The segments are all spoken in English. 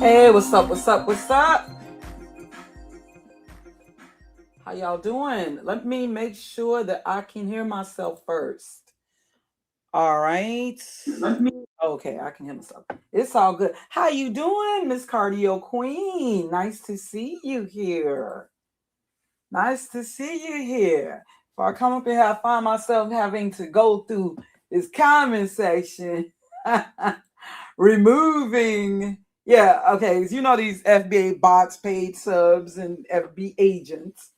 Hey, what's up? What's up? What's up? How y'all doing? Let me make sure that I can hear myself first. All right. Okay, I can hear myself. It's all good. How you doing, Miss Cardio Queen? Nice to see you here. Nice to see you here. Before I come up here, I find myself having to go through this comment section, removing. Yeah, okay. You know these FBA bots, paid subs, and FB agents.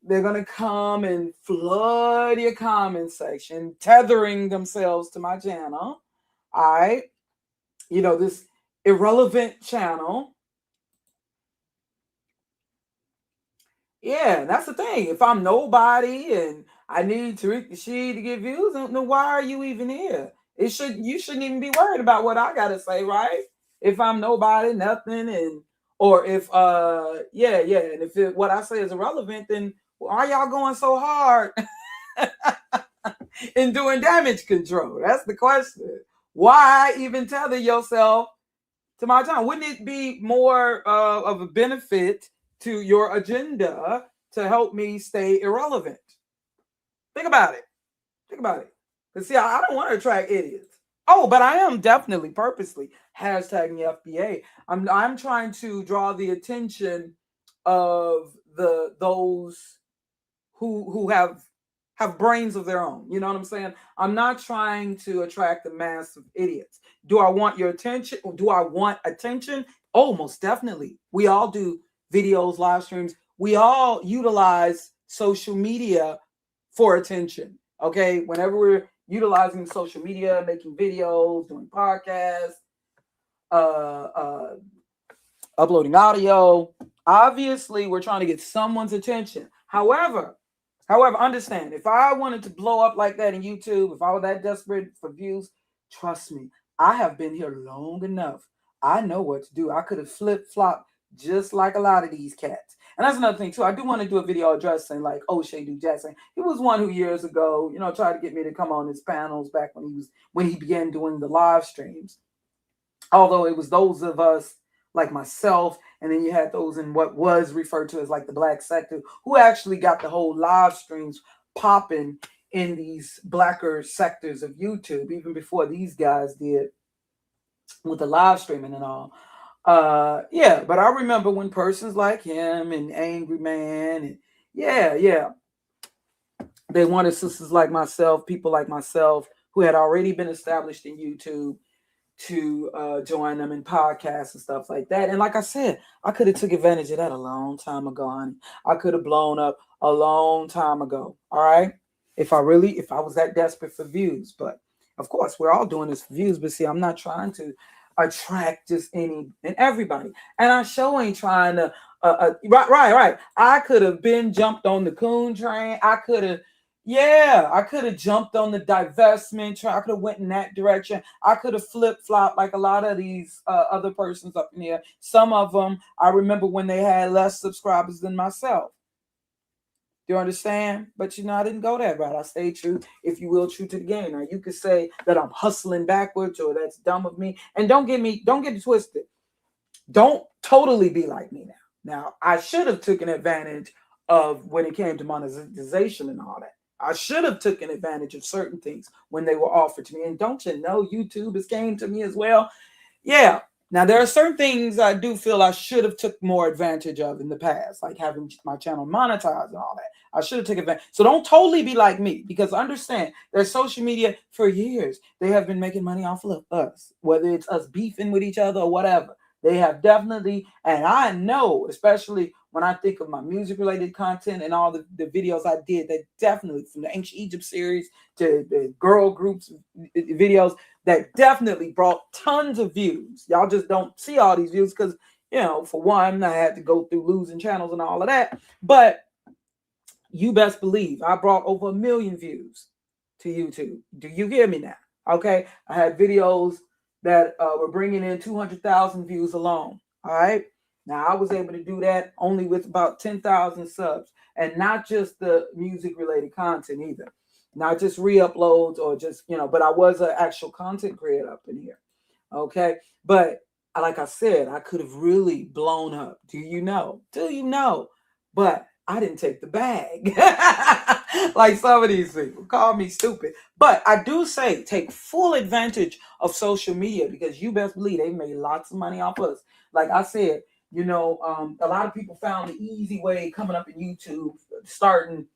They're going to come and flood your comment section, tethering themselves to my channel. All right. You know, this irrelevant channel. Yeah, that's the thing. If I'm nobody and I need Tariq Nasheed to get views, then why are you even here? You shouldn't even be worried about what I gotta say, right? If I'm nobody, nothing, and or if and if what I say is irrelevant, then why are y'all going so hard in doing damage control? That's the question. Why even tether yourself to my time? Wouldn't it be more of a benefit to your agenda to help me stay irrelevant? Think about it. Think about it. Because see, I don't want to attract idiots. Oh, but I am definitely purposely hashtagging the FBA. I'm trying to draw the attention of those who have brains of their own. You know what I'm saying? I'm not trying to attract the mass of idiots. Do I want your attention? Do I want attention? Oh, most definitely. We all do videos, live streams. We all utilize social media for attention. Okay. Whenever we're utilizing social media, making videos, doing podcasts, uploading audio, obviously we're trying to get someone's attention. However, understand, if I wanted to blow up like that in YouTube, if I was that desperate for views, trust me, I have been here long enough. I know what to do. I could have flip-flopped just like a lot of these cats. And that's another thing too. I do want to do a video addressing like O'Shea Jackson. He was one who years ago, tried to get me to come on his panels back when he began doing the live streams. Although it was those of us like myself, and then you had those in what was referred to as like the black sector, who actually got the whole live streams popping in these blacker sectors of YouTube, even before these guys did with the live streaming and all. But I remember when persons like him and Angry Man and they wanted sisters like myself, people like myself who had already been established in YouTube to join them in podcasts and stuff like that. And like I said, I could have took advantage of that a long time ago, honey. I could have blown up a long time ago. All right. If I was that desperate for views. But of course, we're all doing this for views. But see, I'm not trying to attract just any and everybody. And I sure ain't trying to right. I could have been jumped on the coon train. I could have jumped on the divestment train. I could have went in that direction. I could have flip-flopped like a lot of these other persons up in here. Some of them, I remember when they had less subscribers than myself. Do you understand? But I didn't go that route. I stayed true, if you will, true to the game. Now you could say that I'm hustling backwards or that's dumb of me. And don't get it twisted. Don't totally be like me now. Now, I should have taken advantage of when it came to monetization and all that. I should have taken advantage of certain things when they were offered to me. And don't you know, YouTube has came to me as well. Yeah. Now there are certain things I do feel I should have took more advantage of in the past, like having my channel monetized and all that. I should have taken advantage. So don't totally be like me, because understand there's social media for years. They have been making money off of us, whether it's us beefing with each other or whatever. They have definitely, and I know, especially when I think of my music related content and all the videos I did, that definitely, from the Ancient Egypt series to the girl groups videos, that definitely brought tons of views. Y'all just don't see all these views because, you know, for one, I had to go through losing channels and all of that. But you best believe I brought over 1 million views to YouTube. Do you hear me now? Okay. I had videos that were bringing in 200,000 views alone. All right. Now I was able to do that only with about 10,000 subs, and not just the music related content either. Not just re-uploads or just, you know, but I was an actual content creator up in here. Okay. But like I said, I could have really blown up. Do you know? Do you know? But I didn't take the bag. Like some of these people call me stupid. But I do say take full advantage of social media, because you best believe they made lots of money off us. Like I said, you know, a lot of people found the easy way coming up in YouTube, starting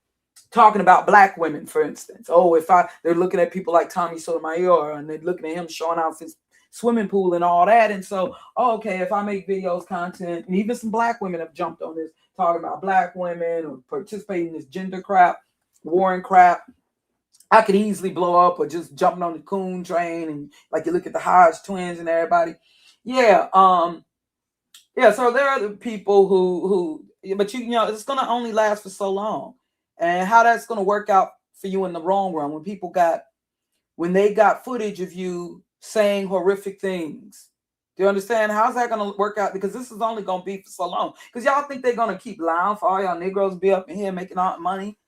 talking about black women, for instance. Oh, they're looking at people like Tommy Sotomayor, and they're looking at him showing off his swimming pool and all that. And so, okay, if I make videos, content, and even some black women have jumped on this, talking about black women or participating in this gender crap, war and crap, I could easily blow up, or just jumping on the coon train. And like you look at the Hodge twins and everybody. Yeah. Yeah. So there are the people but you know, it's going to only last for so long. And how that's going to work out for you in the long run, when they got footage of you saying horrific things. Do you understand? How's that going to work out? Because this is only going to be for so long. Because y'all think they're going to keep lying for all y'all Negroes be up in here making all the money?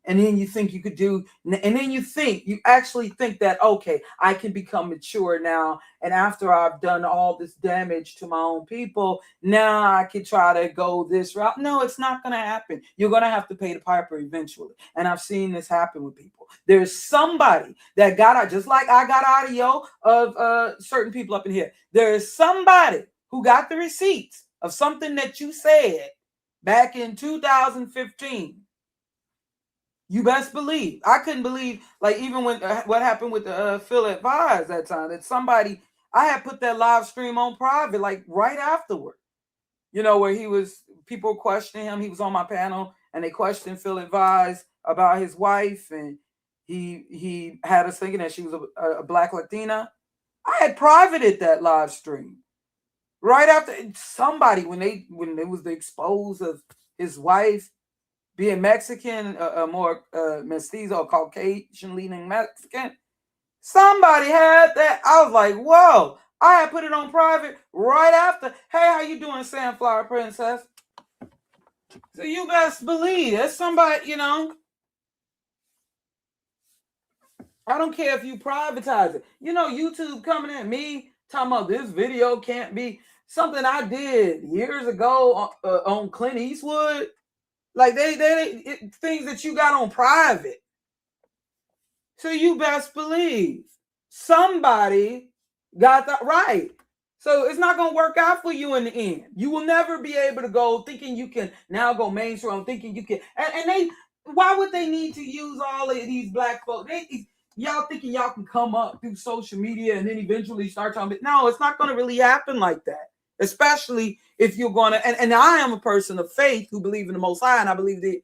And then you think you could do, and then you actually think that, okay, I can become mature now. And after I've done all this damage to my own people, now I can try to go this route. No, it's not going to happen. You're going to have to pay the piper eventually. And I've seen this happen with people. There's somebody that got out, just like I got audio of certain people up in here. There is somebody who got the receipts of something that you said back in 2015. You best believe. I couldn't believe, like, even when what happened with the Phil Advise that time, that somebody, I had put that live stream on private, like right afterward. You know, where people questioning him. He was on my panel, and they questioned Phil Advise about his wife, and he had us thinking that she was a black Latina. I had privated that live stream right after somebody, when it was the expose of his wife being Mexican, more mestizo, Caucasian leaning Mexican. Somebody had that. I was like, whoa. I had put it on private right after. Hey, how you doing, Sandflower Princess? So you best believe there's somebody, you know. I don't care if you privatize it. You know, YouTube coming at me talking about this video can't be something I did years ago on Clint Eastwood. Like things that you got on private. So you best believe somebody got that right. So it's not going to work out for you in the end. You will never be able to go thinking you can now go mainstream, thinking you can. And why would they need to use all of these black folks? Y'all thinking y'all can come up through social media and then eventually start talking. No, it's not going to really happen like that. Especially if you're going to, and I am a person of faith who believe in the Most High, and I believe that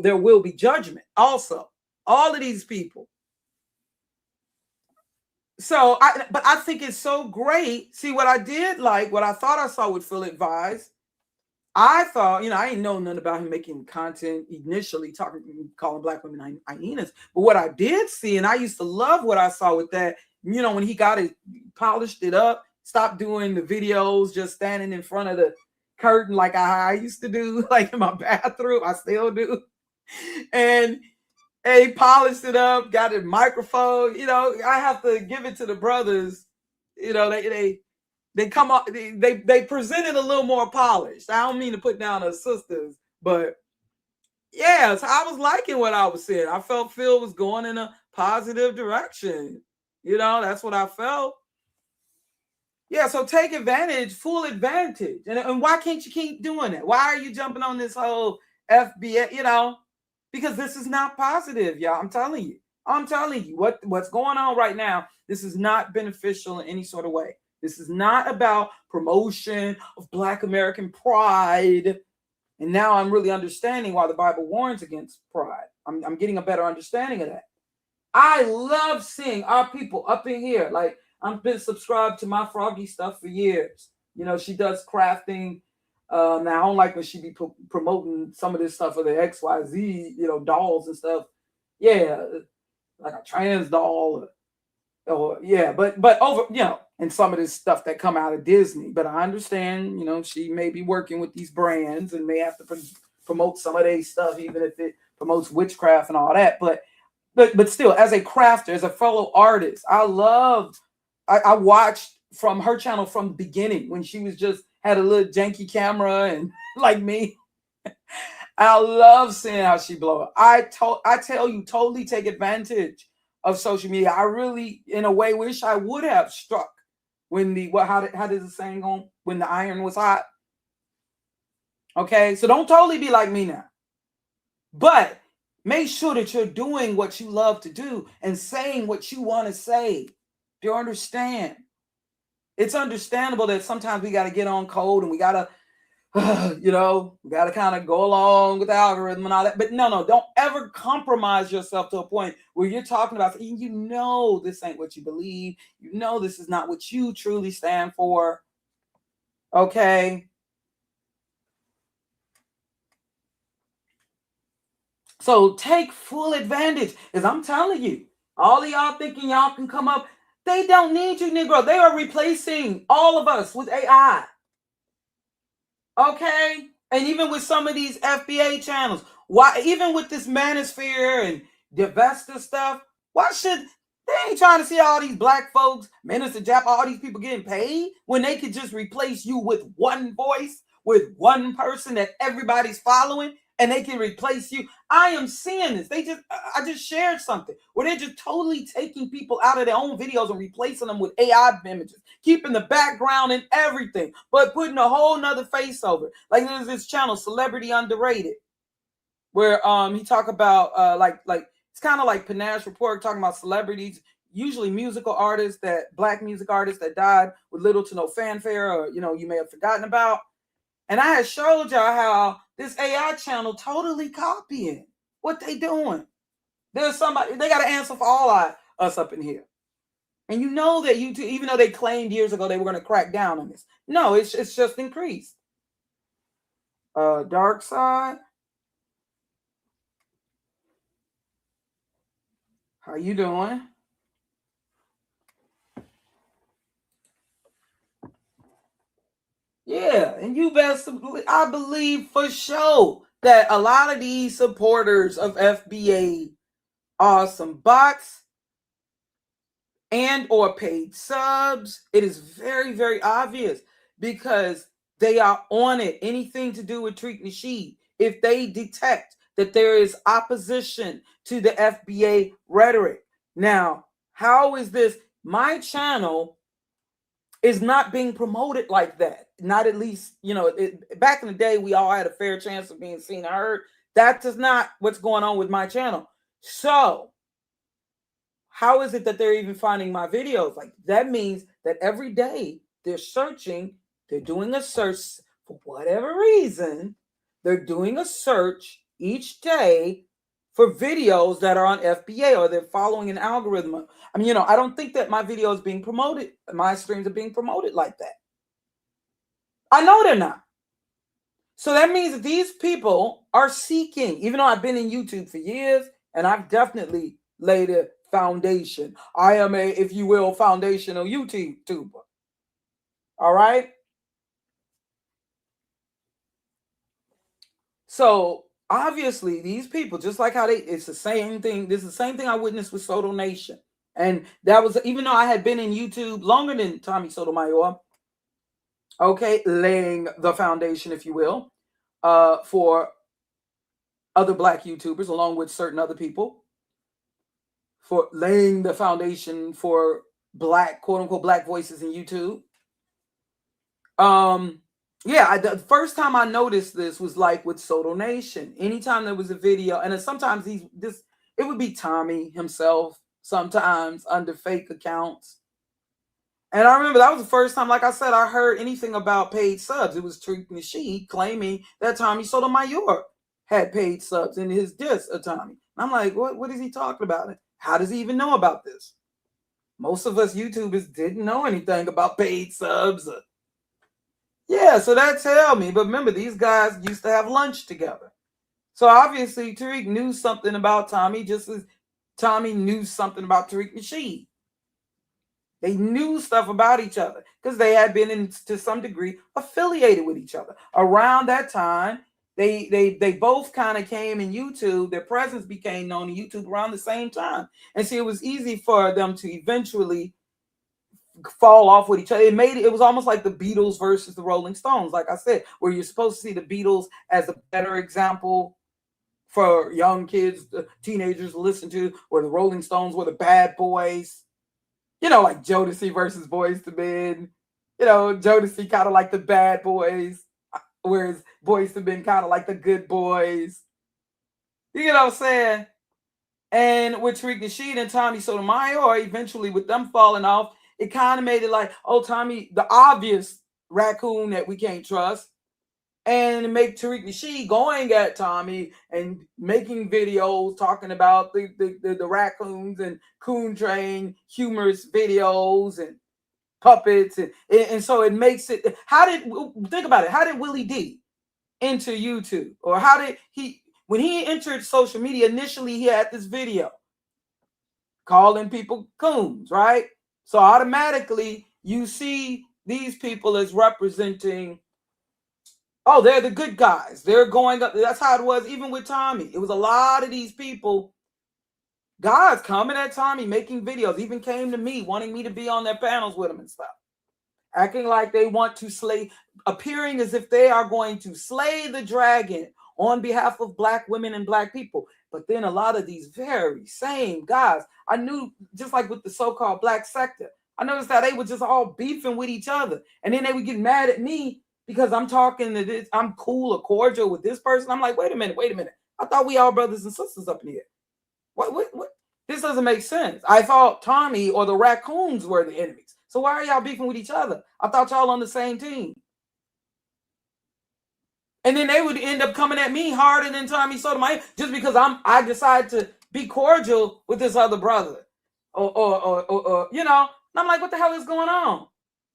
there will be judgment also. All of these people. So, but I think it's so great. See, what I did like, what I thought I saw with Phil Advise, I thought, you know, I didn't know nothing about him making content initially, calling black women hyenas. But what I did see, and I used to love what I saw with that, you know, when he got it, polished it up, stopped doing the videos, just standing in front of the curtain like I used to do, like in my bathroom. I still do. And he polished it up, got a microphone. You know, I have to give it to the brothers. You know, they come up, they present it a little more polished. I don't mean to put down the sisters, but Yeah, so I was liking what I was saying. I felt Phil was going in a positive direction. That's what I felt. Yeah, so take advantage, full advantage. And why can't you keep doing it? Why are you jumping on this whole FBA, because this is not positive, y'all. I'm telling you. What's going on right now. This is not beneficial in any sort of way. This is not about promotion of Black American pride. And now I'm really understanding why the Bible warns against pride. I'm getting a better understanding of that. I love seeing our people up in here. Like, I've been subscribed to my Froggy stuff for years. She does crafting. Now, I don't like when she be promoting some of this stuff for the XYZ, dolls and stuff. Yeah, like a trans doll. Or yeah, but over, and some of this stuff that come out of Disney. But I understand, she may be working with these brands and may have to promote some of their stuff, even if it promotes witchcraft and all that. But still, as a crafter, as a fellow artist, I watched from her channel from the beginning when she was just had a little janky camera and like me. I love seeing how she blow up. I tell you, totally take advantage of social media. I really, in a way, wish I would have struck when how does the saying go? When the iron was hot. Okay, so don't totally be like me now. But make sure that you're doing what you love to do and saying what you want to say. Do you understand? It's understandable that sometimes we got to get on code and we got to, we got to kind of go along with the algorithm and all that. But no, don't ever compromise yourself to a point where you're talking about, this ain't what you believe. This is not what you truly stand for. Okay. So take full advantage. As I'm telling you, all of y'all thinking y'all can come up, they don't need you, Negro. They are replacing all of us with AI. Okay? And even with some of these FBA channels, why, even with this Manosphere and Divesta stuff, why should they ain't trying to see all these Black folks, Minister Jap, all these people getting paid when they could just replace you with one voice, with one person that everybody's following, and they can replace you. I am seeing this. I just shared something where they're just totally taking people out of their own videos and replacing them with AI images, keeping the background and everything, but putting a whole nother face over it. Like there's this channel, Celebrity Underrated, where he talk about like it's kind of like Panache Report, talking about celebrities, usually musical artists, Black music artists that died with little to no fanfare, or you may have forgotten about. And I had showed y'all how this AI channel totally copying what they doing. There's somebody, they got to answer for all us up in here. And that YouTube, even though they claimed years ago they were going to crack down on this, no, it's just increased. Dark Side, how you doing? Yeah, and you best, I believe for sure that a lot of these supporters of FBA are some bots and or paid subs. It is very, very obvious because they are on it. Anything to do with Tariq Nasheed, if they detect that there is opposition to the FBA rhetoric. Now, how is this? My channel is not being promoted like that. Not at least, back in the day, we all had a fair chance of being seen and heard. That is not what's going on with my channel. So how is it that they're even finding my videos? Like, that means that every day they're searching, they're doing a search for whatever reason. They're doing a search each day for videos that are on FBA, or they're following an algorithm. I mean, I don't think that my video is being promoted. My streams are being promoted like that. I know they're not. So that means that these people are seeking, even though I've been in YouTube for years and I've definitely laid a foundation. I am a, if you will, foundational YouTuber. All right. So obviously these people, just like how it's the same thing. This is the same thing I witnessed with Soto Nation. And that was, even though I had been in YouTube longer than Tommy Sotomayor, okay, laying the foundation, if you will, for other Black YouTubers, along with certain other people, for laying the foundation for Black, quote unquote, Black voices in YouTube. Yeah, the first time I noticed this was like with Soto Nation. Anytime there was a video, and then sometimes it would be Tommy himself, sometimes under fake accounts. And I remember that was the first time, like I said, I heard anything about paid subs. It was Tariq Nasheed claiming that Tommy Sotomayor had paid subs in his diss of Tommy. And I'm like, what is he talking about? How does he even know about this? Most of us YouTubers didn't know anything about paid subs. Yeah, so that tell me. But remember, these guys used to have lunch together. So obviously, Tariq knew something about Tommy, just as Tommy knew something about Tariq Nasheed. They knew stuff about each other because they had been, to some degree, affiliated with each other. Around that time, they both kind of came in YouTube. Their presence became known in YouTube around the same time. And see, it was easy for them to eventually fall off with each other. It was almost like the Beatles versus the Rolling Stones, like I said, where you're supposed to see the Beatles as a better example for young kids, teenagers to listen to, or the Rolling Stones were the bad boys. Like Jodeci versus Boyz II Men. Jodeci kind of like the bad boys, whereas Boyz II Men kind of like the good boys. You get what I'm saying? And with Tariq Nasheed and Tommy Sotomayor, eventually with them falling off, it kind of made it like, oh, Tommy, the obvious raccoon that we can't trust, and make Tariq Nasheed going at Tommy and making videos talking about the raccoons and coon train humorous videos and puppets, and so it makes it. Think about it? How did Willie D enter YouTube, or how did he, when he entered social media initially, he had this video calling people coons, right? So automatically you see these people as representing, oh, they're the good guys. They're going up. That's how it was even with Tommy. It was a lot of these people, guys coming at Tommy, making videos, even came to me, wanting me to be on their panels with them and stuff. Acting like they want to slay, appearing as if they are going to slay the dragon on behalf of Black women and Black people. But then a lot of these very same guys, I knew, just like with the so-called Black sector, I noticed that they were just all beefing with each other. And then they would get mad at me because I'm talking to this, I'm cool or cordial with this person. I'm like, wait a minute. I thought we all brothers and sisters up in here. What? This doesn't make sense. I thought Tommy or the raccoons were the enemies. So why are y'all beefing with each other? I thought y'all on the same team. And then they would end up coming at me harder than Tommy Sotomayor just because I decide to be cordial with this other brother. Or And I'm like, what the hell is going on?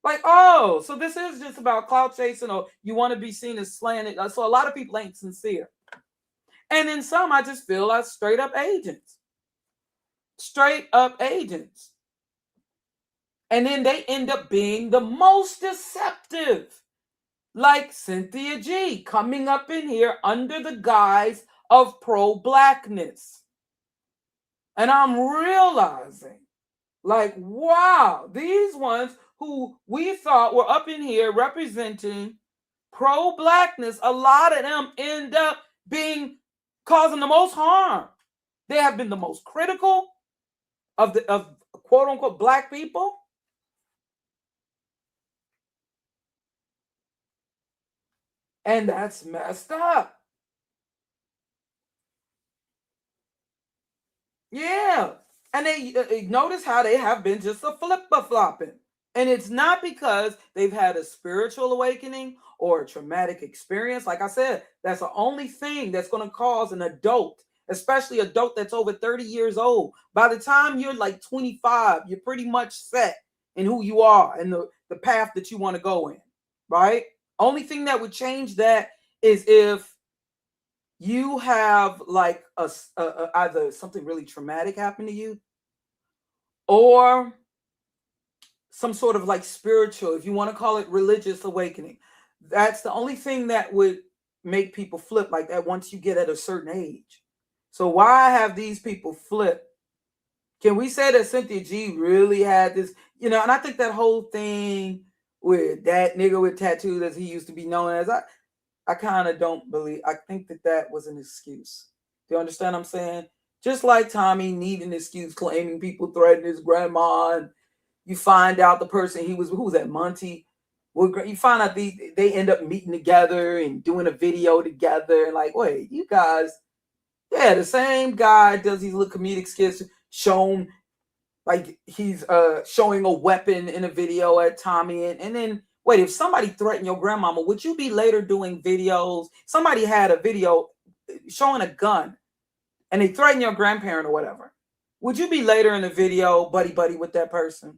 Like, oh, so this is just about clout chasing, or you want to be seen as slanted. So a lot of people ain't sincere. And then some I just feel are straight up agents. Straight up agents. And then they end up being the most deceptive. Like Cynthia G coming up in here under the guise of pro-Blackness. And I'm realizing, like, wow, these ones who we thought were up in here representing pro-Blackness, a lot of them end up causing the most harm. They have been the most critical of quote unquote Black people. And that's messed up. Yeah. And they notice how they have been just a flip-flopping. And it's not because they've had a spiritual awakening or a traumatic experience. Like I said, that's the only thing that's going to cause an adult, especially an adult that's over 30 years old. By the time you're like 25, you're pretty much set in who you are and the path that you want to go in, right? Only thing that would change that is if you have like either something really traumatic happen to you, or some sort of like spiritual, if you want to call it religious awakening. That's the only thing that would make people flip like that once you get at a certain age. So why have these people flip? Can we say that Cynthia G really had this, and I think that whole thing with that nigga with tattoos, as he used to be known as, I kind of don't believe. I think that was an excuse. Do you understand what I'm saying? Just like Tommy needing an excuse, claiming people threatened his grandma, and you find out the person who was that, Monty? Well, you find out they end up meeting together and doing a video together, and like, wait, you guys, yeah, the same guy does these little comedic skits, shown like he's showing a weapon in a video at Tommy, and then wait, if somebody threatened your grandmama, would you be later doing videos? Somebody had a video showing a gun and they threaten your grandparent or whatever. Would you be later in the video buddy with that person?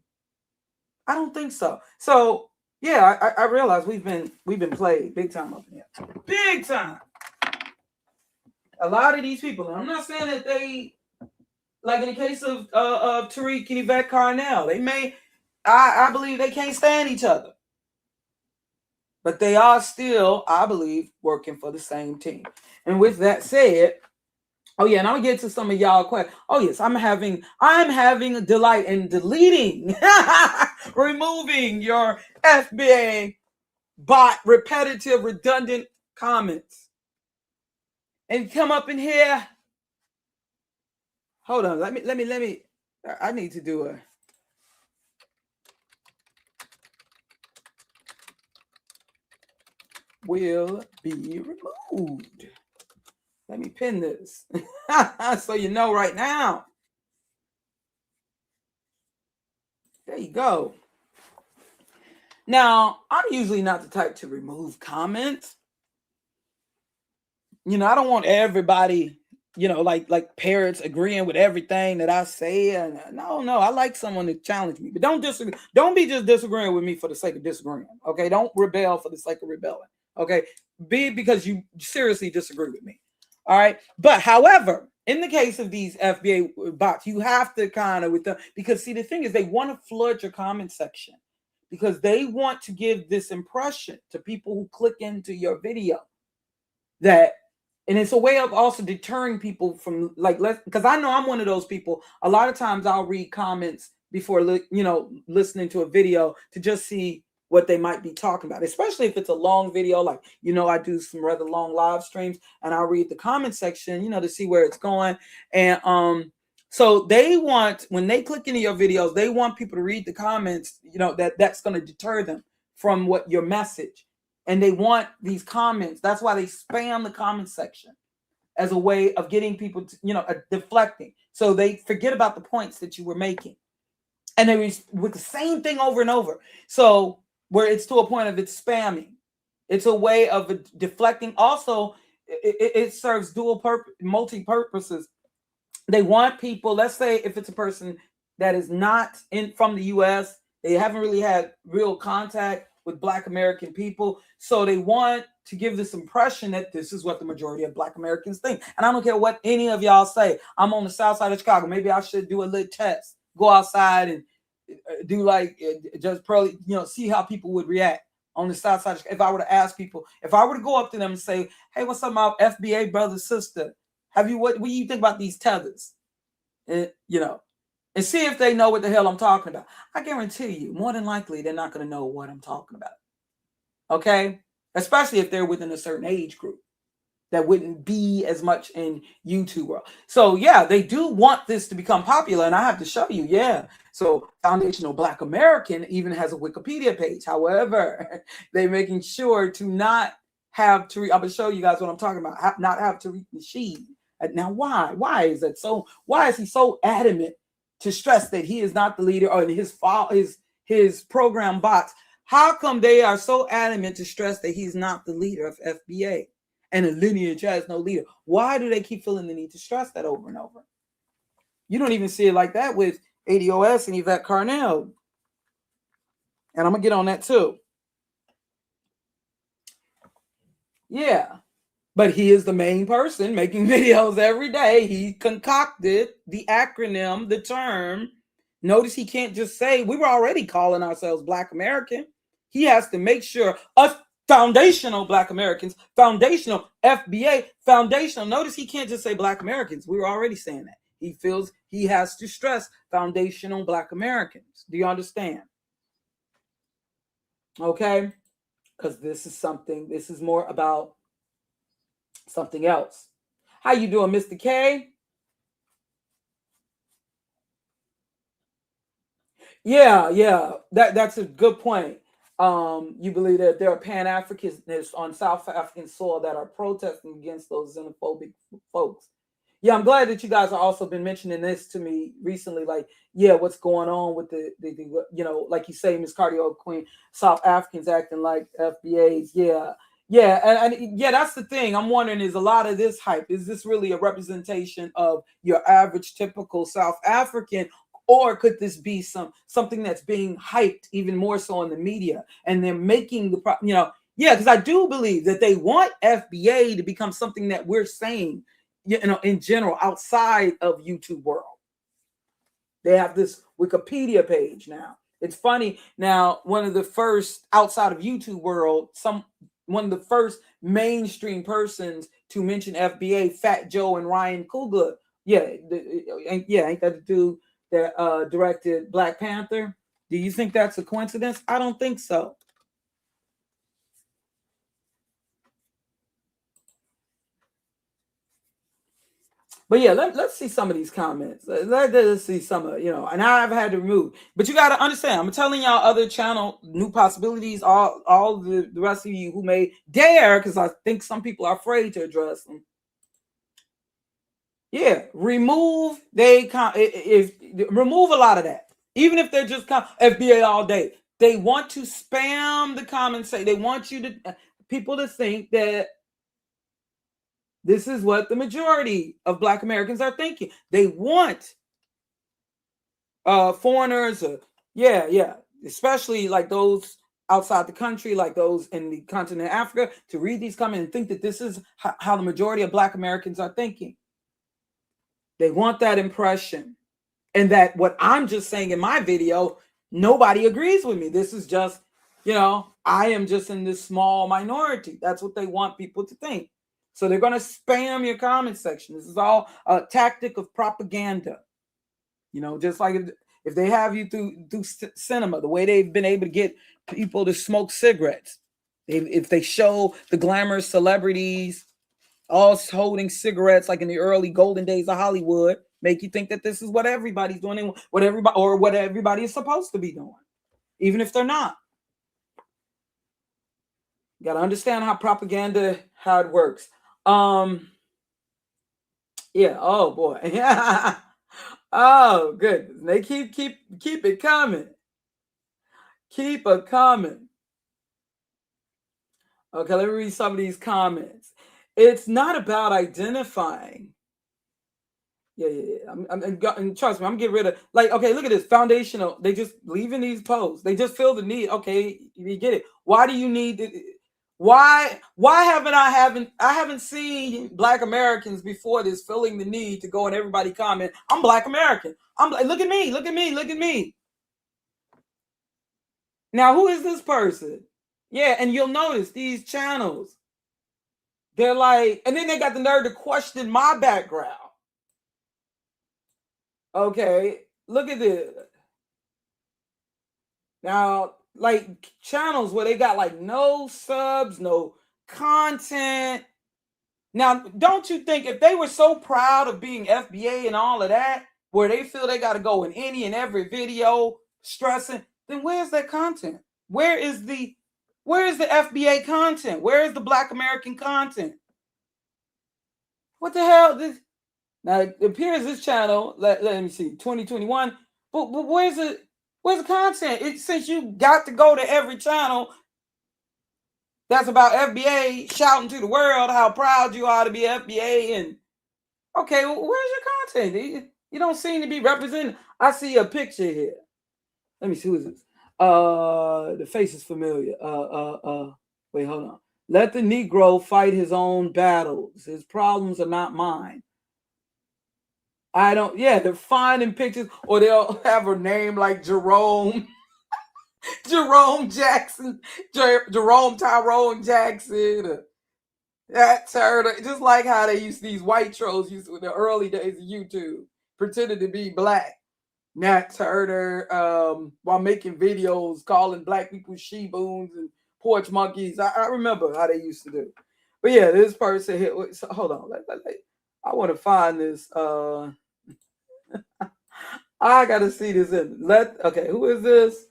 I don't think so. So yeah, I realize we've been played big time up in here. Big time. A lot of these people, and I'm not saying that they, like in the case of Tariq and Yvette Carnell, they may, I believe they can't stand each other. But they are still, I believe, working for the same team. And with that said, oh yeah, and I'm gonna get to some of y'all questions. Oh yes, I'm having a delight in deleting, removing your FBA bot repetitive, redundant comments. And come up in here. Hold on, let me. I need to do a. Will be removed. Let me pin this so you know right now. There you go. Now, I'm usually not the type to remove comments. You know, I don't want everybody, you know, like parrots agreeing with everything that I say. And no, I like someone to challenge me. But don't disagree. Don't be just disagreeing with me for the sake of disagreeing. Okay, don't rebel for the sake of rebelling. Okay, be because you seriously disagree with me. All right, but however, in the case of these FBA bots, you have to kind of with them, because see, the thing is, they want to flood your comment section because they want to give this impression to people who click into your video that, and it's a way of also deterring people from, like, because I know I'm one of those people. A lot of times I'll read comments before listening to a video to just see what they might be talking about, especially if it's a long video. Like, I do some rather long live streams, and I'll read the comment section, to see where it's going. And so they want, when they click into your videos, they want people to read the comments, that's going to deter them from what your message. And they want these comments. That's why they spam the comment section as a way of getting people to, deflecting. So they forget about the points that you were making. And they with the same thing over and over. So where it's to a point of it's spamming. It's a way of deflecting. Also, it serves dual purpose, multi-purposes. They want people, let's say if it's a person that is not from the U.S., they haven't really had real contact with Black American people. So they want to give this impression that this is what the majority of Black Americans think. And I don't care what any of y'all say. I'm on the south side of Chicago. Maybe I should do a little test. Go outside and do like just probably, see how people would react on the south side. If I were to ask people, if I were to go up to them and say, hey, what's up, my FBA brother, sister? What do you think about these tethers? And, and see if they know what the hell I'm talking about. I guarantee you, more than likely, they're not going to know what I'm talking about. Okay? Especially if they're within a certain age group that wouldn't be as much in YouTube world. So yeah, they do want this to become popular, and I have to show you. Yeah, so Foundational Black American even has a Wikipedia page. However, they're making sure to not have Tariq. I'm gonna show you guys what I'm talking about. Not have Tariq Nasheed. Now, why is that so? Why is he so adamant to stress that he is not the leader, or his program bots? How come they are so adamant to stress that he's not the leader of FBA? And a lineage has no leader. Why do they keep feeling the need to stress that over and over? You don't even see it like that with ADOS and Yvette Carnell. And I'm going to get on that too. Yeah. But he is the main person making videos every day. He concocted the acronym, the term. Notice he can't just say, we were already calling ourselves Black American. He has to make sure us foundational Black Americans, foundational FBA, foundational. Notice he can't just say Black Americans. We were already saying that. He feels he has to stress foundational Black Americans. Do you understand? Okay? Because this is more about something else. How you doing, Mr. K? Yeah, that's a good point. You believe that there are Pan-Africanists on South African soil that are protesting against those xenophobic folks. Yeah, I'm glad that you guys have also been mentioning this to me recently. Like, yeah, what's going on with the like you say, Miss Cardio Queen, South Africans acting like FBAs. Yeah, and yeah, that's the thing. I'm wondering, is a lot of this hype, is this really a representation of your average typical South African, or could this be something that's being hyped even more so in the media, and they're making yeah, because I do believe that they want FBA to become something that we're saying, in general, outside of YouTube world. They have this Wikipedia page now. It's funny now. One of the first outside of YouTube world, one of the first mainstream persons to mention FBA, Fat Joe and Ryan Coogler. Yeah, ain't that the dude that directed Black Panther? Do you think that's a coincidence? I don't think so. But yeah, let's see some of these comments. Let's see some of, and I've had to remove. But you got to understand, I'm telling y'all other channel, new possibilities, all the rest of you who may dare, because I think some people are afraid to address them. Yeah, remove, remove a lot of that. Even if they're just FBA all day. They want to spam the comments, they want people to think that this is what the majority of Black Americans are thinking. They want foreigners, especially like those outside the country, like those in the continent of Africa, to read these comments and think that this is how the majority of Black Americans are thinking. They want that impression. And that what I'm just saying in my video, nobody agrees with me. This is just, I am just in this small minority. That's what they want people to think. So they're going to spam your comment section. This is all a tactic of propaganda. Just like if they have you through cinema, the way they've been able to get people to smoke cigarettes. If they show the glamorous celebrities all holding cigarettes like in the early golden days of Hollywood, make you think that this is what everybody's doing, what everybody is supposed to be doing, even if they're not. You got to understand how propaganda, how it works. Yeah. Oh boy. Yeah. Oh goodness. They keep it coming. Keep it coming. Okay, let me read some of these comments. It's not about identifying. Yeah. And trust me, I'm getting rid of, like, okay, look at this foundational. They just leaving these posts. They just feel the need. Okay, you get it. Why do you need it? Why haven't I haven't seen Black Americans before this feeling the need to go and everybody comment, I'm Black American. I'm like, look at me. Now, who is this person? Yeah, and you'll notice these channels, they're like, and then they got the nerve to question my background. Okay, look at this. Now, like channels where they got like no subs, no content. Now, don't you think if they were so proud of being FBA and all of that, where they feel they got to go in any and every video stressing, then where's their content? Where is the FBA content? Where is the Black American content? What the hell? Now it appears this channel, let me see, 2021. But where's the content? Since you got to go to every channel that's about FBA, shouting to the world how proud you are to be FBA, and okay, well, where's your content? You don't seem to be represented. I see a picture here. Let me see, who is this? The face is familiar. Wait, hold on. Let the Negro fight his own battles. His problems are not mine. They're finding pictures, or they'll have a name like Jerome. Jerome Jackson, Jerome Tyrone Jackson, that Turtle, just like how they used these white trolls used to in the early days of YouTube, pretended to be Black. Nat Turner, while making videos calling Black people she-boons and porch monkeys. I remember how they used to do. But yeah, this person here. So hold on. I want to find this. I gotta see this in. Okay, who is this?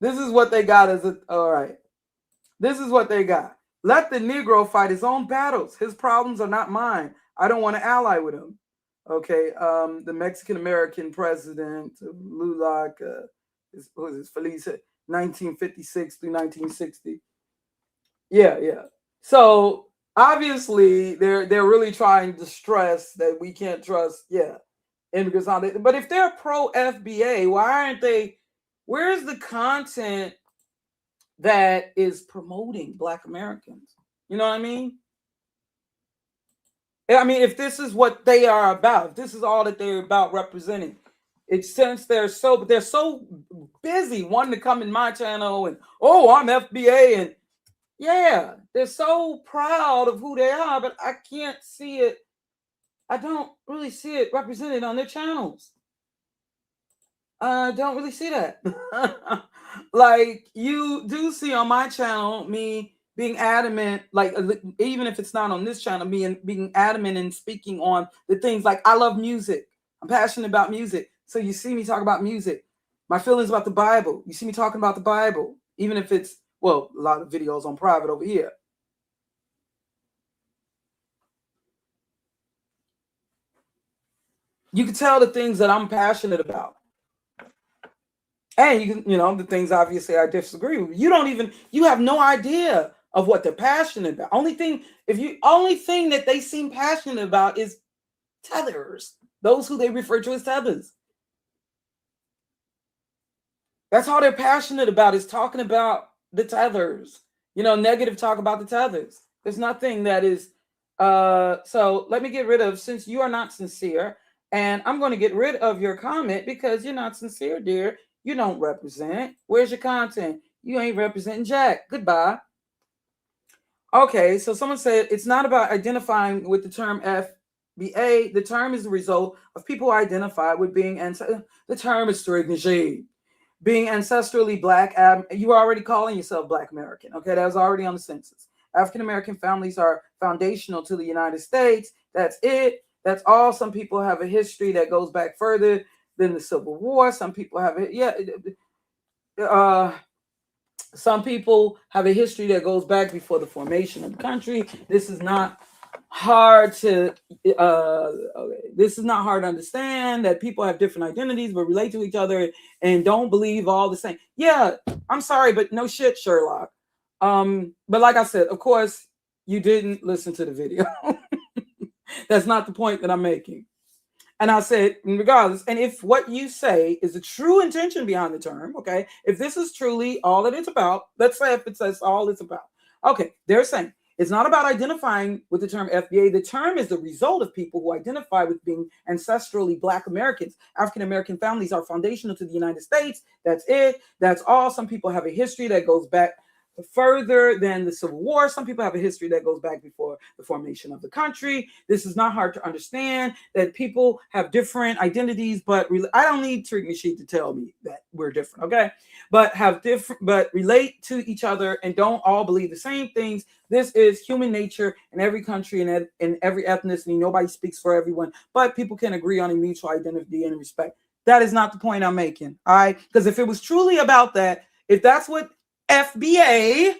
This is what they got as a. All right. This is what they got. Let the Negro fight his own battles. His problems are not mine. I don't want to ally with him. Okay. The Mexican American president, LULAC, who is this? Feliz, 1956 through 1960. Yeah, yeah. So obviously they're really trying to stress that we can't trust, immigrants on it. But if they're pro FBA, why aren't they? Where's the content that is promoting Black Americans? You know what I mean? I mean, if this is what they are about, if this is all that they're about representing, it's since they're so busy wanting to come in my channel and I'm FBA and they're so proud of who they are, but I can't see it. I don't really see it represented on their channels. I don't really see that. Like you do see on my channel me being adamant, like even if it's not on this channel, me being adamant and speaking on the things like I love music. I'm passionate about music. So you see me talk about music. My feelings about the Bible. You see me talking about the Bible, even if it's, well, a lot of videos on private over here. You can tell the things that I'm passionate about. And you can, the things obviously I disagree with. You have no idea of what they're passionate about. Only thing that they seem passionate about is tethers. Those who they refer to as tethers. That's all they're passionate about, is talking about the tethers. Negative talk about the tethers. There's nothing that is so let me get rid of, since you are not sincere, and I'm going to get rid of your comment because you're not sincere, dear. You don't represent. Where's your content? You ain't representing jack. Goodbye. Okay, so someone said it's not about identifying with the term FBA. The term is the result of people who identify with being, the term is Tariq Nasheed, being ancestrally Black. You are already calling yourself Black American. Okay, that was already on the census. African American families are foundational to the United States. That's it. That's all. Some people have a history that goes back further than the Civil War. Some people have some people have a history that goes back before the formation of the country. This is not hard to understand, that people have different identities but relate to each other and don't believe all the same. Yeah, I'm sorry, but no shit, Sherlock. But like I said, of course, you didn't listen to the video. That's not the point that I'm making. And I said, regardless, and if what you say is the true intention behind the term, okay, if this is truly all that it's about, let's say if it says all it's about, okay, they're saying it's not about identifying with the term FBA. The term is the result of people who identify with being ancestrally Black Americans. African American families are foundational to the United States. That's it. That's all. Some people have a history that goes back further than the Civil War. Some people have a history that goes back before the formation of the country. This is not hard to understand, that people have different identities, but I don't need Tariq Nasheed to tell me that we're different, okay? But relate to each other and don't all believe the same things. This is human nature in every country and in every ethnicity. Nobody speaks for everyone, but people can agree on a mutual identity and respect. That is not the point I'm making, all right? Because if it was truly about that, if that's what FBA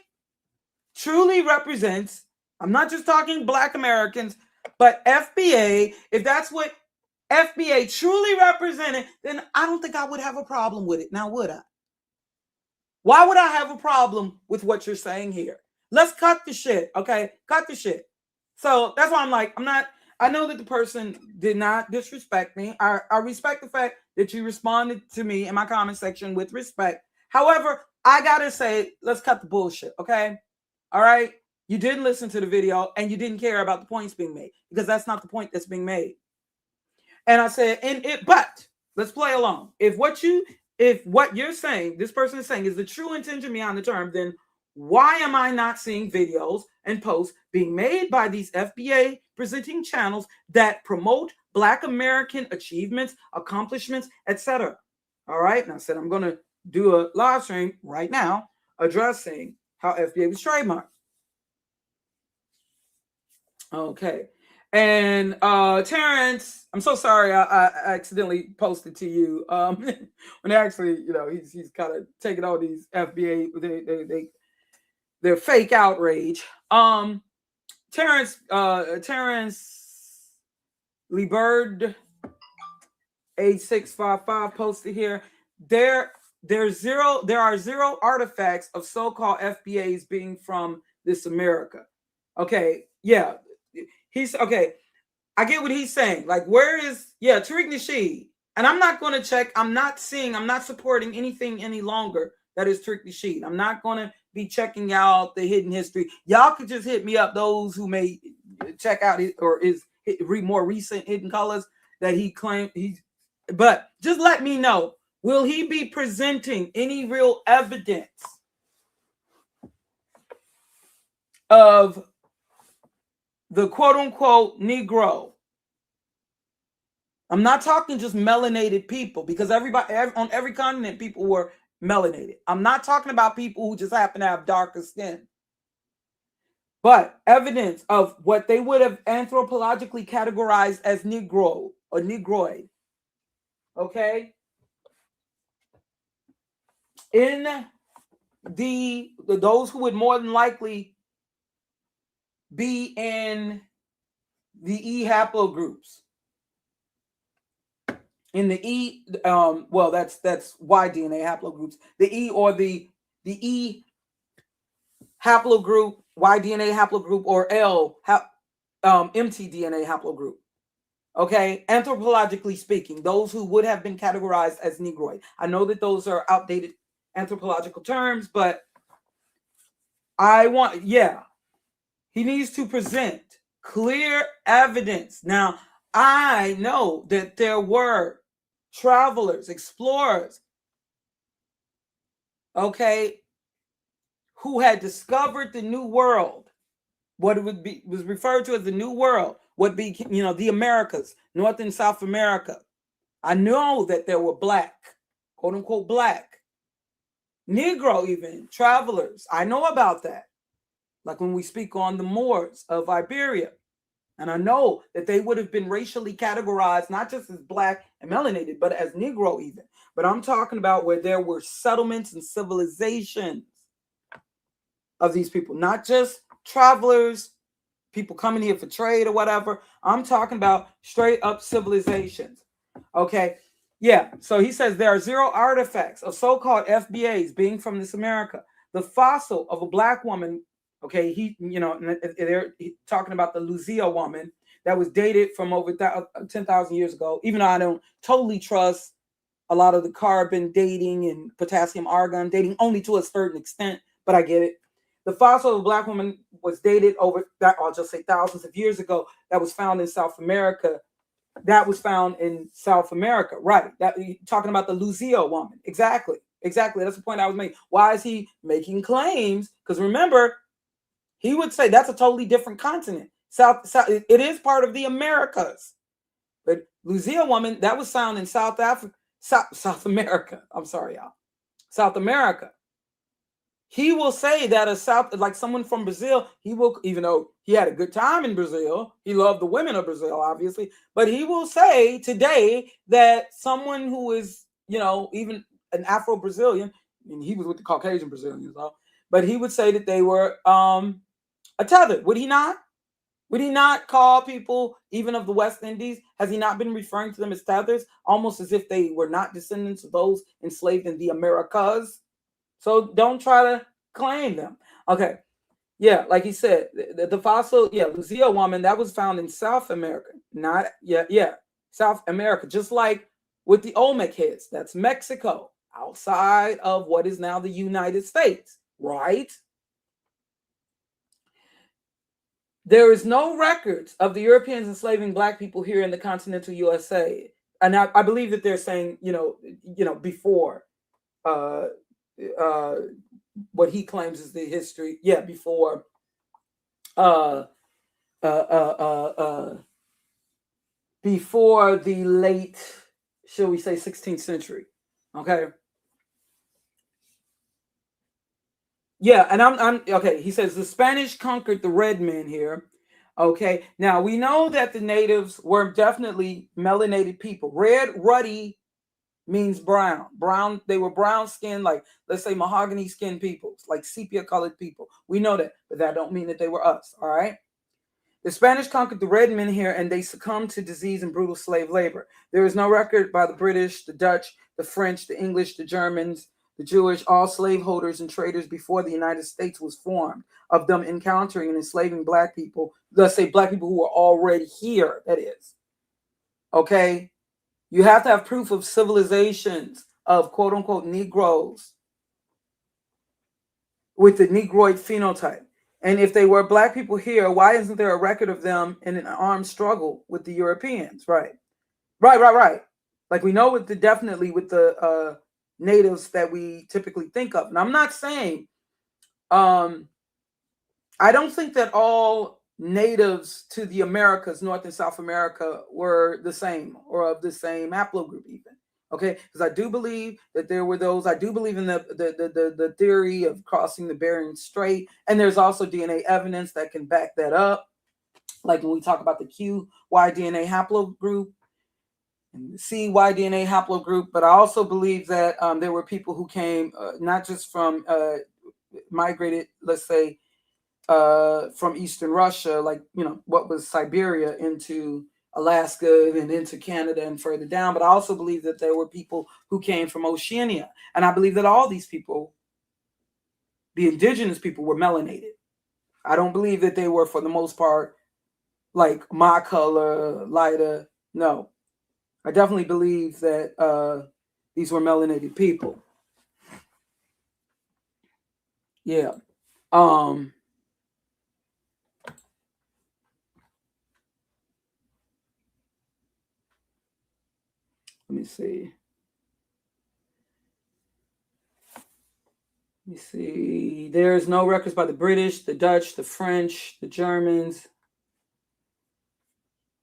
truly represents, I'm not just talking Black Americans, but FBA, if that's what FBA truly represented, then I don't think I would have a problem with it. Now, would I? Why would I have a problem with what you're saying here? Let's cut the shit, okay? Cut the shit. So that's why I'm like, I know that the person did not disrespect me. I respect the fact that you responded to me in my comment section with respect. However, I gotta say, let's cut the bullshit, okay? All right? You didn't listen to the video and you didn't care about the points being made, because that's not the point that's being made. And I said, but let's play along. If what you're saying, this person is saying, is the true intention behind the term, then why am I not seeing videos and posts being made by these FBA presenting channels that promote Black American achievements, accomplishments, etc.? All right. And I said, I'm going to do a live stream right now addressing how FBA was trademarked. Okay. And Terrence, I'm so sorry I accidentally posted to you. When actually, he's kind of taking all these FBA, they're fake outrage. Terrence Liebird 8655 posted here. There are zero artifacts of so-called FBAs being from this America. Okay, yeah. He's okay. I get what he's saying. Like, where is Tariq Nasheed? And I'm not going to check. I'm not supporting anything any longer that is Tariq Nasheed. I'm not going to be checking out the hidden history. Y'all could just hit me up, those who may check out read more recent hidden colors that he claimed he's. But just let me know, will he be presenting any real evidence of the quote-unquote Negro? I'm not talking just melanated people, because everybody on every continent, people were melanated. I'm not talking about people who just happen to have darker skin, but evidence of what they would have anthropologically categorized as Negro or Negroid. Okay? In those who would more than likely be in the E haplogroups. In the E, that's Y DNA haplogroups. The E or the E haplogroup, Y DNA haplogroup, or L mtDNA haplogroup. Okay, anthropologically speaking, those who would have been categorized as Negroid. I know that those are outdated anthropological terms, but he needs to present clear evidence. Now, I know that there were travelers, explorers, okay, who had discovered the New World, what it was referred to as the New World, would be, the Americas, North and South America. I know that there were black, quote unquote black, Negro even travelers. I know about that. Like when we speak on the Moors of Iberia. And I know that they would have been racially categorized, not just as black and melanated, but as Negro even. But I'm talking about where there were settlements and civilizations of these people, not just travelers, people coming here for trade or whatever. I'm talking about straight up civilizations. Okay. Yeah. So he says there are zero artifacts of so-called FBAs being from this America. The fossil of a black woman. Okay, they're talking about the Lucia woman that was dated from over 10,000 years ago. Even though I don't totally trust a lot of the carbon dating and potassium argon dating, only to a certain extent, but I get it. The fossil of a black woman was dated over that, I'll just say thousands of years ago. That was found in South America. Right? That talking about the Lucia woman. Exactly. That's the point I was making. Why is he making claims? Because remember, he would say that's a totally different continent. South, it is part of the Americas. But Lucia woman, that was found in South America. I'm sorry, y'all. South America. He will say that like someone from Brazil, he will, even though he had a good time in Brazil, he loved the women of Brazil, obviously, but he will say today that someone who is, even an Afro-Brazilian, and he was with the Caucasian Brazilians, but he would say that they were tethered. Would he not? Would he not call people, even of the West Indies? Has he not been referring to them as tethers, almost as if they were not descendants of those enslaved in the Americas? So don't try to claim them. Okay. Yeah, like he said, the fossil, Lucia woman, that was found in South America. South America. Just like with the Olmec heads, that's Mexico, outside of what is now the United States, right? There is no records of the Europeans enslaving black people here in the continental USA. And I believe that they're saying, before what he claims is the history. Yeah, before before the late, shall we say, 16th century. Okay. Yeah, and I'm okay. He says the Spanish conquered the red men here. Okay, now we know that the natives were definitely melanated people. Red, ruddy means brown. Brown, they were brown skinned, like let's say mahogany skinned people, like sepia colored people. We know that, but that don't mean that they were us. All right. The Spanish conquered the red men here and they succumbed to disease and brutal slave labor. There is no record by the British, the Dutch, the French, the English, the Germans, the Jewish, all slaveholders and traders before the United States was formed, of them encountering and enslaving black people, let's say black people who were already here, that is. Okay? You have to have proof of civilizations of quote unquote Negroes with the Negroid phenotype. And if they were black people here, why isn't there a record of them in an armed struggle with the Europeans? Right. Right. Like we know with the definitely with the natives that we typically think of. And I'm not saying I don't think that all natives to the Americas, North and South America, were the same or of the same haplogroup even. Okay, because I do believe that there were those. I do believe in the theory of crossing the Bering Strait, and there's also DNA evidence that can back that up. Like when we talk about the QY DNA haplogroup and the CY DNA haplogroup, but I also believe that there were people who came not just from migrated, let's say, from Eastern Russia, like what was Siberia, into Alaska and into Canada and further down. But I also believe that there were people who came from Oceania. And I believe that all these people, the indigenous people, were melanated. I don't believe that they were, for the most part, like my color, lighter. No. I definitely believe that these were melanated people. Yeah. Let me see. Let me see. There's no records by the British, the Dutch, the French, the Germans.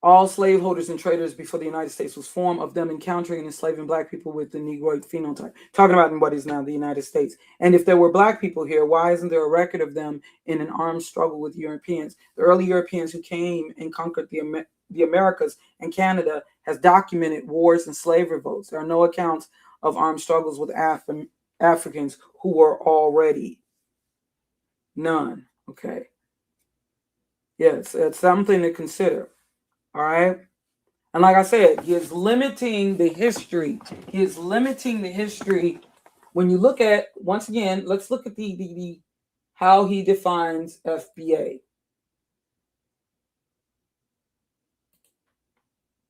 All slaveholders and traders before the United States was formed, of them encountering and enslaving black people with the Negroid phenotype. Talking about in what is now the United States. And if there were black people here, why isn't there a record of them in an armed struggle with Europeans? The early Europeans who came and conquered the Americas and Canada has documented wars and slave revolts. There are no accounts of armed struggles with Africans who were already. None. Okay. Yes, it's something to consider. All right. And like I said, he is limiting the history. He is limiting the history. When you look at, once again, let's look at the how he defines FBA.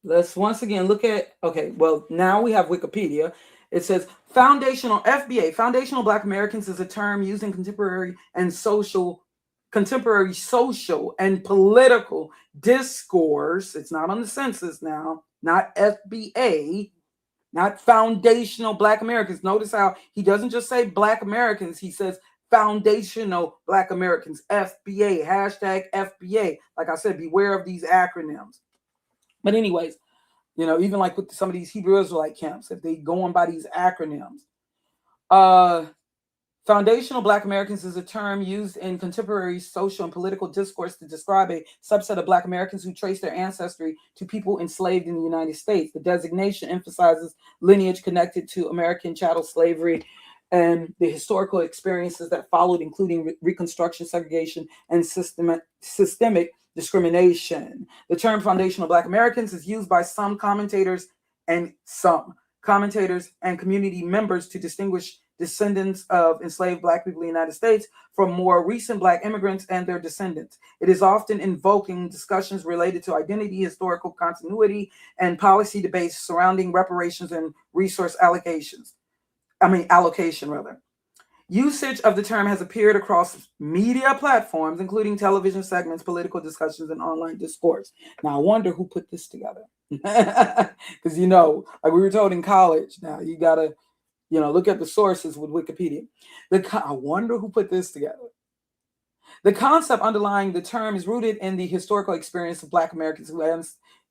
Let's once again look at, okay, well, now we have Wikipedia. It says foundational FBA, foundational Black Americans, is a term used in contemporary social and political discourse. It's not on the census now, not FBA, not foundational Black Americans. Notice how he doesn't just say Black Americans, he says foundational Black Americans, FBA, hashtag FBA. Like I said, beware of these acronyms. But anyways, even like with some of these Hebrew Israelite camps, if they go on by these acronyms, foundational Black Americans is a term used in contemporary social and political discourse to describe a subset of Black Americans who trace their ancestry to people enslaved in the United States. The designation emphasizes lineage connected to American chattel slavery and the historical experiences that followed, including Reconstruction, segregation, and systemic discrimination. The term foundational Black Americans is used by some commentators and community members to distinguish descendants of enslaved Black people in the United States from more recent Black immigrants and their descendants. It is often invoking discussions related to identity, historical continuity, and policy debates surrounding reparations and resource allocation. Usage of the term has appeared across media platforms, including television segments, political discussions, and online discourse. Now, I wonder who put this together. Because, like we were told in college, now you got to, look at the sources with Wikipedia. I wonder who put this together. The concept underlying the term is rooted in the historical experience of Black Americans who who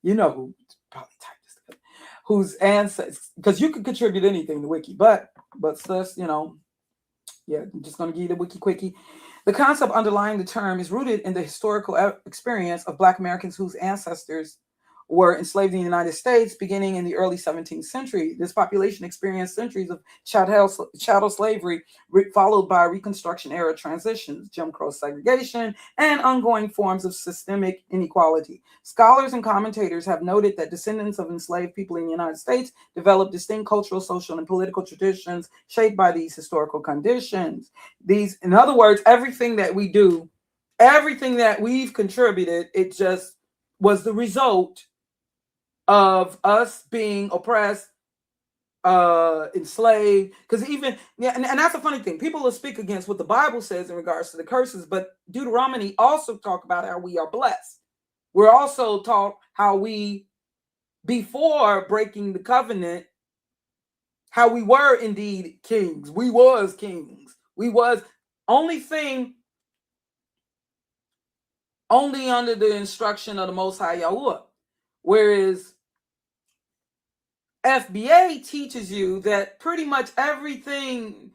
probably typed this together, whose ancestors, because you can contribute anything to Wiki, but let's, I'm just going to give you the Wiki quickie. The concept underlying the term is rooted in the historical experience of Black Americans whose ancestors were enslaved in the United States beginning in the early 17th century. This population experienced centuries of chattel slavery, followed by Reconstruction era transitions, Jim Crow segregation, and ongoing forms of systemic inequality. Scholars and commentators have noted that descendants of enslaved people in the United States developed distinct cultural, social, and political traditions shaped by these historical conditions. These, in other words, everything that we do, everything that we've contributed, it just was the result of us being oppressed, enslaved. Because even, yeah, and that's a funny thing. People will speak against what the Bible says in regards to the curses, but Deuteronomy also talk about how we are blessed. We're also taught how we, before breaking the covenant, how we were indeed kings. We was kings. We was only under the instruction of the Most High Yahuwah. Whereas FBA teaches you that pretty much everything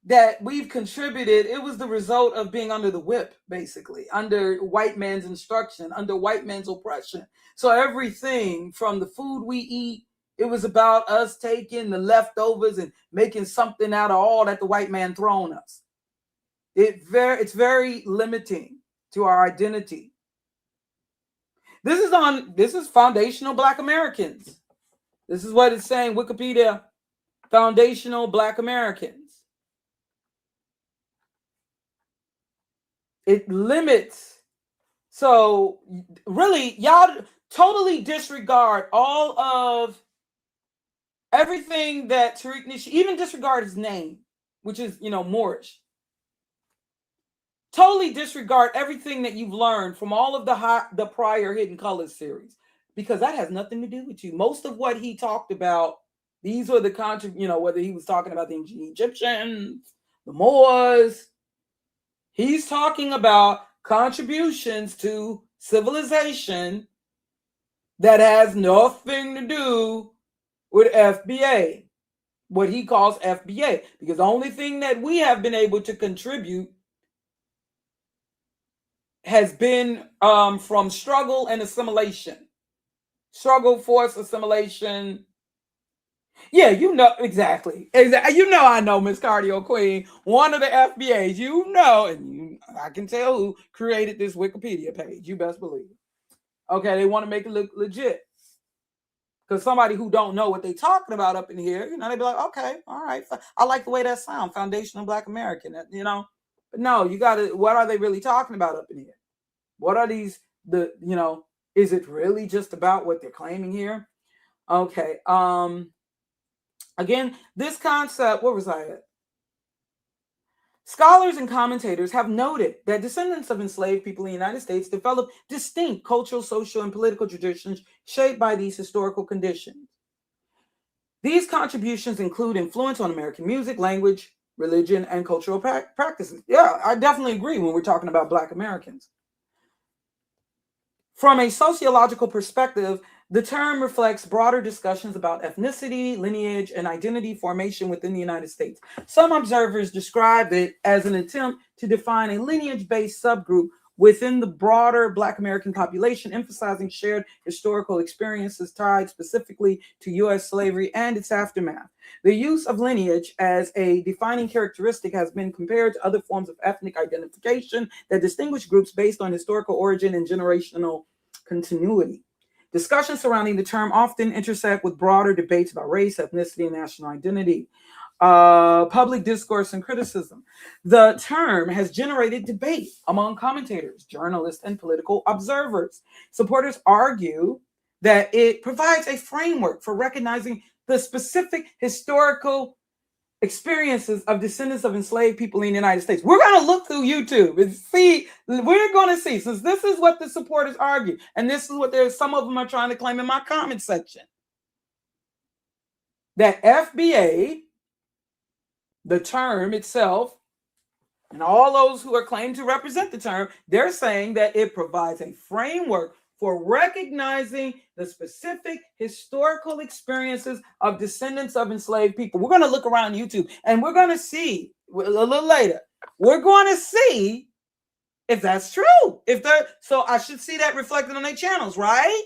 that we've contributed, it was the result of being under the whip, basically, under white man's instruction, under white man's oppression. So everything from the food we eat, it was about us taking the leftovers and making something out of all that the white man thrown us. It's very limiting to our identity. This is foundational Black Americans. This is what it's saying, Wikipedia, foundational Black Americans. It limits. So really, y'all totally disregard all of everything that Tariq Nasheed, even disregard his name, which is, Moorish. Totally disregard everything that you've learned from all of the prior Hidden Colors series, because that has nothing to do with you. Most of what he talked about, these were the whether he was talking about the Egyptians, the Moors, he's talking about contributions to civilization that has nothing to do with FBA, what he calls FBA, because the only thing that we have been able to contribute has been from struggle and assimilation. Struggle, force, assimilation. Yeah, exactly. I know Miss Cardio Queen, one of the FBAs, and I can tell who created this Wikipedia page. You best believe it. Okay, they want to make it look legit. Because somebody who don't know what they're talking about up in here, they be like, okay, all right. I like the way that sounds, foundational Black American, But no, what are they really talking about up in here? What are these, is it really just about what they're claiming here? Okay. Again, this concept, where was I at? Scholars and commentators have noted that descendants of enslaved people in the United States developed distinct cultural, social, and political traditions shaped by these historical conditions. These contributions include influence on American music, language, religion, and cultural practices. Yeah, I definitely agree when we're talking about Black Americans. From a sociological perspective, the term reflects broader discussions about ethnicity, lineage, and identity formation within the United States. Some observers describe it as an attempt to define a lineage-based subgroup within the broader Black American population, emphasizing shared historical experiences tied specifically to U.S. slavery and its aftermath. The use of lineage as a defining characteristic has been compared to other forms of ethnic identification that distinguish groups based on historical origin and generational continuity. Discussions surrounding the term often intersect with broader debates about race, ethnicity, and national identity. Public discourse and criticism. The term has generated debate among commentators, journalists, and political observers. Supporters argue that it provides a framework for recognizing the specific historical experiences of descendants of enslaved people in the United States. We're going to look through YouTube and see, we're going to see, since this is what the supporters argue, and this is what some of them are trying to claim in my comment section, that FBA, the term itself, and all those who are claimed to represent the term, they're saying that it provides a framework for recognizing the specific historical experiences of descendants of enslaved people. We're going to look around YouTube and we're going to see a little later. We're going to see If that's true, if they're so, I should see that reflected on their channels, right?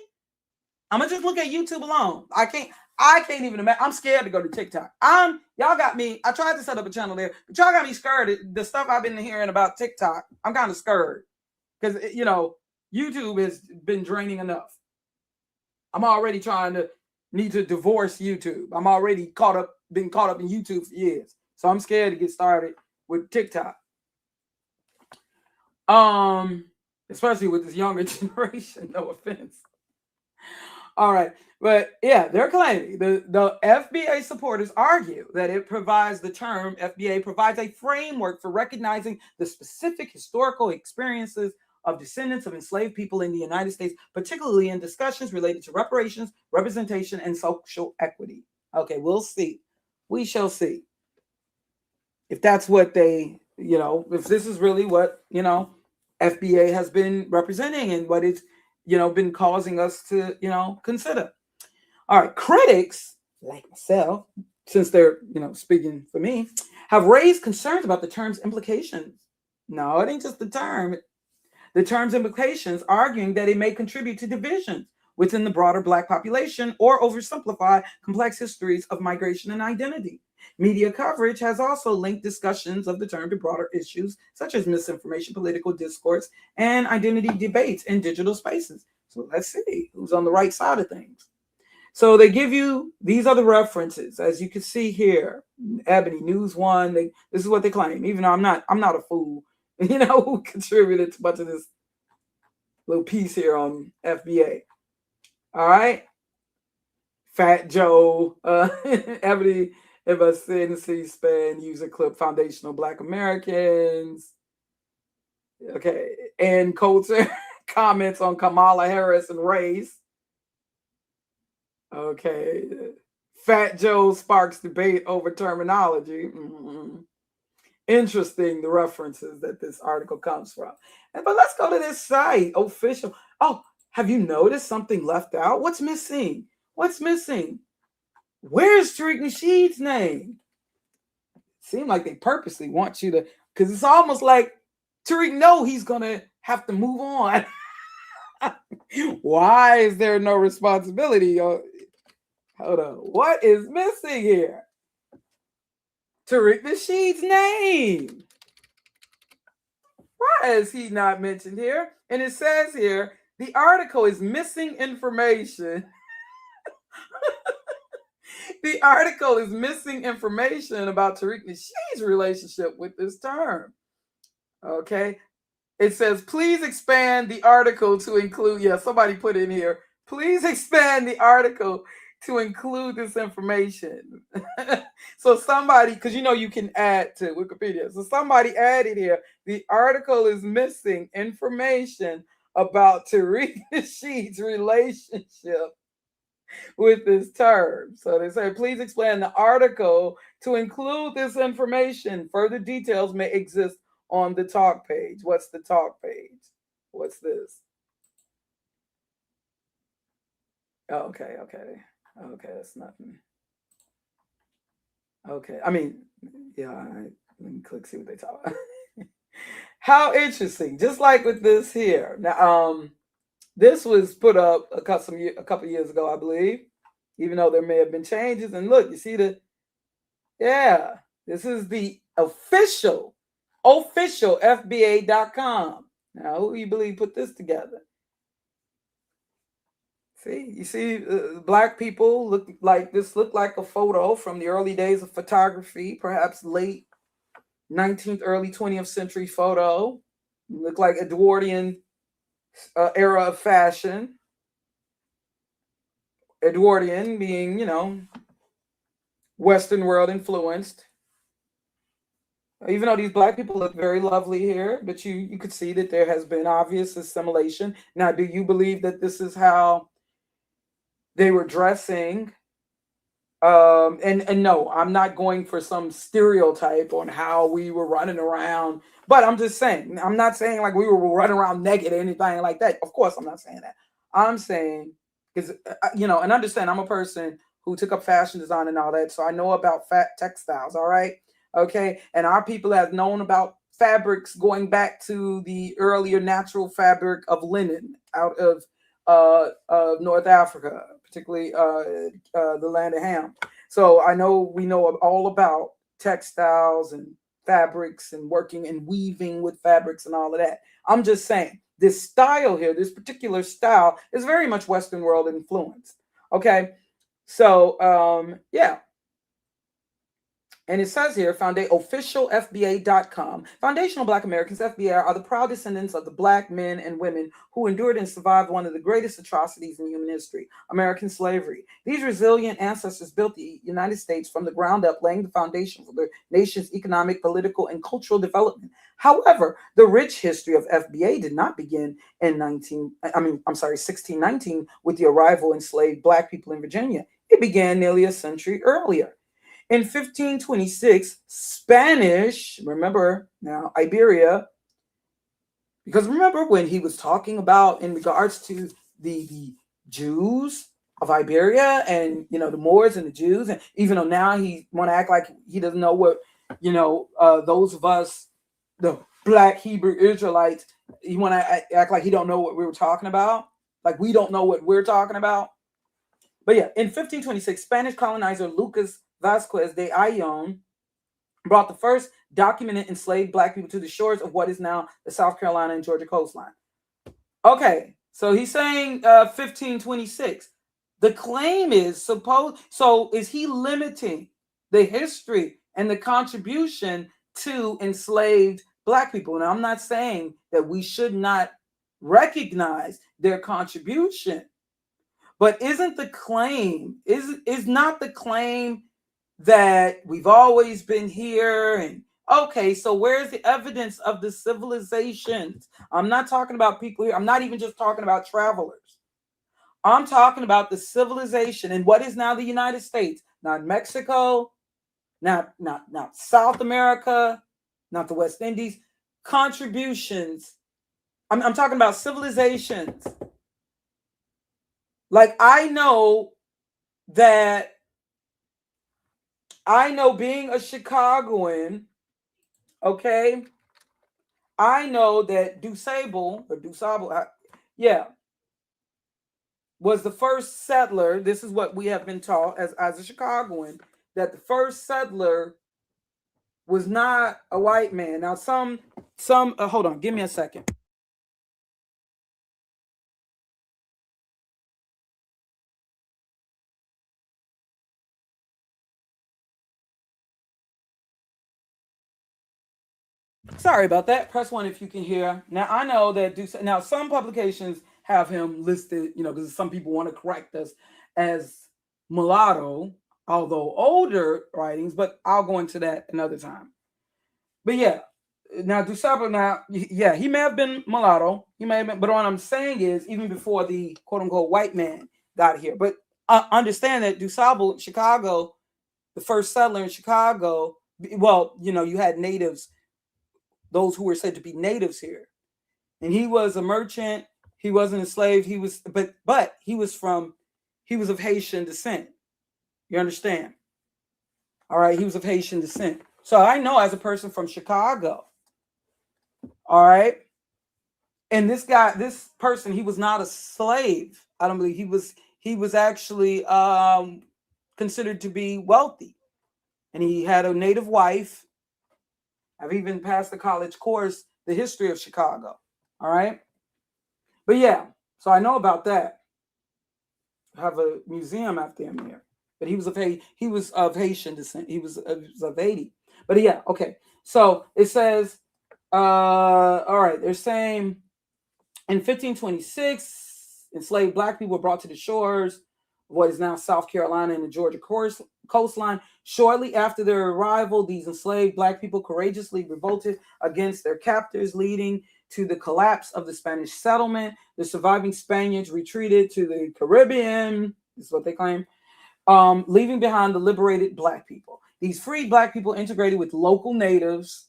I'm gonna just look at YouTube alone. I can't even imagine. I'm scared to go to TikTok. Y'all got me. I tried to set up a channel there, but y'all got me scared. The stuff I've been hearing about TikTok, I'm kind of scared because YouTube has been draining enough. I'm already need to divorce YouTube. I'm already been caught up in YouTube for years, so I'm scared to get started with TikTok. Especially with this younger generation. No offense. All right. But yeah, they're claiming the FBA supporters argue that it provides the term FBA provides a framework for recognizing the specific historical experiences of descendants of enslaved people in the United States, particularly in discussions related to reparations, representation, and social equity. Okay, we'll see. We shall see if that's what they, if this is really what, FBA has been representing and what it's, been causing us to, consider. All right, critics like myself, since they're, speaking for me, have raised concerns about the term's implications. No, it ain't just the term. The term's implications, arguing that it may contribute to divisions within the broader Black population or oversimplify complex histories of migration and identity. Media coverage has also linked discussions of the term to broader issues such as misinformation, political discourse, and identity debates in digital spaces. So let's see who's on the right side of things. So they give you, these are the references, as you can see here. Ebony, News One, this is what they claim, even though I'm not a fool, who contributed to much of this little piece here on FBA. All right. Fat Joe, Ebony, if I say in C-SPAN, user clip, foundational Black Americans. Okay. And Coulter comments on Kamala Harris and race. Okay. Fat Joe sparks debate over terminology. Mm-hmm. Interesting, the references that this article comes from. But let's go to this site, official. Oh, have you noticed something left out? What's missing? What's missing? Where's Tariq Nasheed's name? Seems like they purposely want you to, because it's almost like Tariq know he's going to have to move on. Why is there no responsibility? Hold on. What is missing here? Tariq Nasheed's name. Why is he not mentioned here? And it says here, the article is missing information. The article is missing information about Tariq Nasheed's relationship with this term. Okay. It says, please expand the article to include, somebody put in here, please expand the article to include this information. So somebody, because you can add to Wikipedia. So somebody added here, the article is missing information about Tariq Nasheed's relationship with this term. So they say, please explain the article to include this information. Further details may exist on the talk page. What's the talk page? What's this? Oh, okay. Okay, that's nothing. Okay, I mean, let me click, see what they talk about. How interesting. Just like with this here. Now, this was put up a couple years ago, I believe, even though there may have been changes. And look, you see this is the official FBA.com. Now, who do you believe put this together? See, you see, Black people look like a photo from the early days of photography, perhaps late 19th, early 20th century photo. Look like Edwardian era of fashion. Edwardian being, Western world influenced. Even though these Black people look very lovely here, but you could see that there has been obvious assimilation. Now, do you believe that this is how they were dressing? And no, I'm not going for some stereotype on how we were running around, but I'm just saying, I'm not saying like we were running around naked or anything like that. Of course, I'm not saying that. I'm saying, because, and understand, I'm a person who took up fashion design and all that, so I know about fat textiles, all right? Okay, and our people have known about fabrics going back to the earlier natural fabric of linen out of North Africa, particularly the land of Ham. So I know we know all about textiles and fabrics and working and weaving with fabrics and all of that. I'm just saying this style here, this particular style, is very much Western world influenced. Okay, so yeah. And it says here, official FBA.com, foundational Black Americans, FBA, are the proud descendants of the Black men and women who endured and survived one of the greatest atrocities in human history, American slavery. These resilient ancestors built the United States from the ground up, laying the foundation for the nation's economic, political, and cultural development. However, the rich history of FBA did not begin in 1619 with the arrival of enslaved Black people in Virginia. It began nearly a century earlier. In 1526, Spanish, remember now, Iberia, because remember when he was talking about in regards to the Jews of Iberia and, the Moors and the Jews, and even though now he want to act like he doesn't know what, those of us, the Black Hebrew Israelites, he want to act like he don't know what we were talking about, like we don't know what we're talking about. But yeah, in 1526, Spanish colonizer Lucas Vasquez de Ayllón brought the first documented enslaved Black people to the shores of what is now the South Carolina and Georgia coastline. Okay, so he's saying 1526. The claim is so is he limiting the history and the contribution to enslaved Black people? And I'm not saying that we should not recognize their contribution, but isn't the claim, is not the claim that we've always been here? And okay, so where's the evidence of the civilizations? I'm not talking about people here. I'm not even just talking about travelers. I'm talking about the civilization and what is now the United States, not Mexico, not South America, not the West Indies. Contributions. I'm talking about civilizations. Like I know being a Chicagoan, okay, I know that DuSable, was the first settler. This is what we have been taught as a Chicagoan, that the first settler was not a white man. Now some hold on, give me a second. Sorry about that. Press 1 if you can hear. Now, I know that some publications have him listed, because some people want to correct us as mulatto, although older writings, but I'll go into that another time. But yeah, now DuSable, he may have been mulatto. He may have been, but what I'm saying is even before the quote unquote white man got here. But understand that DuSable, Chicago, the first settler in Chicago, well, you had natives, those who were said to be natives here, and he was a merchant. He wasn't a slave. He was, but he was of Haitian descent. You understand? All right, he was of Haitian descent. So I know as a person from Chicago. All right, and this person, he was not a slave. I don't believe he was actually considered to be wealthy, and he had a native wife. I've even passed the college course, The History of Chicago. All right. But yeah, so I know about that. I have a museum after him here. But he was of Haitian descent. He was of Haiti. But yeah, okay. So it says, all right, they're saying in 1526, enslaved Black people were brought to the shores of what is now South Carolina and the Georgia coastline. Shortly after their arrival, these enslaved Black people courageously revolted against their captors, leading to the collapse of the Spanish settlement. The surviving Spaniards retreated to the Caribbean, this is what they claim, leaving behind the liberated Black people. These freed Black people integrated with local natives,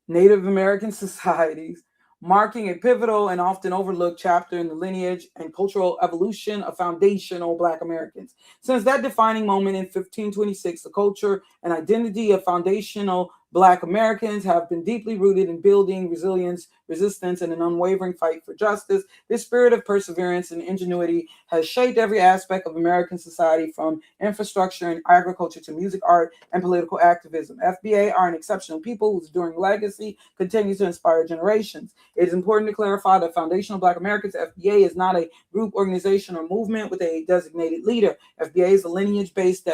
Native American societies, marking a pivotal and often overlooked chapter in the lineage and cultural evolution of foundational Black Americans. Since that defining moment in 1526, the culture and identity of foundational Black Americans have been deeply rooted in building resilience, resistance, and an unwavering fight for justice. This spirit of perseverance and ingenuity has shaped every aspect of American society, from infrastructure and agriculture to music, art, and political activism. FBA are an exceptional people whose enduring legacy continues to inspire generations. It is important to clarify that Foundational Black Americans, FBA, is not a group, organization, or movement with a designated leader. FBA is a lineage-based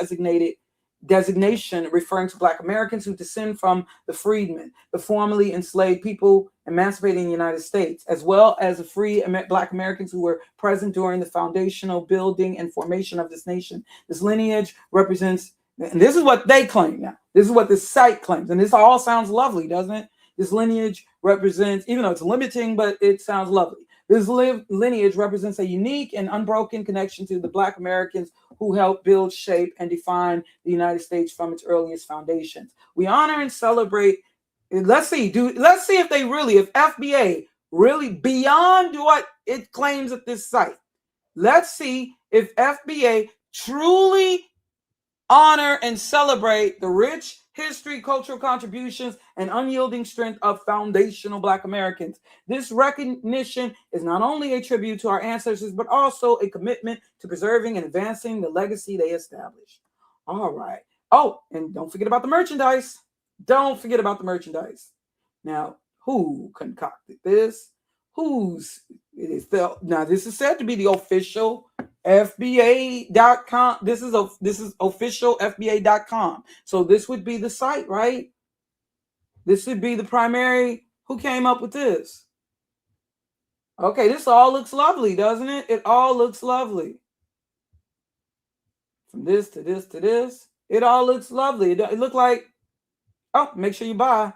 designation referring to Black Americans who descend from the freedmen, the formerly enslaved people emancipated in the United States, as well as the free Black Americans who were present during the foundational building and formation of this nation. This lineage represents, and this is what they claim now, this is what this site claims, and this all sounds lovely, doesn't it? This lineage represents, even though it's limiting, but it sounds lovely. This lineage represents a unique and unbroken connection to the Black Americans who helped build, shape, and define the United States from its earliest foundations. We honor and celebrate. Let's see if FBA really beyond what it claims at this site. Let's see if FBA truly honor and celebrate the rich history, cultural contributions, and unyielding strength of foundational Black Americans. This recognition is not only a tribute to our ancestors, but also a commitment to preserving and advancing the legacy they established. All right. Oh, and don't forget about the merchandise. Don't forget about the merchandise. Now, who concocted this? Now, this is said to be the official FBA.com. This is official FBA.com. So this would be the site, right? This would be the primary. Who came up with this? Okay, this all looks lovely, doesn't it? It all looks lovely. From this to this to this, it all looks lovely. It looked like, oh, make sure you buy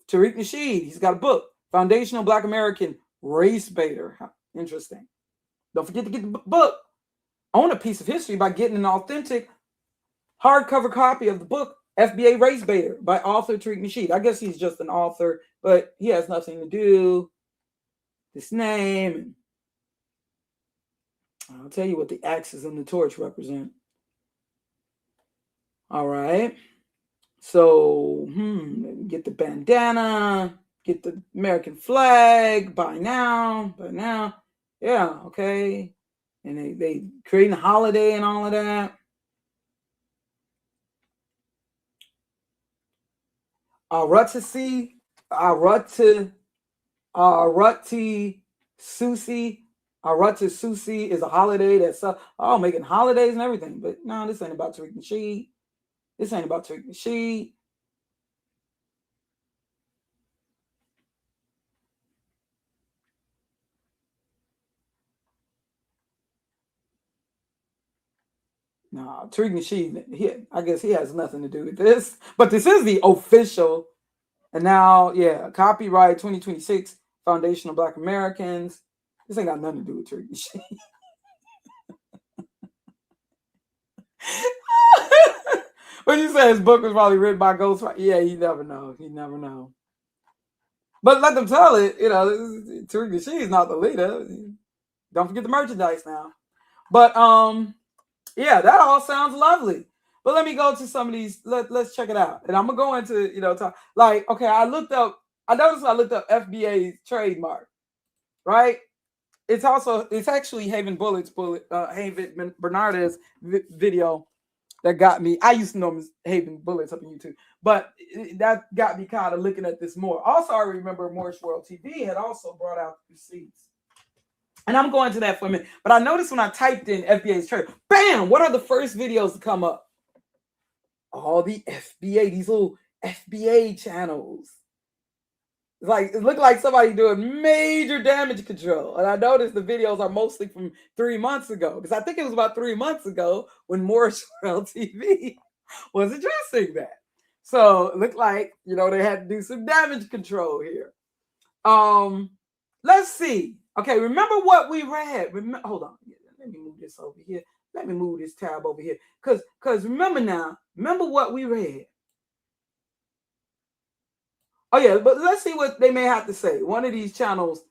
Tariq Nasheed. He's got a book, Foundational Black American Race Baiter. Interesting. Don't forget to get the book. Own a piece of history by getting an authentic hardcover copy of the book, FBA Race Baiter, by author Tariq Nasheed. I guess he's just an author, but he has nothing to do. This name. I'll tell you what the axes and the torch represent. All right. So, get the bandana, get the American flag, buy now. Yeah, okay. And they creating a holiday and all of that. Arati Susi is a holiday that's making holidays and everything. But no, this ain't about Tariq Nasheed. This ain't about Tariq Nasheed. No, Tariq Nasheed, I guess he has nothing to do with this. But this is the official. And now, yeah, copyright 2026, Foundational Black Americans. This ain't got nothing to do with Tariq Nasheed. When you say his book was probably written by Ghostwriter, yeah, you never know. You never know. But let them tell it, Tariq Nasheed is not the leader. Don't forget the merchandise now. But yeah, that all sounds lovely. But let me go to some of these. Let's check it out. And I'm gonna go into, talk, like, okay, I looked up FBA's trademark, right? It's actually Haven Bernard's video that got me. I used to know him as Haven Bullets up on YouTube, but that got me kind of looking at this more. Also, I remember Morris World TV had also brought out the receipts. And I'm going to that for a minute. But I noticed when I typed in FBA's trade, bam, what are the first videos to come up? All the FBA, these little FBA channels. Like, it looked like somebody doing major damage control. And I noticed the videos are mostly from 3 months ago. Because I think it was about 3 months ago when Morris World TV was addressing that. So it looked like, they had to do some damage control here. Let's see. Okay, remember what we read. Hold on. Let me move this over here. Let me move this tab over here. Because remember what we read. Oh yeah, but let's see what they may have to say. One of these channels,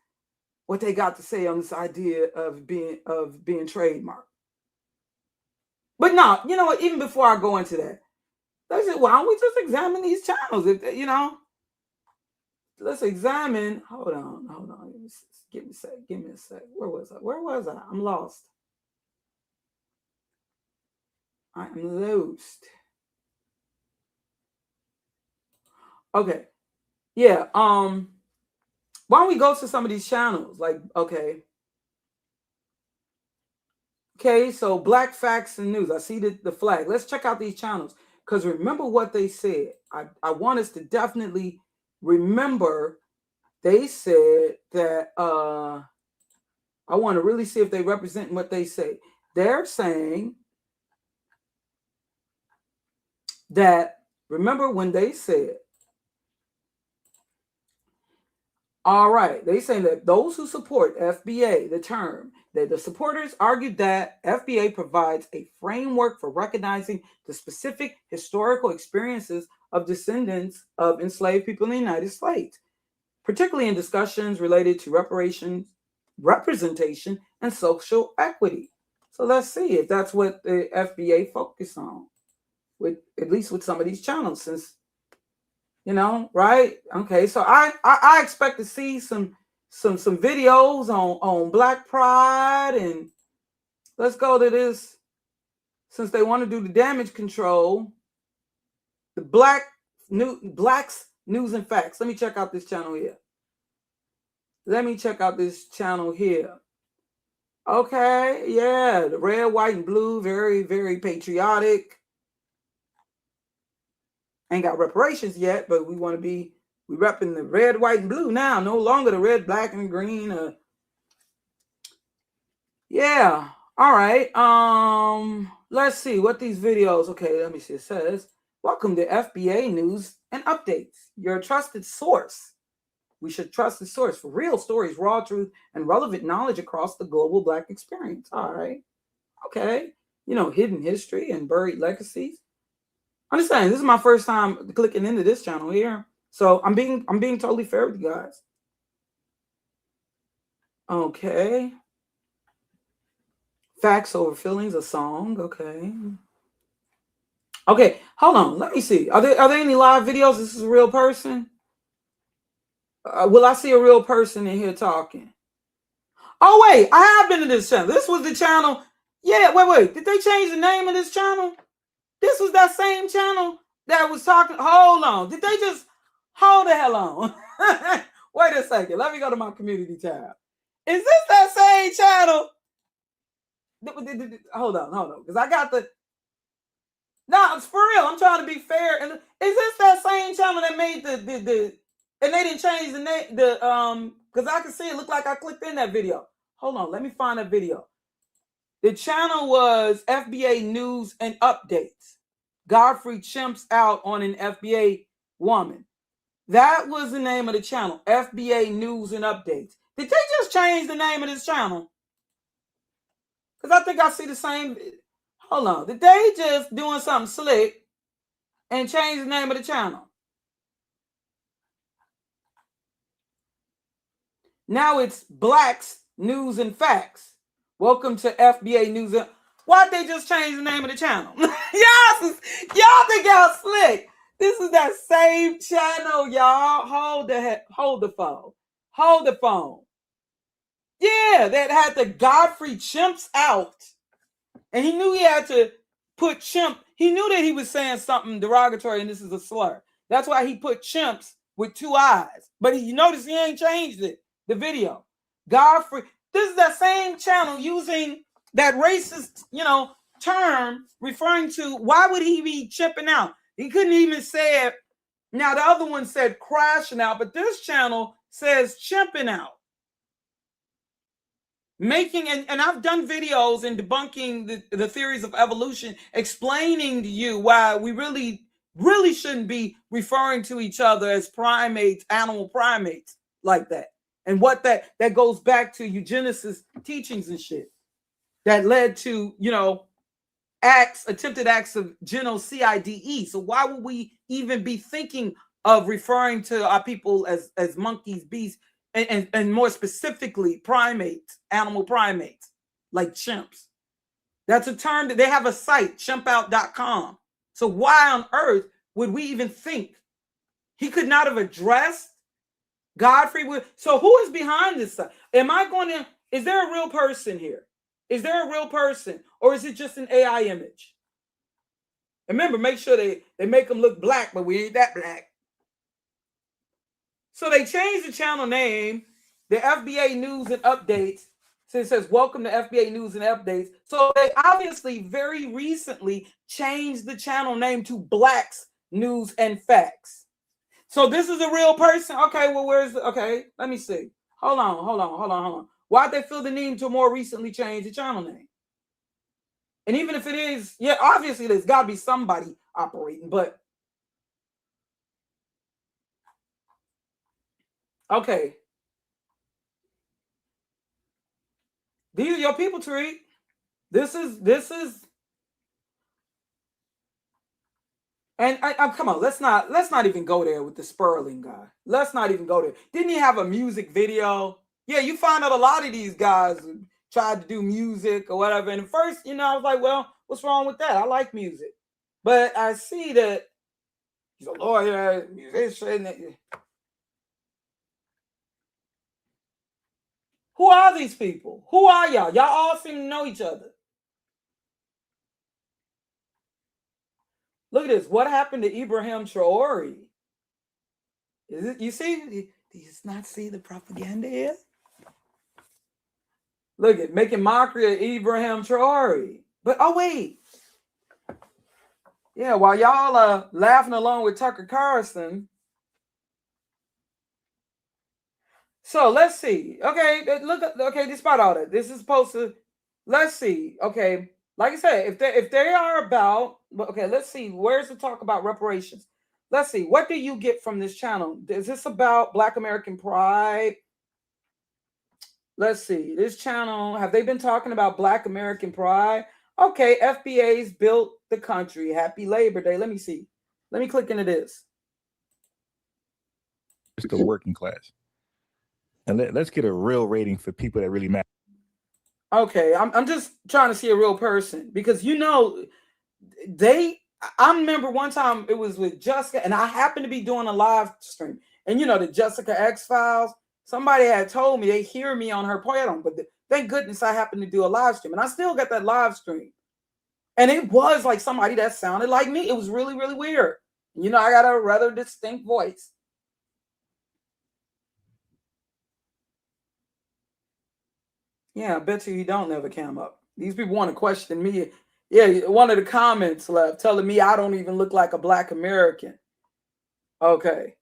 what they got to say on this idea of being trademarked. But no, you know what? Even before I go into that, let's say, why don't we just examine these channels? If you know, let's examine. Hold on. Give me a sec. Where was I? I'm lost. I am lost. Okay. Yeah. Why don't we go to some of these channels? Like, okay. Okay, so Black Facts and News. I see the flag. Let's check out these channels. Because remember what they said. I want us to definitely remember they said that I want to really see if they represent what they say. They're saying that, remember when they said, all right, they say that those who support FBA, the term, that the supporters argued that FBA provides a framework for recognizing the specific historical experiences of descendants of enslaved people in the United States, particularly in discussions related to reparations, representation, and social equity. So let's see if that's what the FBA focus on, with at least with some of these channels, since you know, right? Okay, so I expect to see some videos on Black Pride, and let's go to this, since they want to do the damage control, the Blacks News and Facts. Let me check out this channel here. Okay, yeah, the red, white, and blue, very, very patriotic. Ain't got reparations yet, but we repping the red, white, and blue now. No longer the red, black, and green. Yeah. All right. Let's see what these videos. Okay, let me see. It says, welcome to FBA News and Updates, your trusted source. We should trust the source for real stories, raw truth, and relevant knowledge across the global Black experience. All right. Okay. You know, hidden history and buried legacies. Understand, this is my first time clicking into this channel here. So I'm being totally fair with you guys. Okay. Facts over feelings, a song. Okay. Okay, hold on. Let me see. Are there any live videos? This is a real person. Will I see a real person in here talking? Oh wait, I have been to this channel. This was the channel. Yeah, wait. Did they change the name of this channel? This was that same channel that was talking. Hold on. Did they just hold the hell on? Wait a second. Let me go to my community tab. Is this that same channel? Hold on. Because I got the. No, it's for real. I'm trying to be fair. And is this that same channel that made the and they didn't change the name, because I can see it looked like I clicked in that video. Hold on, let me find that video. The channel was FBA News and Updates. Godfrey chimps out on an FBA woman. That was the name of the channel, FBA News and Updates. Did they just change the name of this channel? Because I think I see the same. Hold on. Did they just doing something slick and change the name of the channel? Now it's Blacks News and Facts. Welcome to FBA News. Why'd they just change the name of the channel? y'all think y'all slick. This is that same channel, y'all. Hold the phone. Yeah, that had the Godfrey chimps out. And he knew he had to put chimp. He knew that he was saying something derogatory and this is a slur. That's why he put chimps with 2 eyes. But you notice he ain't changed it. The video. Godfrey. This is that same channel using that racist, term referring to, why would he be chipping out? He couldn't even say it. Now the other one said crashing out, but this channel says chimping out. Making, and I've done videos in debunking the theories of evolution, explaining to you why we really shouldn't be referring to each other as primates, animal primates like that. And what that goes back to eugenicist teachings and shit that led to, attempted acts of genocide. So why would we even be thinking of referring to our people as monkeys, beasts, and more specifically primates, animal primates, like chimps. That's a term that they have a site, chimpout.com. So why on earth would we even think he could not have addressed Godfrey? So who is behind this site? Is there a real person here? Is there a real person? Or is it just an AI image? Remember, make sure they make them look black, but we ain't that black. So they changed the channel name, the FBA News and Updates. So it says, welcome to FBA News and Updates. So they obviously very recently changed the channel name to Black's News and Facts. So this is a real person. Okay, well, okay, let me see. Hold on. Why'd they feel the need to more recently change the channel name? And even if it is, yeah, obviously there's got to be somebody operating, but okay. These are your people, Tariq. This is, and come on, let's not even go there with the Sperling guy. Let's not even go there. Didn't he have a music video? Yeah, you find out a lot of these guys tried to do music or whatever. And at first, I was like, well, what's wrong with that? I like music. But I see that he's a lawyer, musician. Who are these people? Who are y'all? Y'all all seem to know each other. Look at this. What happened to Ibrahim Traore? Is it, you see? Do you not see the propaganda here? Look at making mockery of Ibrahim Traore. But oh wait. Yeah, while y'all are laughing along with Tucker Carlson. So let's see. Okay, look. Okay, despite all that, this is supposed to. Let's see. Okay, like I said, if they are about. Okay, let's see. Where's the talk about reparations? Let's see. What do you get from this channel? Is this about Black American pride? Let's see. This channel, have they been talking about Black American pride? Okay, FBA's built the country. Happy Labor Day. Let me see. Let me click into this. It's the working class. And let's get a real rating for people that really matter. Okay, I'm just trying to see a real person because I remember one time it was with Jessica and I happened to be doing a live stream. And the Jessica X-Files, somebody had told me they hear me on her program, but thank goodness I happened to do a live stream and I still got that live stream. And it was like somebody that sounded like me. It was really, really weird. I got a rather distinct voice. Yeah, I bet you don't never come up. These people want to question me. Yeah, one of the comments left telling me I don't even look like a Black American. Okay.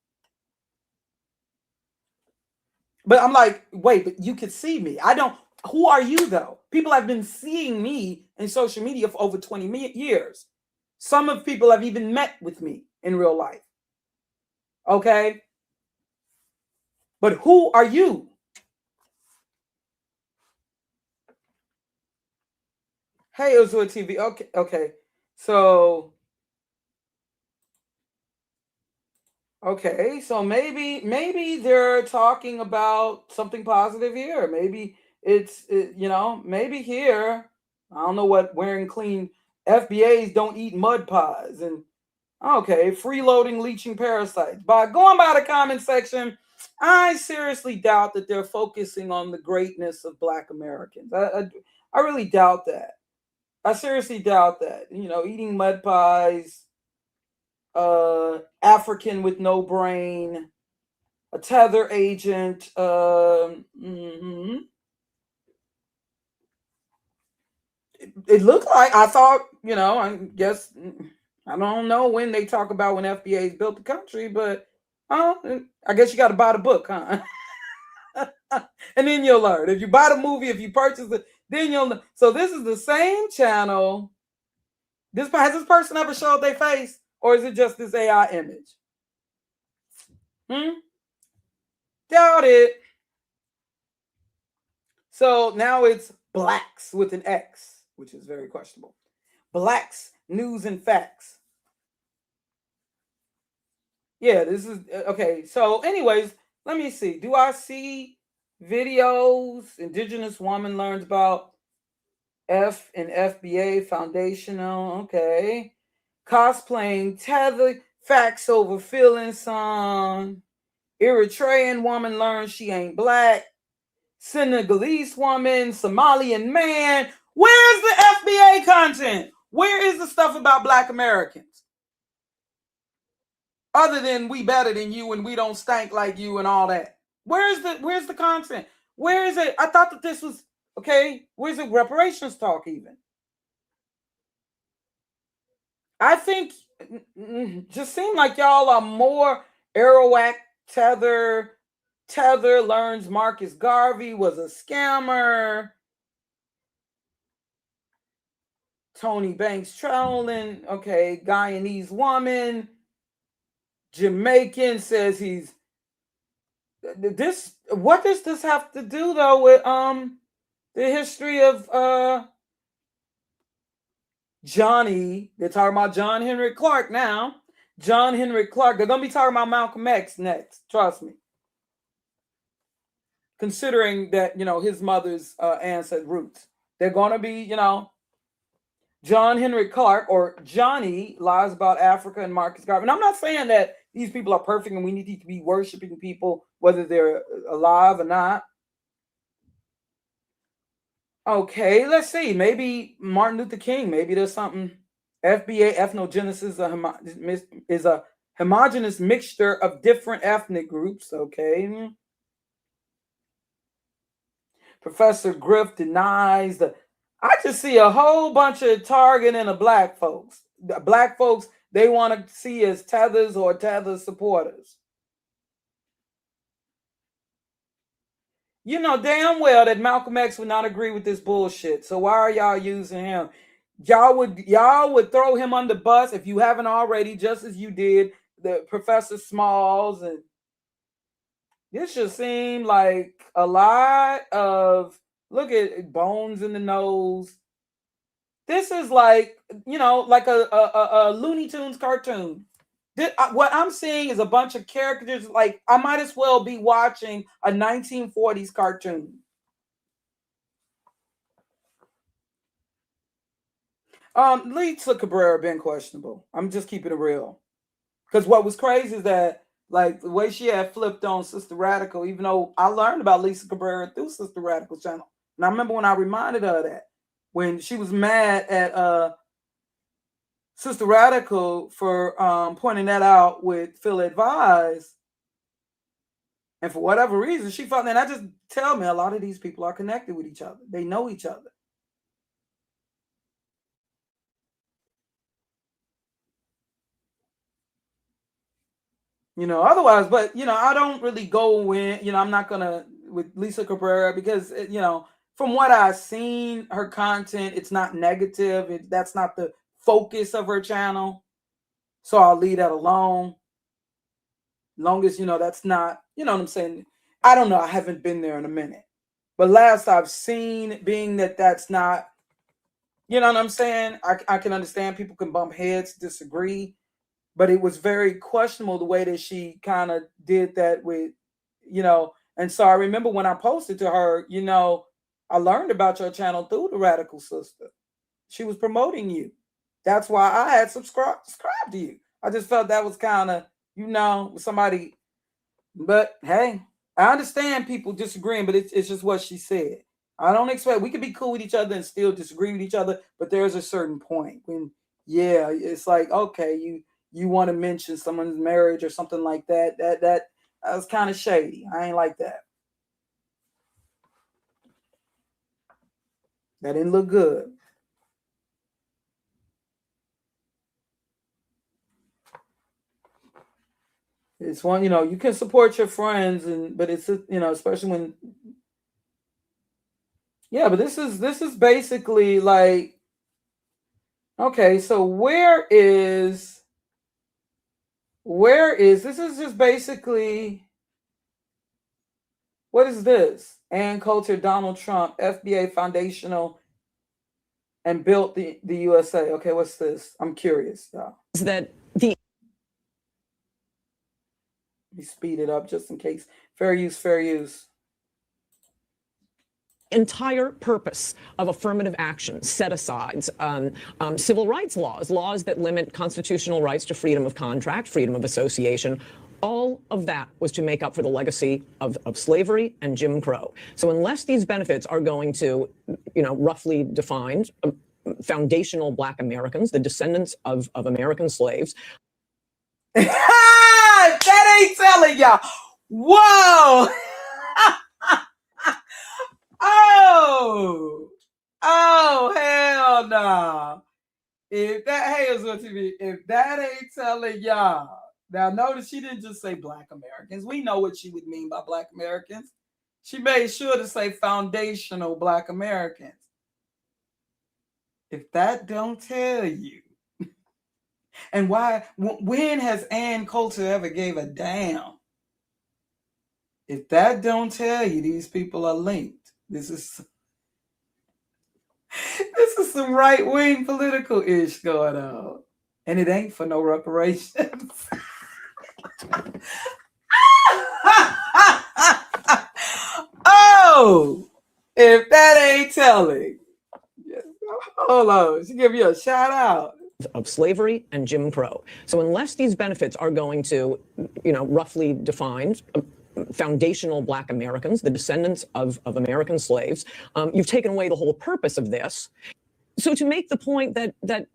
But I'm like, wait, but you could see me. I don't. Who are you, though? People have been seeing me in social media for over 20 years. Some of people have even met with me in real life. Okay? But who are you? Hey, Uzua TV. Okay. So maybe they're talking about something positive here. Maybe maybe here, I don't know what wearing clean FBAs don't eat mud pies and okay, freeloading leaching parasites. By going by the comment section, I seriously doubt that they're focusing on the greatness of Black Americans. I really doubt that. I seriously doubt that. Eating mud pies, African with no brain, a tether agent. It looked like, I thought, I guess, I don't know when they talk about when FBA's built the country, but I guess you got to buy the book, huh? And then you'll learn. If you buy the movie, if you purchase it, then you'll know. So this is the same channel. Has this person ever showed their face? Or is it just this AI image? Doubt it. So now it's Blacks with an X, which is very questionable. Blacks News and Facts. Yeah, this is okay. So, anyways, let me see. Do I see videos? Indigenous woman learns about F and FBA foundational. Okay. Cosplaying tether facts over feelings song. Eritrean woman learns she ain't black. Senegalese woman, Somalian man. Where's the FBA content? Where is the stuff about Black Americans? Other than we better than you and we don't stank like you and all that. Where's the content? Where is it? I thought that this was okay. Where's the reparations talk even? I think just seem like y'all are more Arawak Tether. Tether learns Marcus Garvey was a scammer. Tony Banks trolling. Okay, Guyanese woman. Jamaican says he's this. What does this have to do though with the history of Johnny? They're talking about John Henry Clark now. John Henry Clark. They're gonna be talking about Malcolm X next. Trust me. Considering that his mother's ancestry roots, they're gonna be John Henry Clark or Johnny lies about Africa and Marcus Garvey. And I'm not saying that these people are perfect and we need to be worshiping people whether they're alive or not. Okay, let's see. Maybe Martin Luther King. Maybe there's something. FBA ethnogenesis is a homogeneous mixture of different ethnic groups. Okay. Professor Griff denies the. I just see a whole bunch of targeting of black folks. The black folks they want to see as tethers or tether supporters. You know damn well that Malcolm X would not agree with this bullshit. So why are y'all using him? Y'all would throw him on the bus if you haven't already, just as you did the Professor Smalls. And this just seemed like a lot of look at bones in the nose. This is like like a Looney Tunes cartoon. What I'm seeing is a bunch of characters. Like I might as well be watching a 1940s cartoon. Lisa Cabrera been questionable. I'm just keeping it real. Because what was crazy is that like the way she had flipped on Sister Radical, even though I learned about Lisa Cabrera through Sister Radical channel. And I remember when I reminded her of that. When she was mad at Sister Radical for pointing that out with Phil Advise. And for whatever reason, she felt that. I just tell me a lot of these people are connected with each other. They know each other. Otherwise, but I don't really go in, I'm not gonna with Lisa Cabrera because from what I've seen, her content, it's not negative. That's not the focus of her channel. So I'll leave that alone. Long as that's not, what I'm saying. I don't know. I haven't been there in a minute. But last I've seen, being that that's not, what I'm saying? I can understand people can bump heads, disagree. But it was very questionable the way that she kind of did that with, and so I remember when I posted to her, I learned about your channel through the Radical Sister. She was promoting you. That's why I had subscribed to you. I just felt that was kind of, somebody, but hey, I understand people disagreeing, but it's just what she said. I don't expect we could be cool with each other and still disagree with each other, but there's a certain point when, yeah, it's like, okay, you want to mention someone's marriage or something like that. That was kind of shady. I ain't like that. That didn't look good. It's one, you can support your friends, but it's especially when, yeah, but this is basically like, okay, so where is this is just basically, what is this? Ann Coulter, Donald Trump, FBA foundational and built the USA. Okay, what's this? I'm curious. That the Let me speed it up just in case. Fair use, fair use. Entire purpose of affirmative action, set-asides, civil rights laws, laws that limit constitutional rights to freedom of contract, freedom of association, all of that was to make up for the legacy of slavery and Jim Crow. So unless these benefits are going to, roughly defined, foundational Black Americans, the descendants of American slaves. That ain't telling y'all. Whoa. Oh, hell no. If that, hey, TV, if that ain't telling y'all. Now, notice she didn't just say Black Americans. We know what she would mean by Black Americans. She made sure to say foundational Black Americans. If that don't tell you. And why, when has Ann Coulter ever gave a damn? If that don't tell you these people are linked, this is some right-wing political ish going on. And it ain't for no reparations. Oh, if that ain't telling. Hold on, she give you a shout out. Of slavery and Jim Crow. So unless these benefits are going to, roughly defined, foundational Black Americans, the descendants of American slaves, you've taken away the whole purpose of this. So to make the point that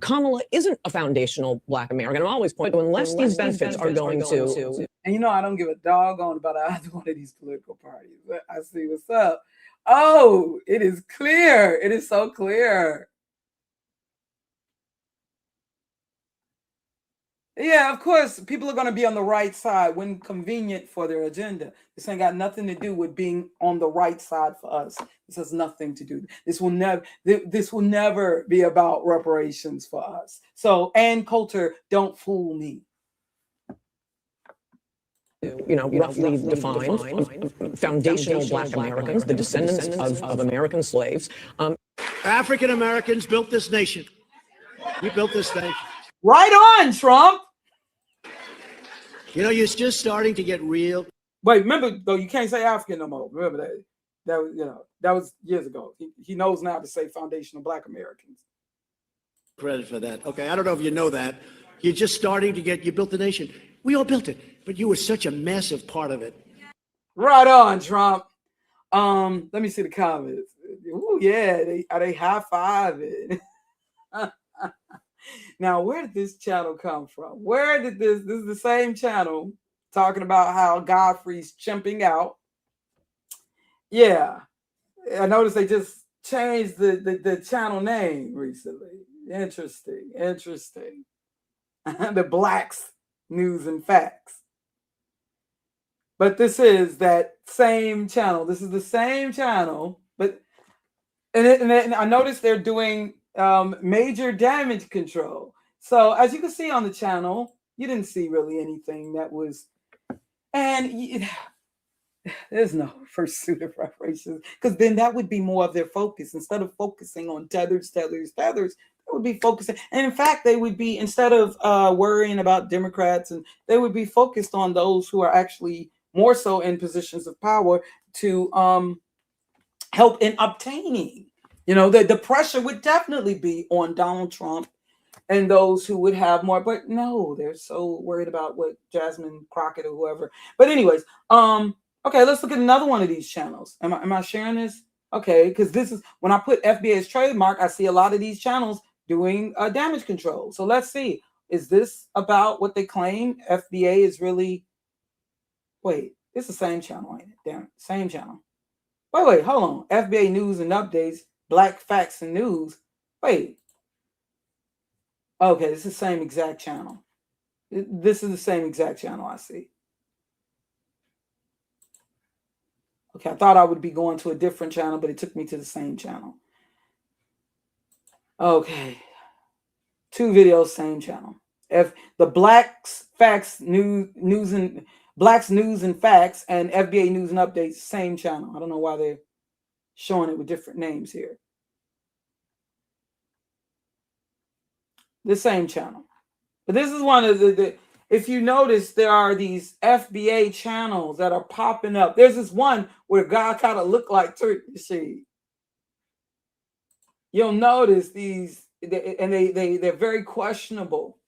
Kamala isn't a foundational Black American, I'm always pointing to unless these benefits are going to. And I don't give a doggone about either one of these political parties, but I see what's up. Oh, it is clear. It is so clear. Yeah, of course, people are going to be on the right side when convenient for their agenda. This ain't got nothing to do with being on the right side for us. This has nothing to do. This will never be about reparations for us. So, Ann Coulter, don't fool me. Roughly defined, foundational Black Americans, the descendants of American slaves. African Americans built this nation. We built this nation. Right on, Trump. You're just starting to get real. Wait, remember though, you can't say African no more. Remember that. That was, that was years ago. He knows now to say foundational Black Americans. Credit for that. Okay, I don't know if you know that. You're just starting to you built the nation. We all built it, but you were such a massive part of it. Right on, Trump. Let me see the comments. Oh yeah, they high-fiving. Now, where did this channel come from? Where did this is the same channel talking about how Godfrey's chimping out. Yeah, I noticed they just changed the channel name recently. Interesting. The Blacks News and Facts. But this is that same channel. This is the same channel, but and I noticed they're doing major damage control. So as you can see on the channel, you didn't see really anything that was, and there's no pursuit of reparations, because then that would be more of their focus. Instead of focusing on tethers, they would be focusing. And in fact, they would be, instead of worrying about Democrats, and they would be focused on those who are actually more so in positions of power to help in obtaining. The pressure would definitely be on Donald Trump and those who would have more, but no, they're so worried about what Jasmine Crockett or whoever. But anyways, okay, let's look at another one of these channels. Am I sharing this? Okay, because this is when I put FBA as trademark, I see a lot of these channels doing damage control. So let's see, is this about what they claim FBA is really? Wait, it's the same channel, ain't it? Damn, same channel. Wait, hold on. FBA News and Updates, Black Facts and News. Wait. Okay, this is the same exact channel. This is the same exact channel I see. Okay, I thought I would be going to a different channel, but it took me to the same channel. Okay. 2 videos, same channel. The Blacks Facts News and Blacks News and Facts and FBA News and Updates, same channel. I don't know why they're showing it with different names here. The same channel. But this is one of the if you notice, there are these FBA channels that are popping up. There's this one where God kind of looked like Tariq Nasheed. You'll notice these, they're very questionable.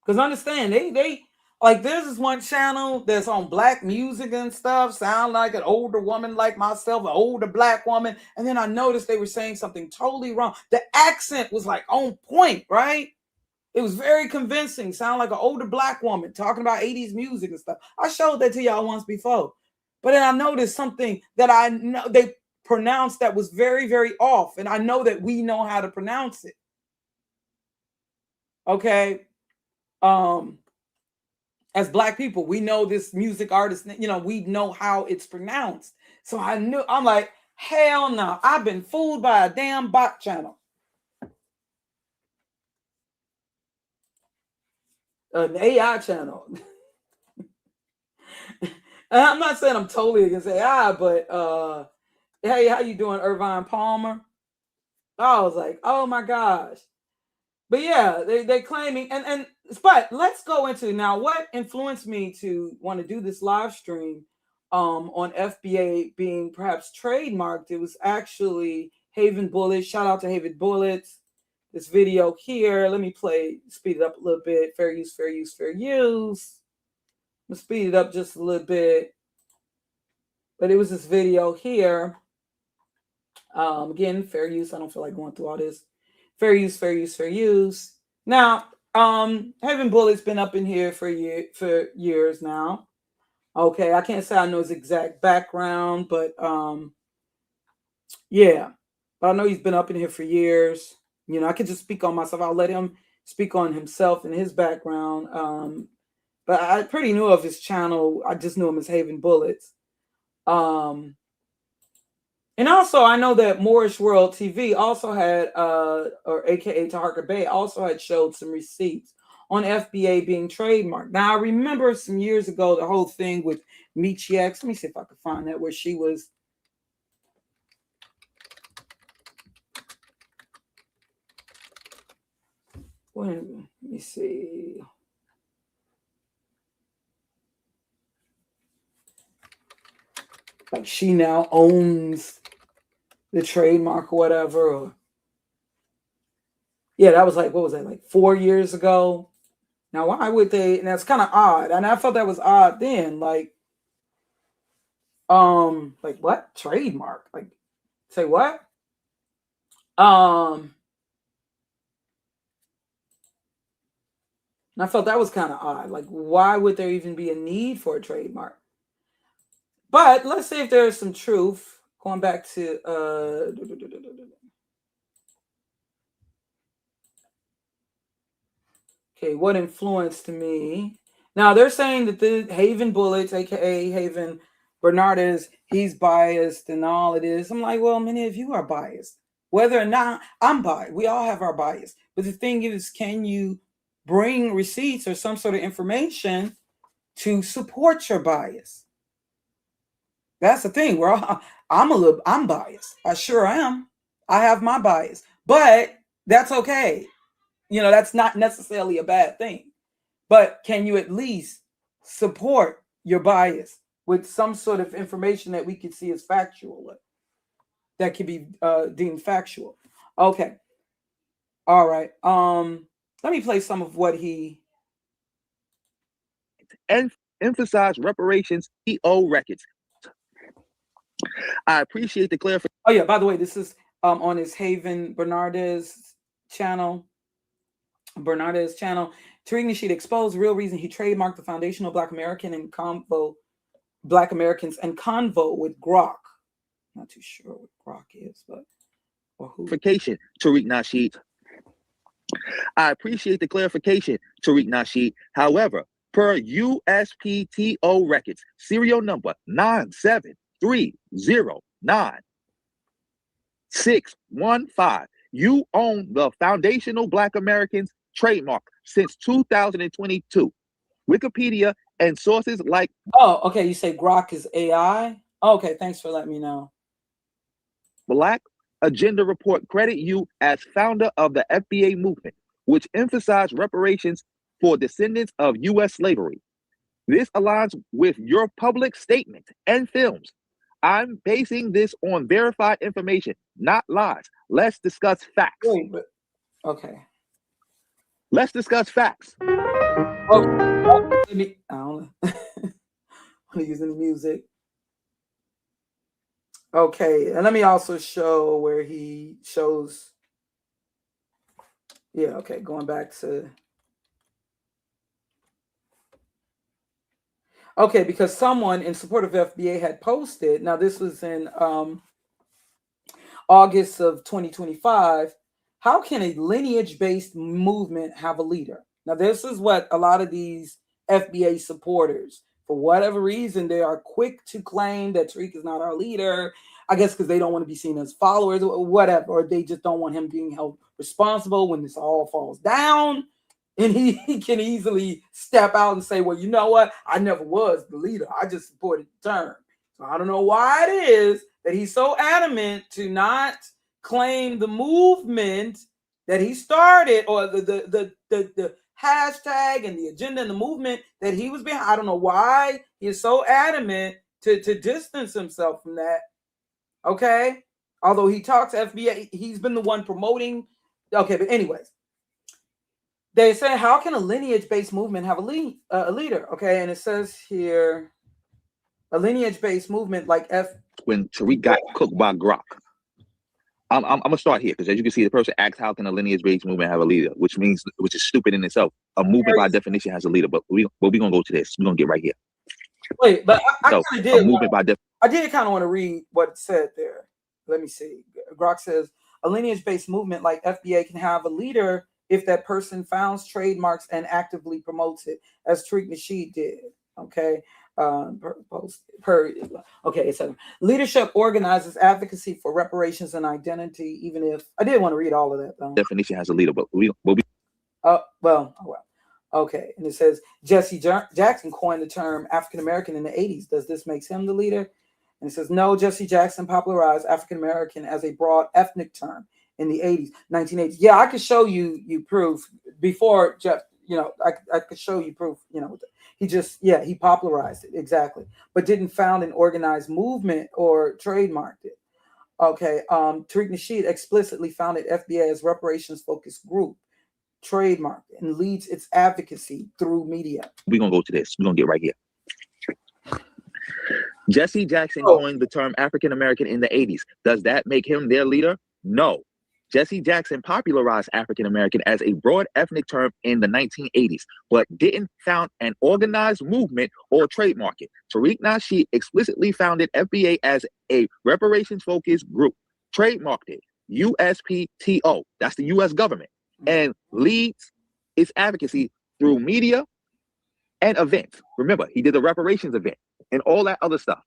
Because understand, they like, there's this one channel that's on black music and stuff, sound like an older woman like myself, an older black woman. And then I noticed they were saying something totally wrong. The accent was like on point, right? It was very convincing, sound like an older black woman talking about 80s music and stuff. I showed that to y'all once before. But then I noticed something that I know they pronounced that was very, very off. And I know that we know how to pronounce it. Okay. As black people, we know this music artist, we know how it's pronounced. So I'm like, hell no, I've been fooled by a damn bot channel. An AI channel. And I'm not saying I'm totally against AI, but hey, how you doing, Irvine Palmer? I was like, oh my gosh. But yeah, they claiming but let's go into now what influenced me to want to do this live stream on FBA being perhaps trademarked. It was actually Haven Bullets. Shout out to Haven Bullets. This video here, let me speed it up a little bit. Fair use, fair use, fair use. I'm gonna speed it up just a little bit. But it was this video here. Again, fair use. I don't feel like going through all this. Fair use, fair use, fair use. Now, Haven Bullet's been up in here for years now. Okay, I can't say I know his exact background, but yeah. But I know he's been up in here for years. I could just speak on myself. I'll let him speak on himself and his background. But I pretty knew of his channel. I just knew him as Haven Bullets. And also, I know that Moorish World TV also had, or AKA Taharka Bay, also had showed some receipts on FBA being trademarked. Now, I remember some years ago, the whole thing with Michi X. Let me see if I can find that, where she was. Let me see. Like she now owns the trademark or whatever. Yeah, that was like, what was that, like 4 years ago? Now, why would they? And that's kind of odd. And I felt that was odd then. Like what? Trademark? Like, say what? And I felt that was kind of odd. Like, why would there even be a need for a trademark? But let's see if there's some truth. Going back to okay, what influenced me? Now they're saying that the Haven Bullets, aka Haven Bernardez, he's biased and all it is. I'm like, well, many of you are biased. Whether or not I'm biased, we all have our bias. But the thing is, can you bring receipts or some sort of information to support your bias? That's the thing. I'm biased. I sure am. I have my bias, but that's okay. That's not necessarily a bad thing. But can you at least support your bias with some sort of information that we could see as factual, that could be deemed factual? Okay. All right. Let me play some of what he emphasize reparations, EO records. I appreciate the clarification. Oh yeah, by the way, this is on his Haven Bernardez channel. Tariq Nasheed exposed the real reason he trademarked the foundational Black Americans and Convo with Grok. Not too sure what Grok is, but or who. Tariq Nasheed. I appreciate the clarification, Tariq Nasheed. However, per USPTO records, serial number 97309-615, you own the foundational Black Americans trademark since 2022. Wikipedia and sources like... Oh, okay. You say Grok is AI? Okay, thanks for letting me know. Black Agenda Report credit you as founder of the FBA movement, which emphasized reparations for descendants of U.S. slavery. This aligns with your public statements and films. I'm basing this on verified information, not lies. Let's discuss facts. Wait, but okay. Let's discuss facts. Oh, let me, I don't know. I'm using the music. Okay, and let me also show where he shows. Yeah, okay, going back to. Okay, because someone in support of FBA had posted, now this was in August of 2025, how can a lineage-based movement have a leader? Now, this is what a lot of these FBA supporters, for whatever reason, they are quick to claim that Tariq is not our leader, I guess because they don't want to be seen as followers or whatever, or they just don't want him being held responsible when this all falls down. And he can easily step out and say, well, you know what? I never was the leader. I just supported the term. So I don't know why it is that he's so adamant to not claim the movement that he started, or the hashtag and the agenda and the movement that he was behind. I don't know why he is so adamant to distance himself from that. Okay? Although he talks FBA, he's been the one promoting. Okay, but anyways. They say, how can a lineage-based movement have a leader? Okay, and it says here, a lineage-based movement like When Tariq got cooked by Grok. I'm gonna start here because as you can see, the person asks, how can a lineage-based movement have a leader? Which is stupid in itself. A movement by definition has a leader, but we're gonna go to this. We're gonna get right here. Wait, but I So, kind of did. a movement by definition. I did kind of want to read what it said there. Let me see. Grok says, a lineage-based movement like FBA can have a leader if that person founds trademarks and actively promotes it, as Tariq Nasheed did. Okay. Okay, so leadership organizes advocacy for reparations and identity, even if I did want to read all of that though. Definition has a leader, but well. Okay, and it says Jesse Jackson coined the term African American in the 80s. Does this make him the leader? And it says no, Jesse Jackson popularized African American as a broad ethnic term in the 80s, 1980s. Yeah, I could show you proof before Jeff, I could show you proof, he popularized it, exactly, but didn't found an organized movement or trademarked it. Okay, Tariq Nasheed explicitly founded FBA as reparations-focused group, trademarked, and leads its advocacy through media. We're gonna go to this. We're gonna get right here. Jesse Jackson coined the term African American in the 80s. Does that make him their leader? No. Jesse Jackson popularized African American as a broad ethnic term in the 1980s, but didn't found an organized movement or trademark it. Tariq Nasheed explicitly founded FBA as a reparations-focused group, trademarked it, USPTO, that's the U.S. government, and leads its advocacy through media and events. Remember, he did the reparations event and all that other stuff.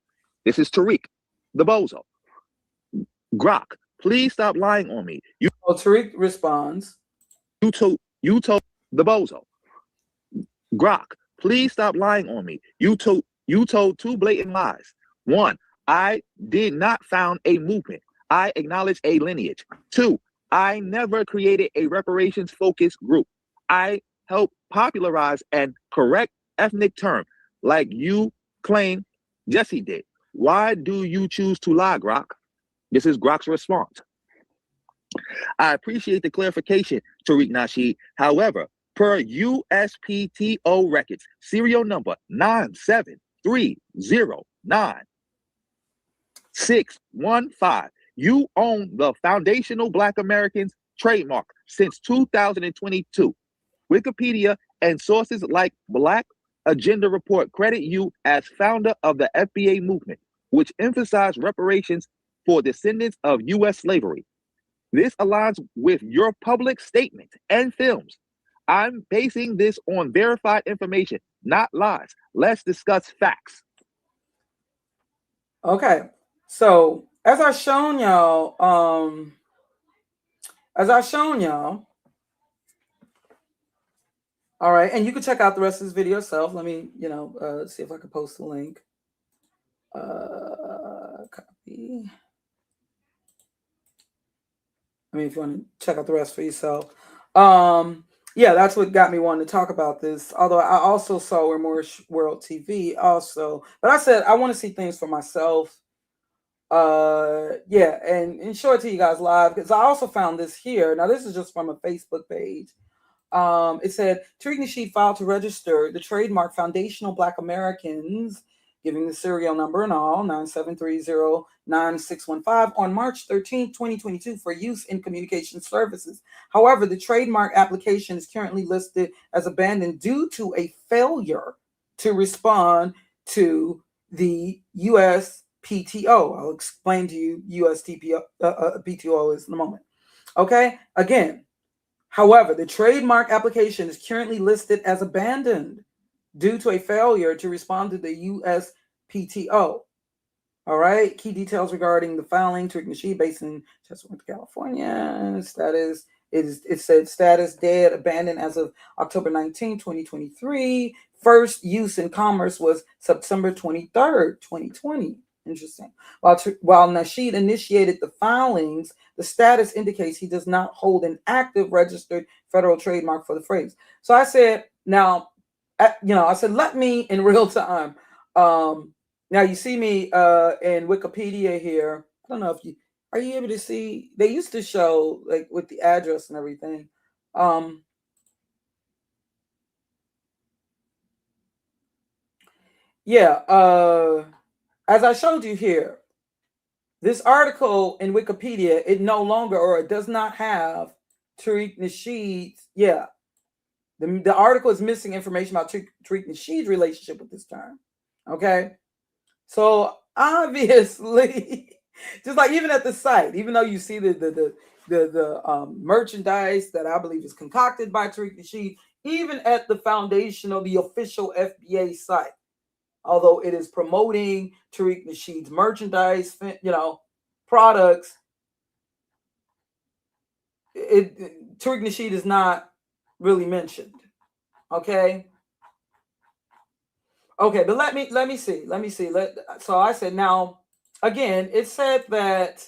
This is Tariq, the bozo. Grok, please stop lying on me. Tariq responds. You told the bozo. Grok, please stop lying on me. You told two blatant lies. One, I did not found a movement. I acknowledge a lineage. Two, I never created a reparations-focused group. I helped popularize and correct ethnic term like you claim Jesse did. Why do you choose to lie, Grok? This is Grok's response. I appreciate the clarification, Tariq Nasheed. However, per USPTO records, serial number 97309-615, you own the foundational Black Americans trademark since 2022. Wikipedia and sources like Black Agenda Report credit you as founder of the FBA movement, which emphasized reparations for descendants of U.S. slavery. This aligns with your public statements and films. I'm basing this on verified information, not lies. Let's discuss facts. Okay, so as I've shown y'all, all right, and you can check out the rest of this video yourself. Let me, see if I can post the link. Copy. If you want to check out the rest for yourself. yeah, that's what got me wanting to talk about this. Although I also saw Remorse World TV also, but I said I want to see things for myself. Yeah, and show it to you guys live because I also found this here. Now this is just from a Facebook page. It said Tariq Nasheed filed to register the trademark Foundational Black Americans, giving the serial number and all 97309615 on March 13th, 2022 for use in communication services. However, the trademark application is currently listed as abandoned due to a failure to respond to the USPTO. I'll explain to you USTPO PTO is in a moment. Okay, again. However, the trademark application is currently listed as abandoned due to a failure to respond to the USPTO. All right. Key details regarding the filing: Tariq Nasheed, based in Chesapeake, California. Status it said status dead, abandoned as of October 19, 2023. First use in commerce was September 23rd, 2020. Interesting. While Nasheed initiated the filings, the status indicates he does not hold an active registered federal trademark for the phrase. So I said, now, I said, let me in real time. Now you see me in Wikipedia here. I don't know if you are you able to see. They used to show like with the address and everything. Yeah. As I showed you here, this article in Wikipedia, it no longer or it does not have Tariq Nasheed's. Yeah, the article is missing information about Tariq Nasheed's relationship with this term. Okay, so obviously, just like even at the site, even though you see the merchandise that I believe is concocted by Tariq Nasheed, even at the foundational, the official FBA site, although it is promoting Tariq Nasheed's merchandise, products, Tariq Nasheed is not really mentioned. Okay. Okay, but let me see. So I said, now again, it said that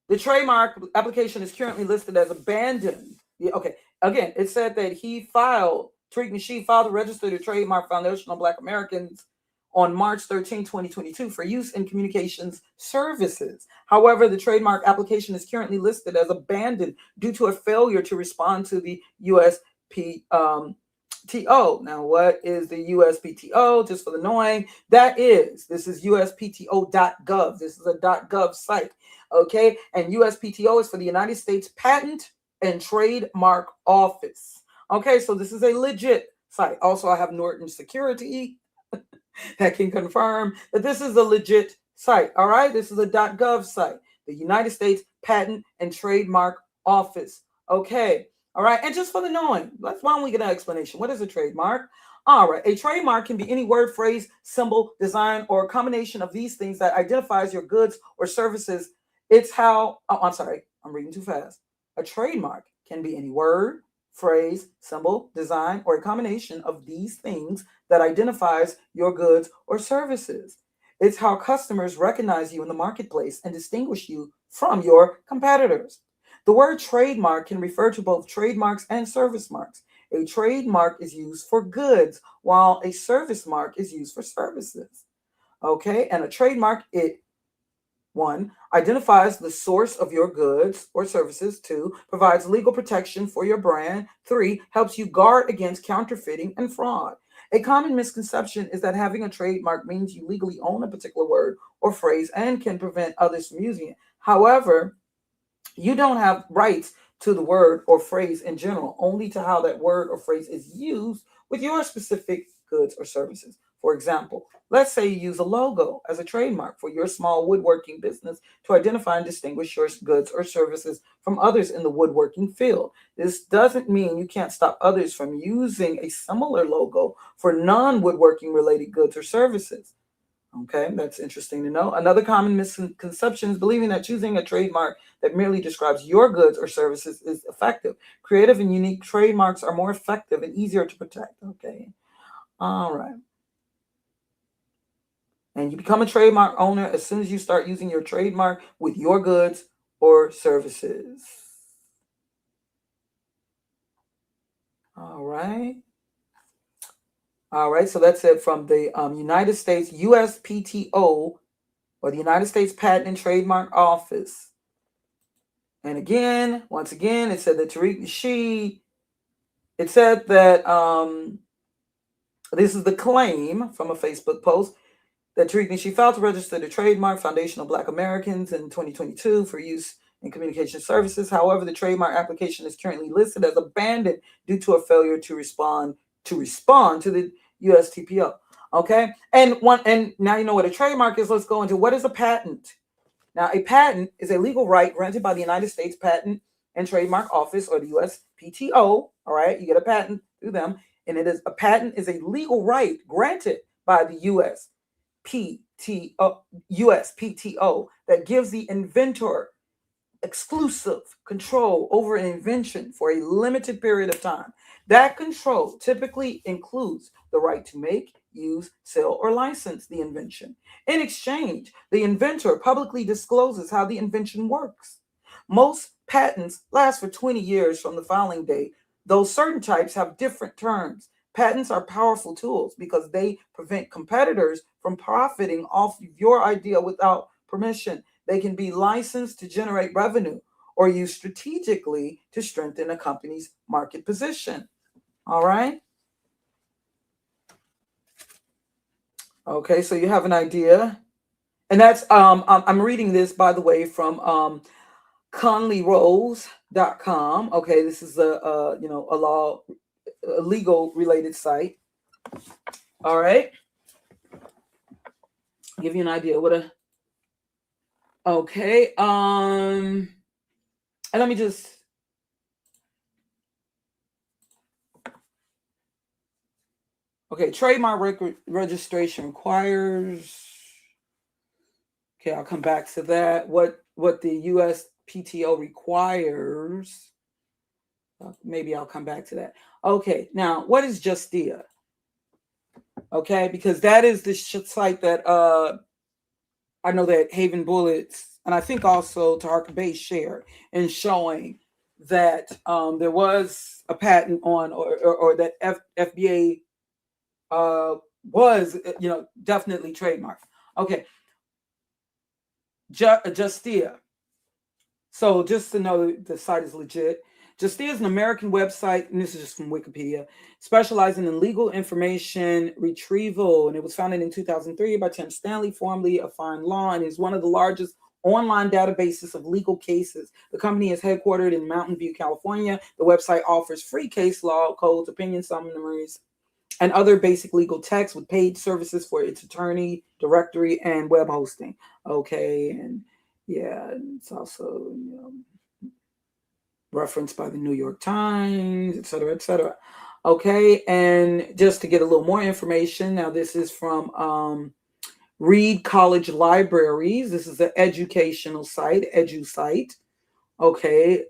the trademark application is currently listed as abandoned. Yeah, okay. Again, it said that Tariq Nasheed filed to register the trademark Foundational Black Americans on March 13, 2022 for use in communications services. However, the trademark application is currently listed as abandoned due to a failure to respond to the USPTO. Now, what is the USPTO? Just for the knowing, this is USPTO.gov. This is a .gov site. Okay, and USPTO is for the United States Patent and Trademark Office. Okay, so this is a legit site. Also, I have Norton Security that can confirm that this is a legit site. All right, this is a .gov site, the United States Patent and Trademark Office. Okay, all right, and just for the knowing, why don't we get an explanation? What is a trademark? All right, a trademark can be any word, phrase, symbol, design, or a combination of these things that identifies your goods or services. It's how, I'm sorry, I'm reading too fast. A trademark can be any word, phrase, symbol, design, or a combination of these things that identifies your goods or services. It's how customers recognize you in the marketplace and distinguish you from your competitors. The word trademark can refer to both trademarks and service marks. A trademark is used for goods, while a service mark is used for services. Okay, and a trademark, one, identifies the source of your goods or services. Two, provides legal protection for your brand. Three, helps you guard against counterfeiting and fraud. A common misconception is that having a trademark means you legally own a particular word or phrase and can prevent others from using it. However, you don't have rights to the word or phrase in general, only to how that word or phrase is used with your specific goods or services. For example, let's say you use a logo as a trademark for your small woodworking business to identify and distinguish your goods or services from others in the woodworking field. This doesn't mean you can't stop others from using a similar logo for non-woodworking related goods or services. Okay, that's interesting to know. Another common misconception is believing that choosing a trademark that merely describes your goods or services is effective. Creative and unique trademarks are more effective and easier to protect. Okay, all right. And you become a trademark owner as soon as you start using your trademark with your goods or services. All right. All right. So that's it from the United States USPTO, or the United States Patent and Trademark Office. And again, once again, it said that Tariq Nasheed, it said that this is the claim from a Facebook post that Tariq Nasheed failed to register the trademark Foundational Black Americans in 2022 for use in communication services. However, the trademark application is currently listed as abandoned due to a failure to respond to the USTPO. Okay, and now you know what a trademark is. Let's go into what is a patent. Now, a patent is a legal right granted by the United States Patent and Trademark Office, or the USPTO. All right, you get a patent through them, and a patent is a legal right granted by the USPTO that gives the inventor exclusive control over an invention for a limited period of time. That control typically includes the right to make, use, sell, or license the invention. In exchange, the inventor publicly discloses how the invention works. Most patents last for 20 years from the filing date, though certain types have different terms. Patents are powerful tools because they prevent competitors from profiting off of your idea without permission. They can be licensed to generate revenue or used strategically to strengthen a company's market position. All right. Okay, so you have an idea. And that's I'm reading this, by the way, from conleyrose.com. Okay, this is a legal related site. All right. Give you an idea what a okay. And let me just trademark registration requires. Okay, I'll come back to that. What the USPTO requires. Maybe I'll come back to that. Okay, now what is Justia? Okay, because that is the site that I know that Haven Bullets and I think also Tariq Base shared in showing that there was a patent on or that FBA was definitely trademarked. Okay. Justia. So just to know the site is legit. Justia is an American website, and this is just from Wikipedia, specializing in legal information retrieval. And it was founded in 2003 by Tim Stanley, formerly of Fine Law, and is one of the largest online databases of legal cases. The company is headquartered in Mountain View, California. The website offers free case law, codes, opinion summaries, and other basic legal text with paid services for its attorney, directory, and web hosting. Okay, and yeah, it's also referenced by the New York Times, et cetera, et cetera. Okay, and just to get a little more information, now this is from Reed College Libraries. This is an educational site, EduSite. Okay,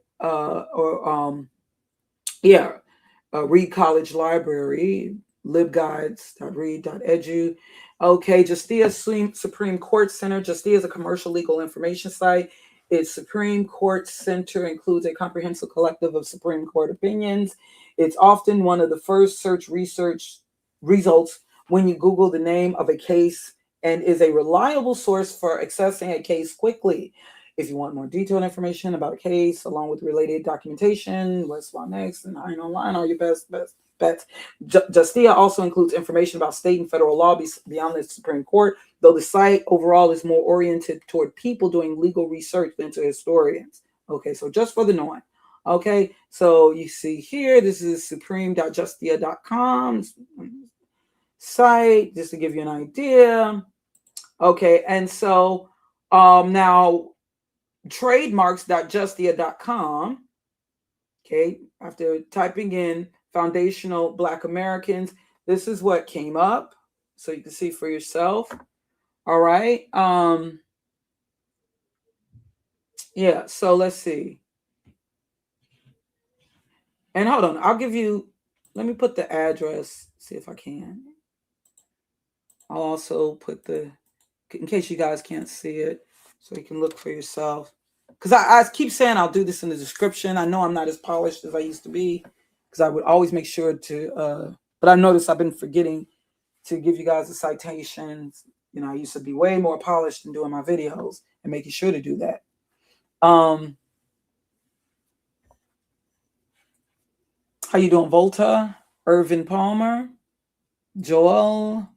Reed College Library, libguides.reed.edu. Okay, Justia Supreme Court Center. Justia is a commercial legal information site. Its Supreme Court Center includes a comprehensive collective of Supreme Court opinions. It's often one of the first search research results when you Google the name of a case and is a reliable source for accessing a case quickly. If you want more detailed information about a case, along with related documentation, Westlaw Next, and Iron Online are your best bets. Justia also includes information about state and federal law beyond the Supreme Court, though the site overall is more oriented toward people doing legal research than to historians. Okay, so just for the knowing. Okay, so you see here, this is supreme.justia.com site, just to give you an idea. Okay, and so now trademarks.justia.com. Okay, after typing in Foundational Black Americans, this is what came up, so you can see for yourself. All right. Yeah, so let's see. And hold on, I'll give you, let me put the address, see if I can. I'll also put in case you guys can't see it, so you can look for yourself. Because I keep saying I'll do this in the description. I know I'm not as polished as I used to be, because I would always make sure to, but I noticed I've been forgetting to give you guys the citations. You know, I used to be way more polished in doing my videos and making sure to do that. How you doing, Volta? Irvin Palmer? Joel?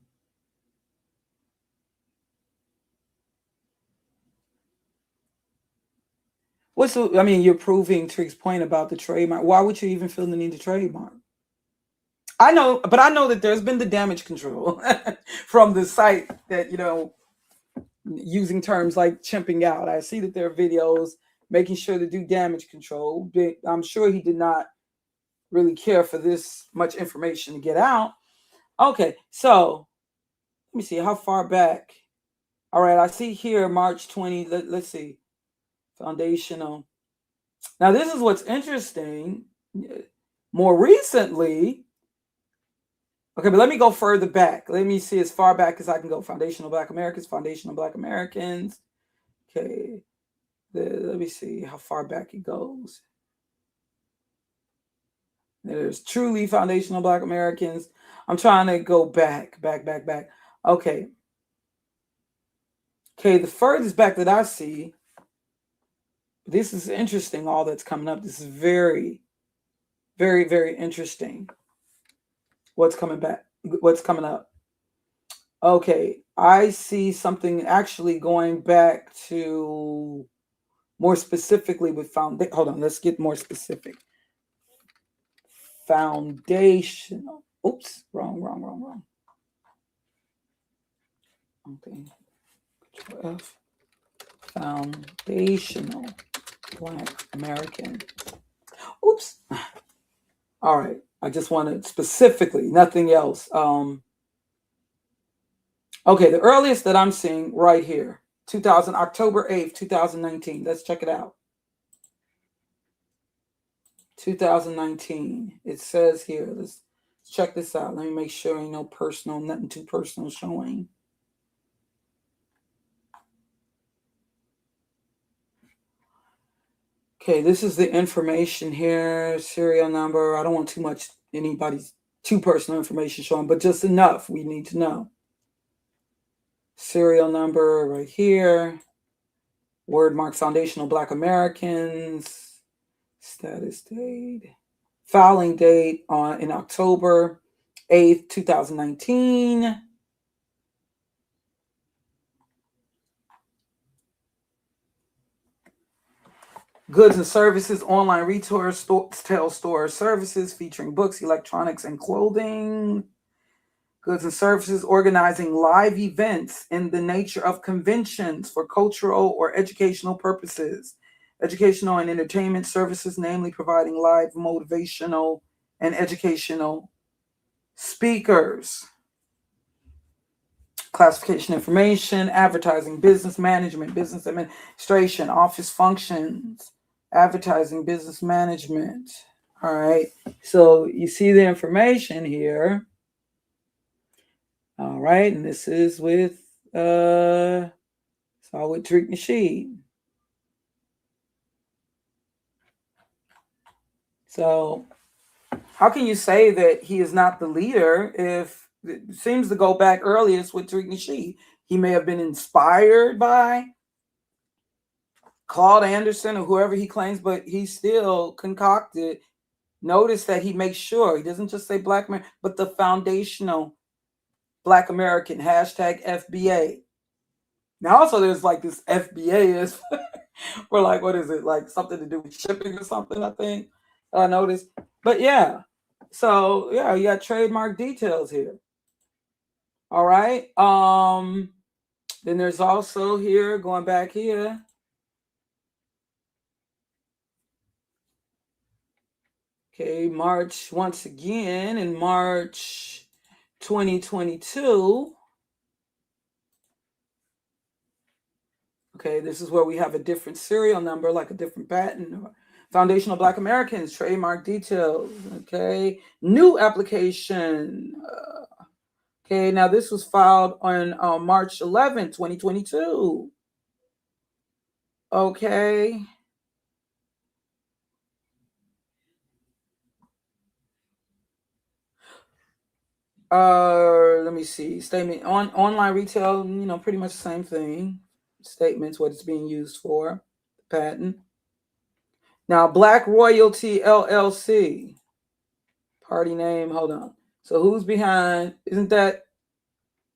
I mean, you're proving Tariq's point about the trademark. Why would you even feel the need to trademark? I know, but I know that there's been the damage control from the site that, you know, using terms like chimping out. I see that there are videos making sure to do damage control. I'm sure he did not really care for this much information to get out. Okay, so let me see how far back. All right, I see here March 20. Let's see. Foundational. Now, this is what's interesting. More recently, okay, but let me go further back. Let me see as far back as I can go. Foundational Black Americans, Foundational Black Americans. Okay, let me see how far back it goes. There's truly Foundational Black Americans. I'm trying to go back. Okay. Okay, the furthest back that I see, this is interesting, all that's coming up. This is very, very, very interesting. What's coming up. Okay, I see something actually going back to more specifically with foundation. Hold on, let's get more specific. Foundational. Oops, wrong. Okay, Control F. Foundational Black American. Oops. All right. I just wanted specifically, nothing else. Okay, the earliest that I'm seeing right here, October 8th, 2019. Let's check it out. 2019. It says here, let's check this out. Let me make sure ain't no personal, nothing too personal showing. Okay, this is the information here, serial number. I don't want too much, anybody's too personal information showing, but just enough we need to know. Serial number right here. Word mark Foundational Black Americans. Status date. Filing date in October 8th, 2019. Goods and services, online retail store services featuring books, electronics, and clothing. Goods and services organizing live events in the nature of conventions for cultural or educational purposes. Educational and entertainment services, namely providing live motivational and educational speakers. Classification information, advertising, business management, business administration, office functions, advertising, business management. All right. So you see the information here. All right. And this is with Tariq Nasheed. So how can you say that he is not the leader if it seems to go back earliest with Tariq Nasheed? He may have been inspired by Claude Anderson or whoever he claims, but he still concocted. Notice that he makes sure he doesn't just say Black man, but the foundational Black American, hashtag FBA. Now also there's like this FBA is for like, what is it? Like something to do with shipping or something, I think. I noticed. But yeah. So yeah, you got trademark details here. All right. Then there's also here, going back here. Okay, March, once again, in March 2022. Okay, this is where we have a different serial number, like a different patent. Foundational Black Americans, trademark details. Okay, new application. Okay, now this was filed on March 11th, 2022. Okay. Let me see. Statement on online retail, pretty much the same thing. Statements, what it's being used for, patent. Now, Black Royalty LLC, party name. Hold on. So who's behind? Isn't that?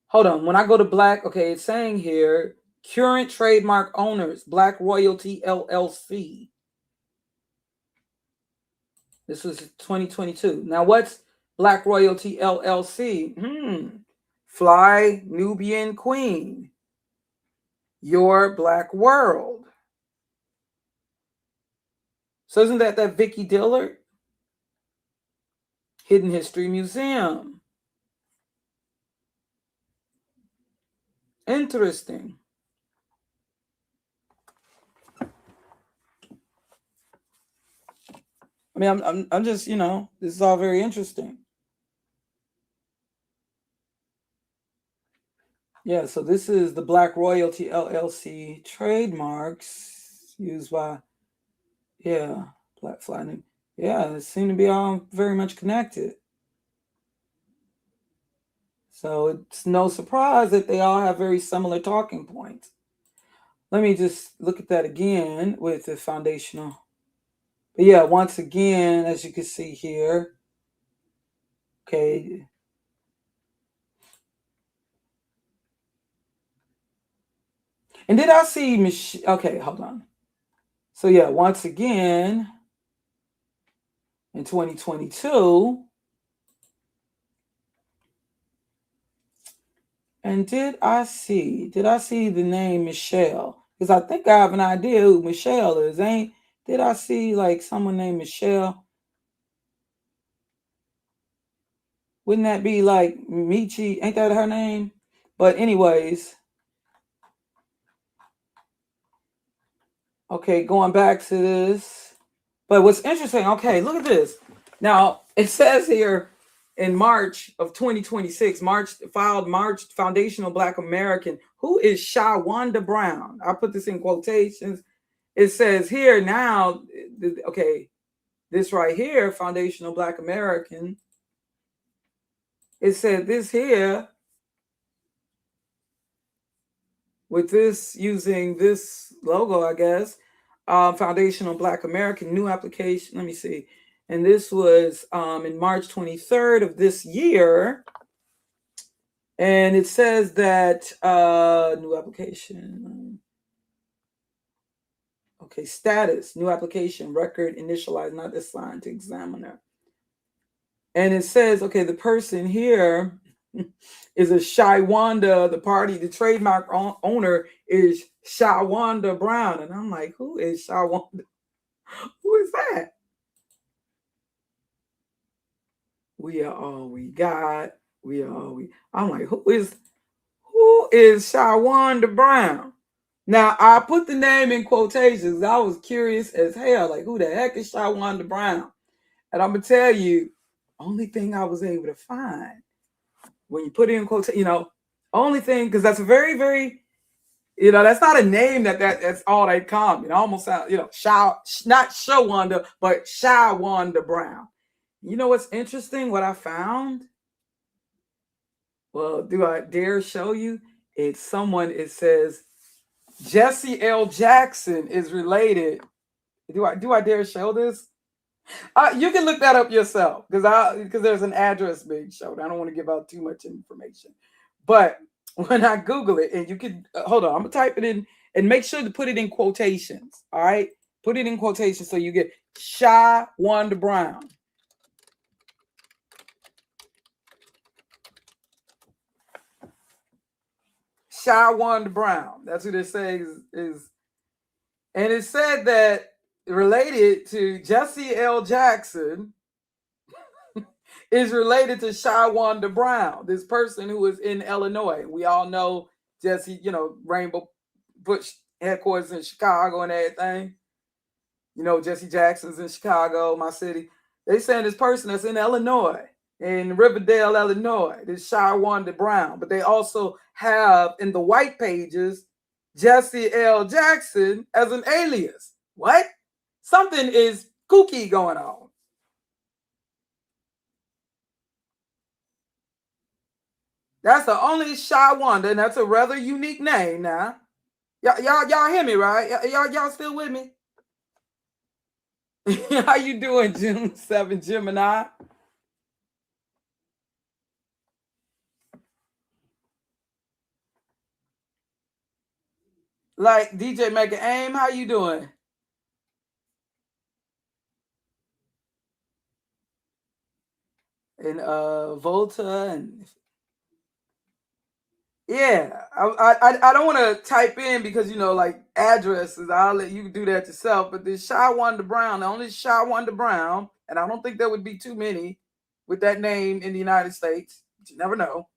Hold on. When I go to Black, okay, it's saying here current trademark owners, Black Royalty LLC. This was 2022. Now, what's Black Royalty LLC? Fly Nubian Queen, Your Black World. So isn't that Vicky Dillard? Hidden History Museum. Interesting. I mean, I'm just, this is all very interesting. Yeah, so this is the Black Royalty LLC trademarks used by, Black Fly. Yeah, it seemed to be all very much connected. So it's no surprise that they all have very similar talking points. Let me just look at that again with the foundational. But yeah, once again, as you can see here, okay. And did I see okay, hold on. So yeah, once again, in 2022, and did I see the name Michelle? Because I think I have an idea who Michelle is. Did I see like someone named Michelle? Wouldn't that be like Michi? Ain't that her name? But anyways, okay, going back to this. But what's interesting, okay, look at this. Now, it says here in March of 2026, filed March Foundational Black American. Who is Shawanda Brown? I put this in quotations. It says here now, okay, this right here, Foundational Black American. It said this here, with this, using this logo, I guess, Foundational Black American, new application. Let me see. And this was in March 23rd of this year. And it says that new application. Okay, status, new application, record initialized, not assigned to examiner. And it says, okay, the person here is a Shawanda, the trademark owner is Shawanda Brown. And I'm like, who is Shawanda? Who is that? We are all we got. We are all we. I'm like, who is Shawanda Brown? Now, I put the name in quotations. I was curious as hell, like, who the heck is Shawanda Brown? And I'm going to tell you, only thing I was able to find when you put it in quotation, only thing, because that's a very, very, that's not a name that's all that common. It almost sounds, not Shawanda, but Shawanda Brown. You know what's interesting? What I found? Well, do I dare show you? It says Jesse L. Jackson is related. Do I dare show this? You can look that up yourself because there's an address being shown. I don't want to give out too much information. But when I Google it, and you can hold on, I'm gonna type it in and make sure to put it in quotations. All right, put it in quotations so you get Shawanda Brown. Shawanda Brown. That's who they say is. And it said that related to Jesse L. Jackson is related to Shawanda Brown, this person who is in Illinois. We all know Jesse, Rainbow Bush headquarters in Chicago and everything. Jesse Jackson's in Chicago, my city. They saying this person that's in Illinois, in Riverdale, Illinois, this Shawanda Brown. But they also have in the white pages Jesse L. Jackson as an alias. What? Something is kooky going on. That's the only Shy Wonder, and that's a rather unique name now. Y'all hear me, right? Y'all still with me? How you doing, June 7, Gemini? Like DJ Make Aim, how you doing? And Volta and yeah, I don't want to type in because like addresses. I'll let you do that yourself. But this Shy Wonder Brown, the only Shy Wonder Brown, and I don't think there would be too many with that name in the United States. But you never know.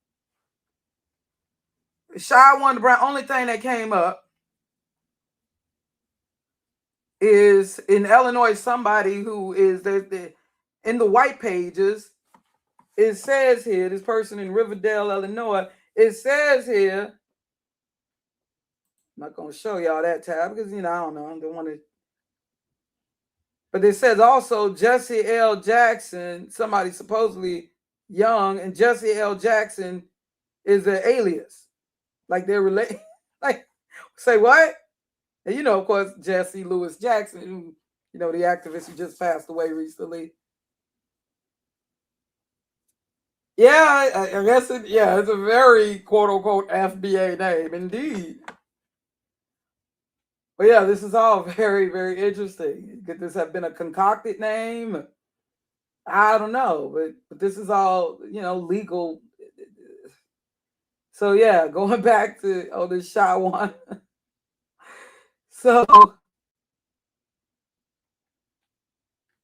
Shy Wonder Brown. Only thing that came up is in Illinois. Somebody who is in the white pages. It says here, this person in Riverdale, Illinois. It says here. I'm not going to show y'all that tab because, I don't know. I don't want to. But it says also Jesse L. Jackson, somebody supposedly young, and Jesse L. Jackson is an alias. Like they're related. Like, say what? And, of course, Jesse Lewis Jackson, who, the activist who just passed away recently. Yeah, I guess it's a very quote unquote FBA name indeed. But yeah, this is all very, very interesting. Could this have been a concocted name? I don't know, but this is all legal. So yeah, going back to this Shy one. So,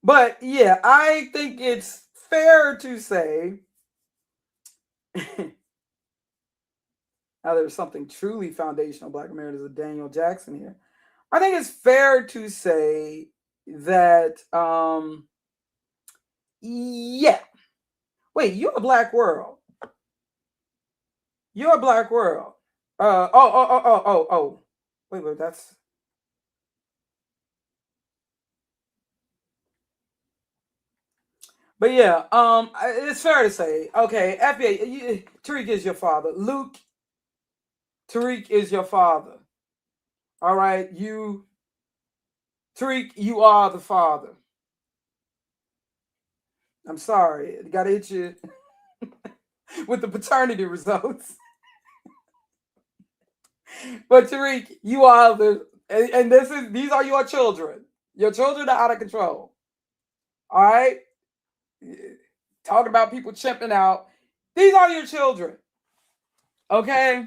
but yeah, I think it's fair to say. Now there's something truly foundational Black Americans of Daniel Jackson here. I think it's fair to say that, yeah. Wait, you're a Black World. You're a Black World. Wait, that's. But yeah, it's fair to say, okay, FBA, Tariq is your father. Luke, Tariq is your father. All right, Tariq, you are the father. I'm sorry, got to hit you with the paternity results. But Tariq, you are and these are your children. Your children are out of control. All right, talking about people chimping out. These are your children. Okay.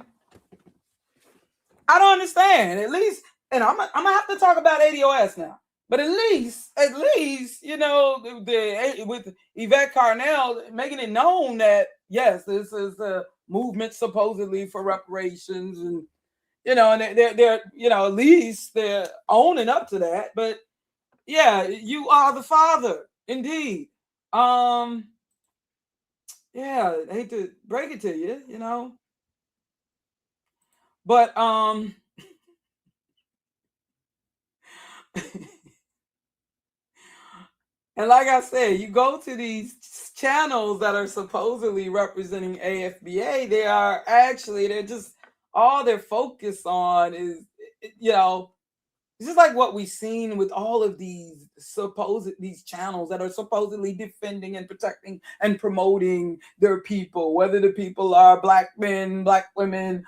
I don't understand. At least, and I'm gonna have to talk about ADOS now. But at least, with Yvette Carnell making it known that yes, this is a movement supposedly for reparations, and and they're at least they're owning up to that. But yeah, you are the father, indeed. Yeah, I hate to break it to you, but and like I said, you go to these channels that are supposedly representing AFBA, they're just all they're focused on is, it's just like what we've seen with all of these channels that are supposedly defending and protecting and promoting their people, whether the people are Black men, Black women,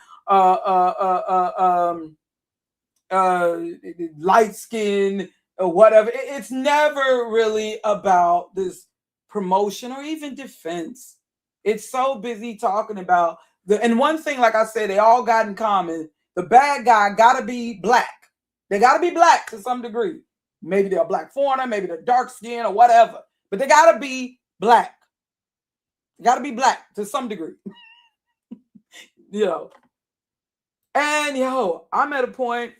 light skin or whatever. It's never really about this promotion or even defense. It's so busy talking about and one thing, like I said, they all got in common. The bad guy got to be Black. They got to be Black to some degree. Maybe they're a Black foreigner, maybe they're dark skin or whatever, but they got to be Black. They got to be Black to some degree. And I'm at a point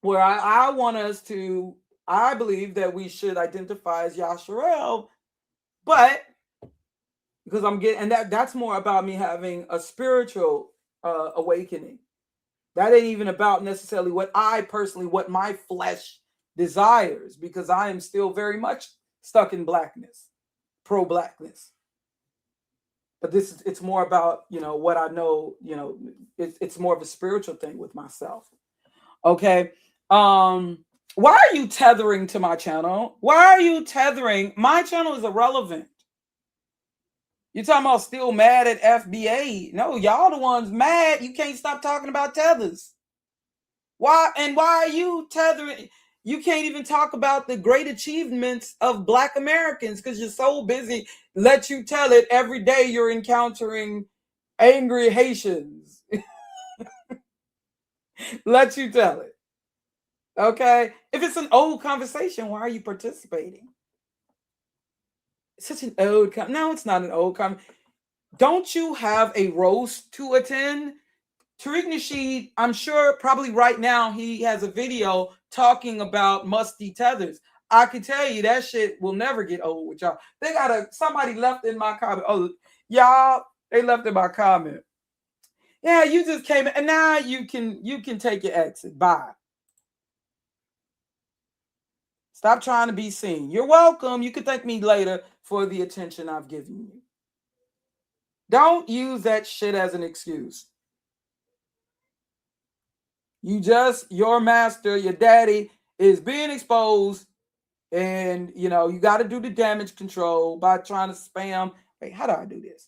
where I want us to, I believe that we should identify as Yasharel, but because I'm getting, and that's more about me having a spiritual awakening. That ain't even about necessarily what my flesh desires, because I am still very much stuck in Blackness, pro-Blackness. but it's more about, what I know, it's more of a spiritual thing with myself. Okay. Why are you tethering to my channel? Why are you tethering? My channel is irrelevant. You're talking about still mad at FBA. No, y'all the ones mad. You can't stop talking about tethers. Why are you tethering? You can't even talk about the great achievements of Black Americans because you're so busy. Let you tell it every day you're encountering angry Haitians. Let you tell it. Okay? If it's an old conversation, why are you participating? It's such an old no, it's not an old conversation. Don't you have a roast to attend? Tariq Nasheed, I'm sure probably right now he has a video talking about musty tethers. I can tell you that shit will never get old with y'all. They got somebody left in my comment. Oh, y'all, they left in my comment. Yeah, you just came in, and now you can take your exit. Bye. Stop trying to be seen. You're welcome. You can thank me later for the attention I've given you. Don't use that shit as an excuse. Your master, your daddy is being exposed, and you got to do the damage control by trying to spam. Wait, how do I do this?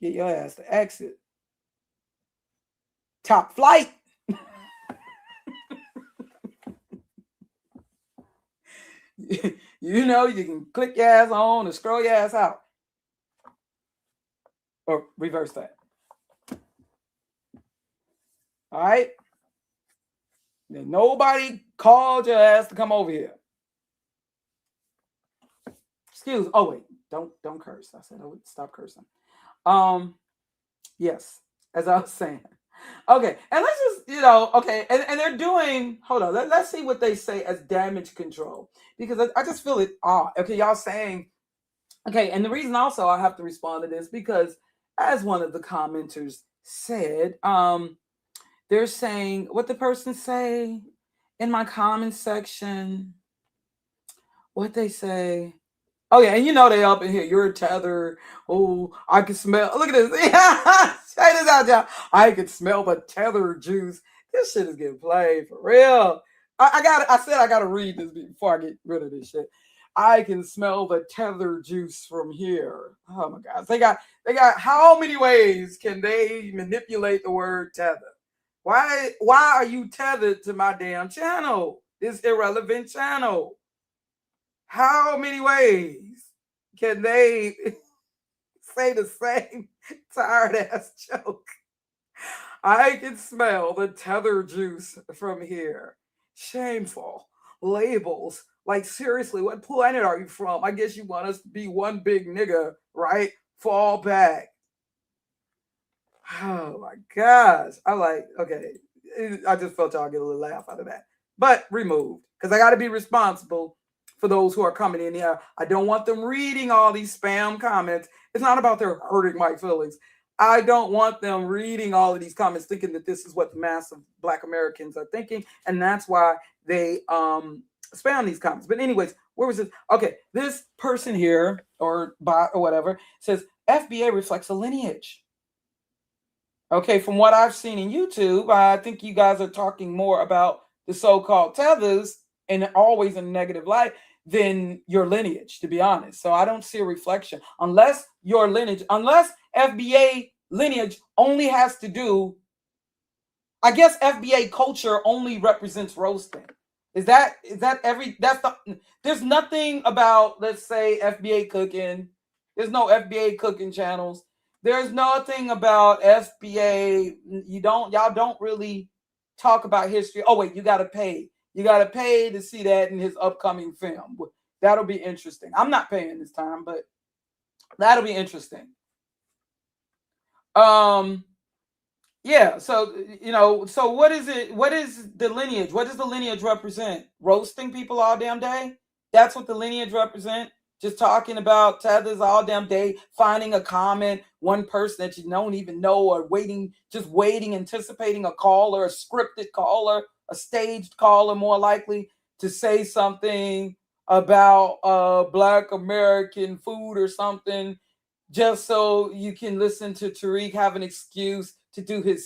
Get your ass to exit. Top flight. You can click your ass on and scroll your ass out. Or reverse that. All right. Then nobody called your ass to come over here. Excuse. Oh wait, don't curse. I said I would stop cursing. Yes, as I was saying. Okay, and let's just okay, and they're doing. Hold on, let's see what they say as damage control, because I just feel it odd. Okay, y'all saying. Okay, and the reason also I have to respond to this because as one of the commenters said, they're saying what the person say in my comment section. What they say. Oh yeah, and they up in here. You're a tether. Oh, I can smell. Look at this. Check this out, y'all. I can smell the tether juice. This shit is getting played for real. I said I gotta read this before I get rid of this shit. I can smell the tether juice from here. Oh my gosh. They got how many ways can they manipulate the word tether? Why are you tethered to my damn channel? This irrelevant channel. How many ways can they say the same tired ass joke? I can smell the tether juice from here. Shameful. Labels. Like, seriously, what planet are you from? I guess you want us to be one big nigga, right? Fall back. Oh my gosh. Okay. I just felt y'all get a little laugh out of that. But removed. Because I got to be responsible for those who are coming in here. I don't want them reading all these spam comments. It's not about their hurting my feelings. I don't want them reading all of these comments thinking that this is what the mass of Black Americans are thinking. And that's why they spam these comments. But anyways, where was it? Okay, this person here, or bot or whatever, says FBA reflects a lineage. Okay, from what I've seen in YouTube, I think you guys are talking more about the so-called tethers and always in a negative light than your lineage, to be honest. So I don't see a reflection unless FBA lineage only has to do, I guess FBA culture only represents roasting. There's nothing about, let's say, FBA cooking. There's no FBA cooking channels. There's nothing about FBA. Y'all don't really talk about history. Oh wait, you gotta pay. You gotta pay to see that in his upcoming film. That'll be interesting. I'm not paying this time, but that'll be interesting. Yeah, so what is it? What is the lineage? What does the lineage represent? Roasting people all damn day? That's what the lineage represent? Just talking about tethers all damn day, finding a comment, one person that you don't even know, or waiting, anticipating a caller, a scripted caller, a staged caller, more likely to say something about Black American food or something. just so you can listen to Tariq have an excuse to do the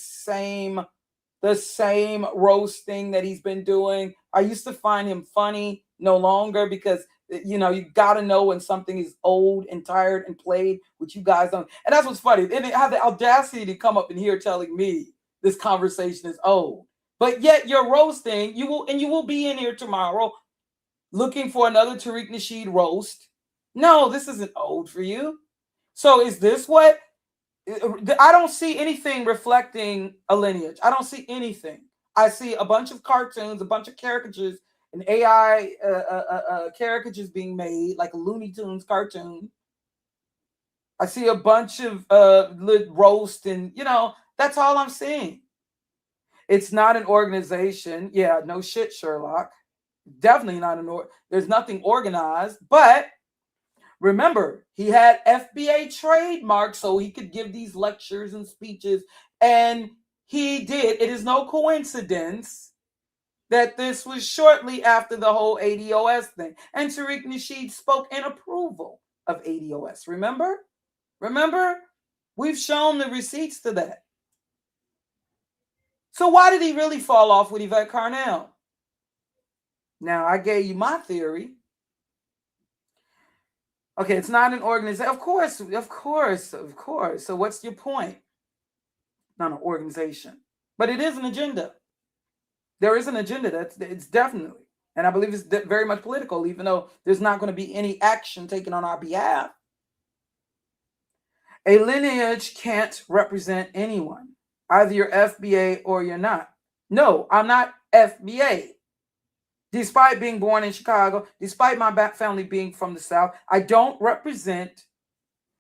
same roasting that he's been doing. I used to find him funny, no longer, because you got to know when something is old and tired and played, which you guys don't. And that's what's funny. They have the audacity to come up in here telling me this conversation is old, but yet you're roasting. You will be in here tomorrow looking for another Tariq Nasheed roast. No, this isn't old for you. So is this what? I don't see anything reflecting a lineage. I don't see anything. I see a bunch of cartoons, a bunch of caricatures, and AI caricatures being made, like a Looney Tunes cartoon. I see a bunch of roast, and that's all I'm seeing. It's not an organization. Yeah, no shit, Sherlock. Definitely not there's nothing organized, but remember, he had FBA trademark so he could give these lectures and speeches, and he did. It is no coincidence that this was shortly after the whole ADOS thing, and Tariq Nasheed spoke in approval of ADOS. Remember? We've shown the receipts to that. So why did he really fall off with Yvette Carnell? Now, I gave you my theory. Okay, it's not an organization. Of course. So what's your point? Not an organization. But it is an agenda. There is an agenda. It's definitely. And I believe it's very much political, even though there's not going to be any action taken on our behalf. A lineage can't represent anyone. Either you're FBA or you're not. No, I'm not FBA. Despite being born in Chicago, despite my family being from the South, I don't represent,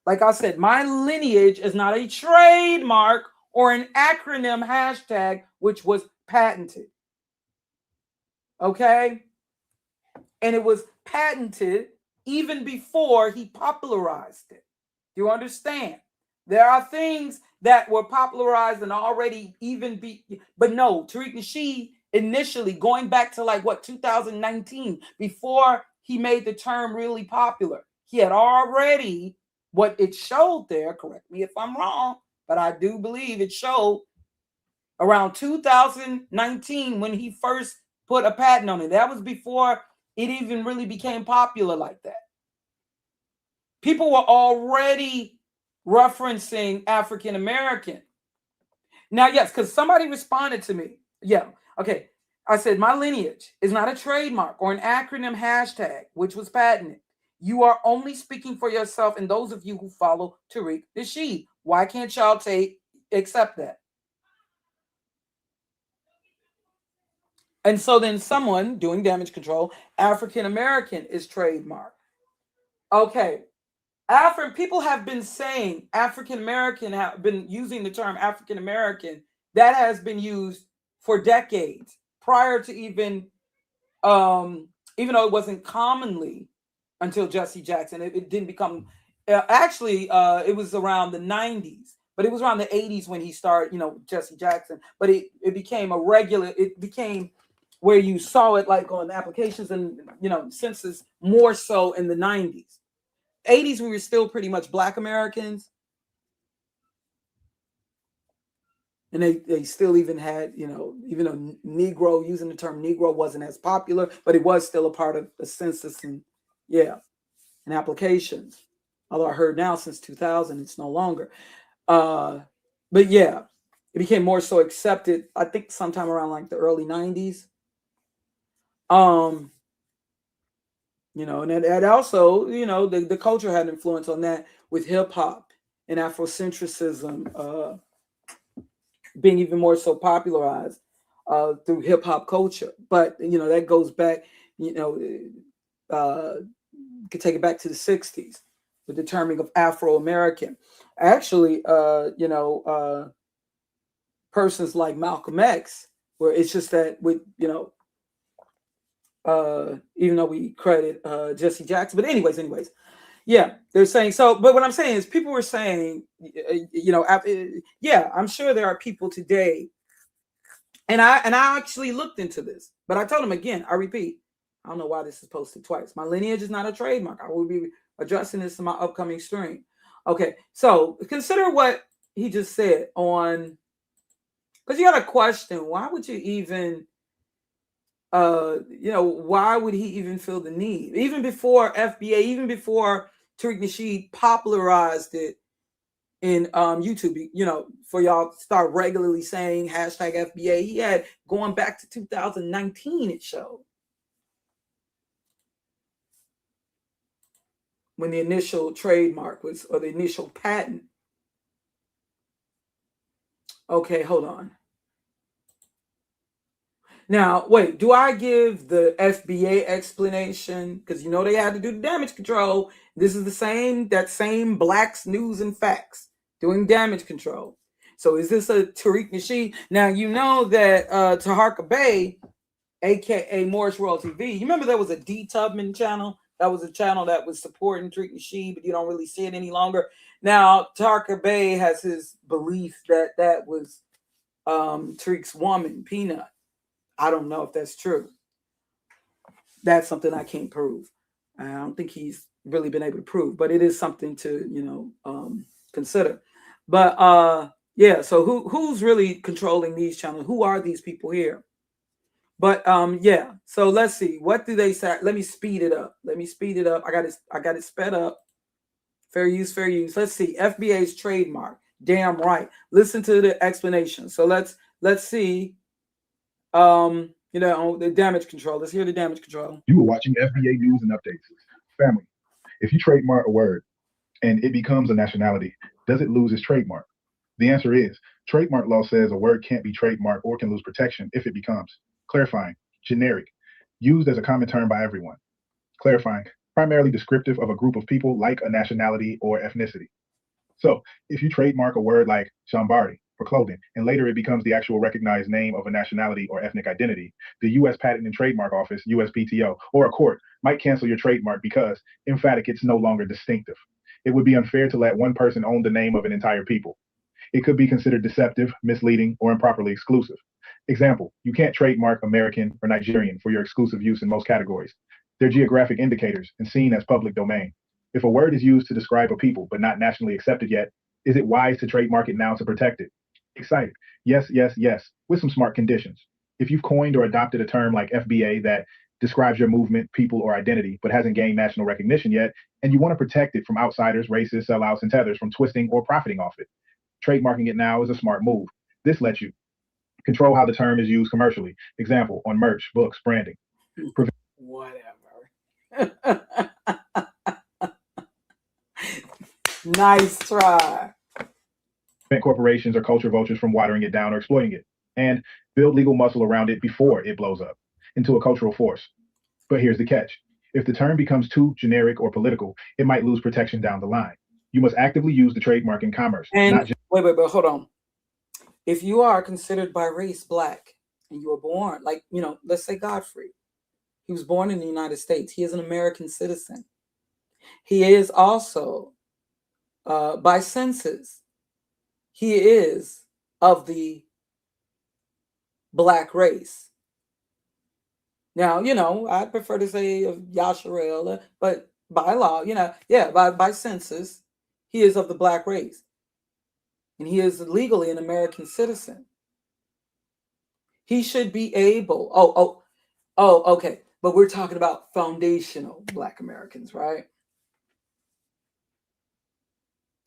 like I said, my lineage is not a trademark or an acronym hashtag, which was patented. Okay? And it was patented even before he popularized it. Do you understand? There are things that were popularized and already but no, Tariq Nasheed initially, going back to 2019, before he made the term really popular, he had already, what it showed there, correct me if I'm wrong, but I do believe it showed around 2019 when he first put a patent on it. That was before it even really became popular like that. People were already referencing African American. Now, yes, because somebody responded to me. Yeah, okay. I said, my lineage is not a trademark or an acronym hashtag, which was patented. You are only speaking for yourself and those of you who follow Tariq Nasheed. Why can't y'all accept that? And so then someone doing damage control, African American is trademarked. Okay. People have been saying African American, have been using the term African American. That has been used for decades prior to even though it wasn't commonly until Jesse Jackson. It didn't become, it was around the 90s, but it was around the 80s when he started, Jesse Jackson. But it became it became where you saw it like on applications and, census more so in the 90s. 80s, we were still pretty much Black Americans. And they still even had, even though Negro, using the term Negro wasn't as popular, but it was still a part of the census and applications. Although I heard now since 2000, it's no longer. But yeah, it became more so accepted, I think sometime around like the early 90s. And that also, the culture had influence on that with hip hop and Afrocentricism being even more so popularized through hip hop culture. But, that goes back, could take it back to the 60s with the terming of Afro-American. Actually, persons like Malcolm X, where it's just that with, even though we credit Jesse Jackson, but anyways, yeah, they're saying so. But what I'm saying is, people were saying, I'm sure there are people today, and I actually looked into this, but I told them again, I repeat, I don't know why this is posted twice. My lineage is not a trademark. I will be addressing this in my upcoming stream. Okay, so consider what he just said on, because you got to question, why would you even, why would he even feel the need? Even before FBA, even before Tariq Nasheed popularized it in YouTube, for y'all to start regularly saying hashtag FBA, he had going back to 2019, it showed. When the initial trademark was, or the initial patent. Okay, hold on. Now, wait, do I give the FBA explanation? Because they had to do the damage control. This is that same Black's News and Facts doing damage control. So is this a Tariq Nasheed? Now, you know that Taharka Bey, aka Morris World TV, you remember there was a D Tubman channel? That was a channel that was supporting Tariq Nasheed, but you don't really see it any longer. Now, Taharka Bey has his belief that was Tariq's woman, Peanut. I don't know if that's true. That's something I can't prove. I don't think he's really been able to prove, but it is something to, consider. But yeah, so who's really controlling these channels? Who are these people here? But yeah, so let's see. What do they say? Let me speed it up. I got it sped up. Fair use. Let's see. FBA's trademark. Damn right. Listen to the explanation. So let's see. The damage control. Let's hear the damage control. You were watching FBA news and updates. Family, if you trademark a word and it becomes a nationality, does it lose its trademark? The answer is, trademark law says a word can't be trademarked or can lose protection if it becomes. Clarifying, generic, used as a common term by everyone. Clarifying, primarily descriptive of a group of people like a nationality or ethnicity. So if you trademark a word like Shambari for clothing, and later it becomes the actual recognized name of a nationality or ethnic identity, the U.S. Patent and Trademark Office, USPTO, or a court might cancel your trademark because, emphatic, it's no longer distinctive. It would be unfair to let one person own the name of an entire people. It could be considered deceptive, misleading, or improperly exclusive. Example, you can't trademark American or Nigerian for your exclusive use in most categories. They're geographic indicators and seen as public domain. If a word is used to describe a people but not nationally accepted yet, is it wise to trademark it now to protect it? Excited. Yes, with some smart conditions. If you've coined or adopted a term like FBA that describes your movement, people, or identity, but hasn't gained national recognition yet, and you want to protect it from outsiders, racists, sellouts, and tethers from twisting or profiting off it, trademarking it now is a smart move. This lets you control how the term is used commercially. Example, on merch, books, branding. Whatever. Nice try. Prevent corporations or culture vultures from watering it down or exploiting it, and build legal muscle around it before it blows up into a cultural force. But here's the catch. If the term becomes too generic or political, it might lose protection down the line. You must actively use the trademark in commerce. And not just wait, hold on. If you are considered by race Black and you were born, let's say Godfrey, he was born in the United States. He is an American citizen. He is also, by census, he is of the Black race. Now, I prefer to say of Yasharel, but by law, by census, he is of the Black race. And he is legally an American citizen. He should be able, okay. But we're talking about foundational Black Americans, right?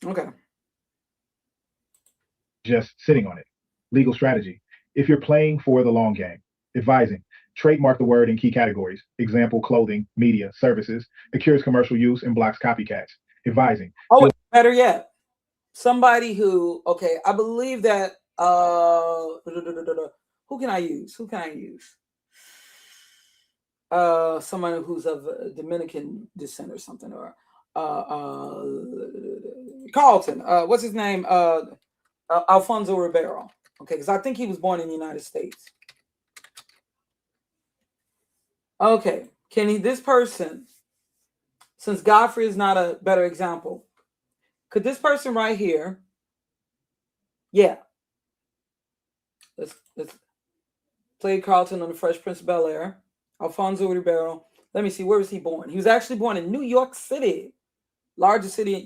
Okay. just sitting on it. Legal strategy. If you're playing for the long game, advising, trademark the word in key categories. Example, clothing, media, services. It cures commercial use and blocks copycats. Advising. Better yet, somebody who, I believe that, who can I use? Someone who's of Dominican descent or something, or Carlton. What's his name? Alfonso Ribeiro. Okay, because I think he was born in the United States. Okay, this person, since Godfrey is not a better example, could this person right here, let's play Carlton on the Fresh Prince of Bel-Air, Alfonso Ribeiro. Let me see, where was he born? He was actually born in New York City, largest city,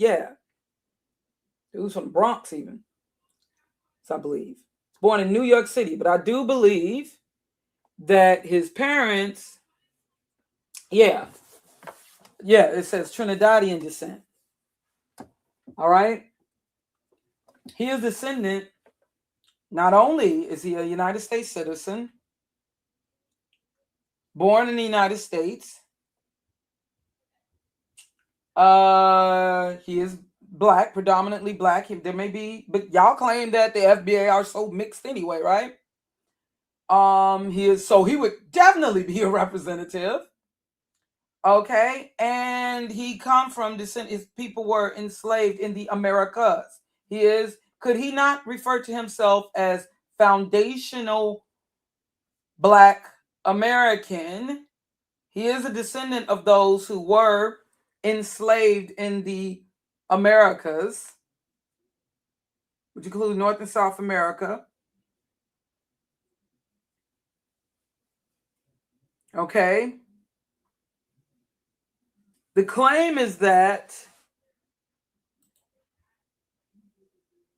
Dude's from the Bronx, even. So I believe. Born in New York City, but I do believe that his parents, yeah, it says Trinidadian descent. All right. He is descendant. Not only is he a United States citizen, born in the United States, he is black, predominantly black. There may be, but y'all claim that the FBA are so mixed anyway, right? He would definitely be a representative. Okay, and he come from descent. His people were enslaved in the Americas. Could he not refer to himself as foundational Black American? He is a descendant of those who were enslaved in the Americas, which include North and South America. Okay. The claim is that,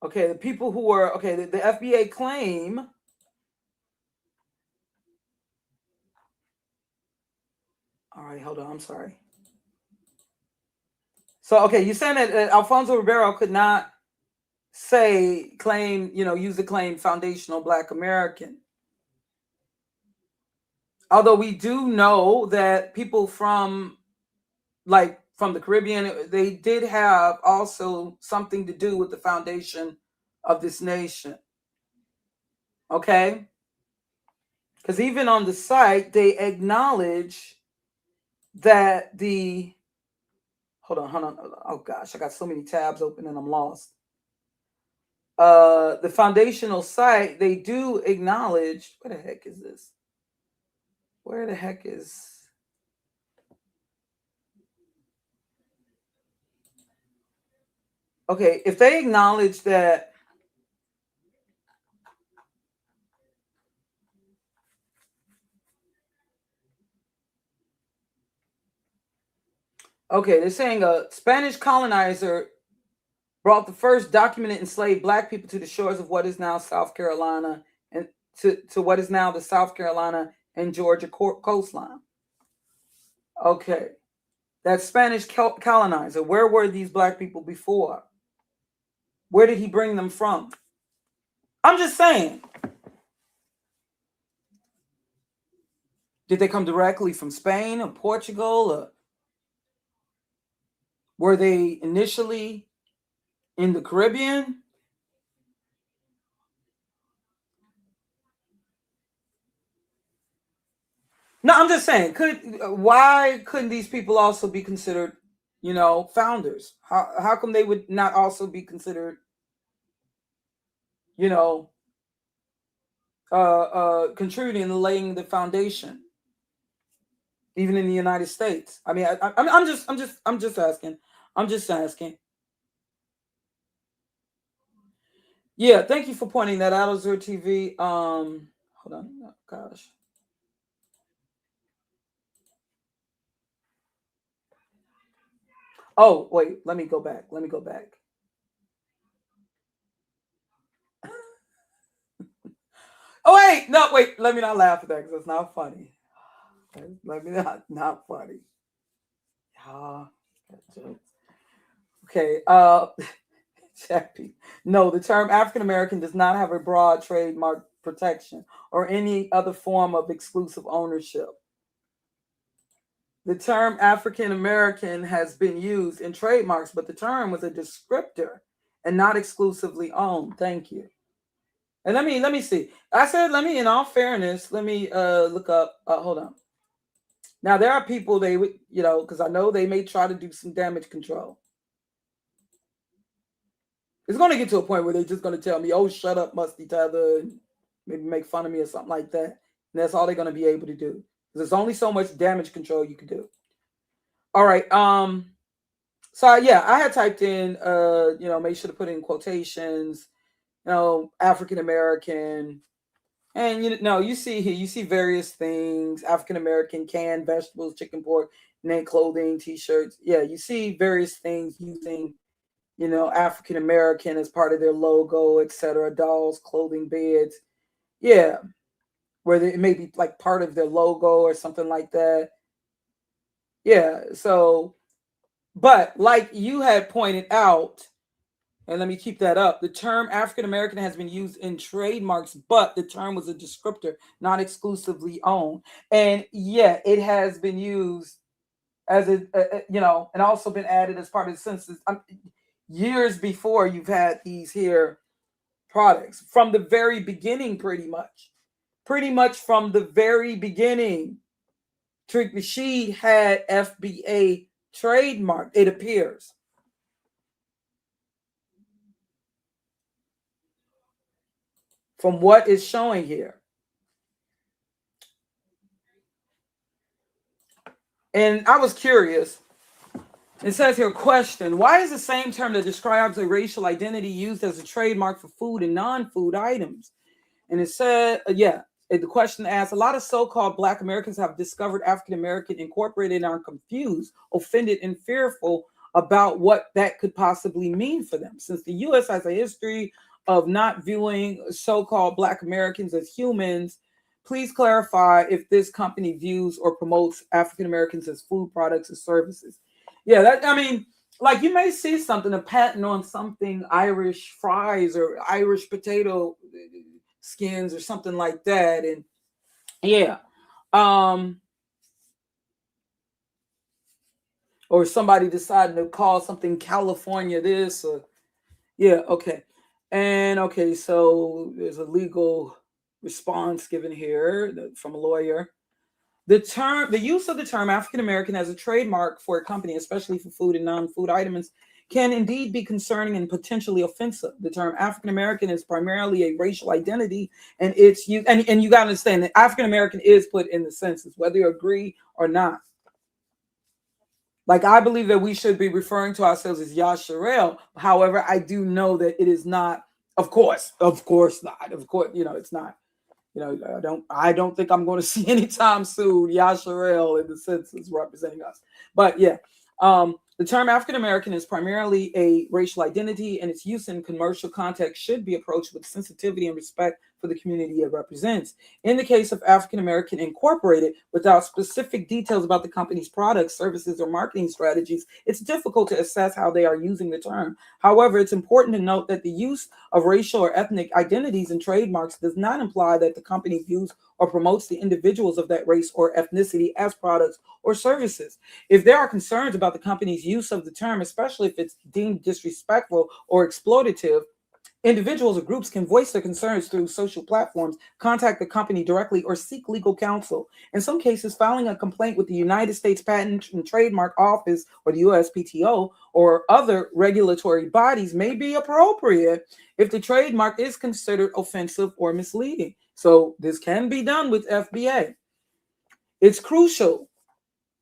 okay, the people who were, okay, the FBA claim, all right, hold on, I'm sorry. So, okay, you're saying that Alfonso Ribeiro could not use the claim foundational Black American. Although we do know that people from the Caribbean, they did have also something to do with the foundation of this nation. Okay? Because even on the site, they acknowledge that hold on. Oh gosh, I got so many tabs open and I'm lost. The foundational site, they do acknowledge, where the heck is this? Where the heck is... Okay, if they acknowledge that, okay, they're saying a Spanish colonizer brought the first documented enslaved Black people to the shores of what is now South Carolina and to what is now the South Carolina and Georgia coastline. Okay, that Spanish colonizer, where were these Black people before? Where did he bring them from? I'm just saying. Did they come directly from Spain or Portugal? Or were they initially in the Caribbean? No, I'm just saying, why couldn't these people also be considered, founders? How come they would not also be considered, contributing and laying the foundation, even in the United States? I mean, I'm just asking. I'm just asking. Yeah, thank you for pointing that out, Azure TV. Hold on, oh, gosh. Oh, wait, let me go back. Oh, wait, no, wait, let me not laugh at that because it's not funny. Let me not funny. Okay, no, the term African American does not have a broad trademark protection or any other form of exclusive ownership. The term African American has been used in trademarks, but the term was a descriptor and not exclusively owned. Thank you. And let me see. I said, in all fairness, let me look up. Hold on. Now, there are people they would, because I know they may try to do some damage control. It's going to get to a point where they're just going to tell me, oh, shut up, Musty Tether, and maybe make fun of me or something like that. And that's all they're going to be able to do. Because there's only so much damage control you can do. All right. So, yeah, I had typed in, make sure to put in quotations, African American. And, you see here, you see various things, African American, canned vegetables, chicken, pork, knit clothing, T-shirts. Yeah, you see various things using you know, African American as part of their logo, etc. Dolls, clothing, beds. Yeah, where it may be like part of their logo or something like that. Yeah, so, but like you had pointed out, and let me keep that up, the term African American has been used in trademarks, but the term was a descriptor, not exclusively owned. And yeah, it has been used as you know, and also been added as part of the census years before you've had these here products from the very beginning, pretty much from the very beginning. Tariq Nasheed had FBA trademarked, it appears. From what is showing here. And I was curious. It says here, question, why is the same term that describes a racial identity used as a trademark for food and non-food items? And it said, the question asks, a lot of so-called Black Americans have discovered African American incorporated and are confused, offended, and fearful about what that could possibly mean for them. Since the U.S. has a history of not viewing so-called Black Americans as humans, please clarify if this company views or promotes African Americans as food products or services. Yeah, that, I mean, like you may see something, a patent on something, Irish fries or Irish potato skins or something like that. And yeah, or somebody deciding to call something California this, or yeah, okay. And okay, so there's a legal response given here from a lawyer. The use of the term African American as a trademark for a company, especially for food and non-food items, can indeed be concerning and potentially offensive. The term African American is primarily a racial identity, and it's used, and you got to understand that African American is put in the census, whether you agree or not. Like, I believe that we should be referring to ourselves as Yasharel. However, I do know that it is not, of course not. Of course, you know, it's not. You know, I don't think I'm going to see anytime soon Yasharel in the census representing us. But yeah, the term African American is primarily a racial identity, and its use in commercial context should be approached with sensitivity and respect for the community it represents. In the case of African American Incorporated, without specific details about the company's products, services, or marketing strategies, it's difficult to assess how they are using the term. However, it's important to note that the use of racial or ethnic identities and trademarks does not imply that the company views or promotes the individuals of that race or ethnicity as products or services. If there are concerns about the company's use of the term, especially if it's deemed disrespectful or exploitative, individuals or groups can voice their concerns through social platforms, contact the company directly, or seek legal counsel. In some cases, filing a complaint with the United States Patent and Trademark Office or the USPTO or other regulatory bodies may be appropriate if the trademark is considered offensive or misleading. So this can be done with FBA. It's crucial,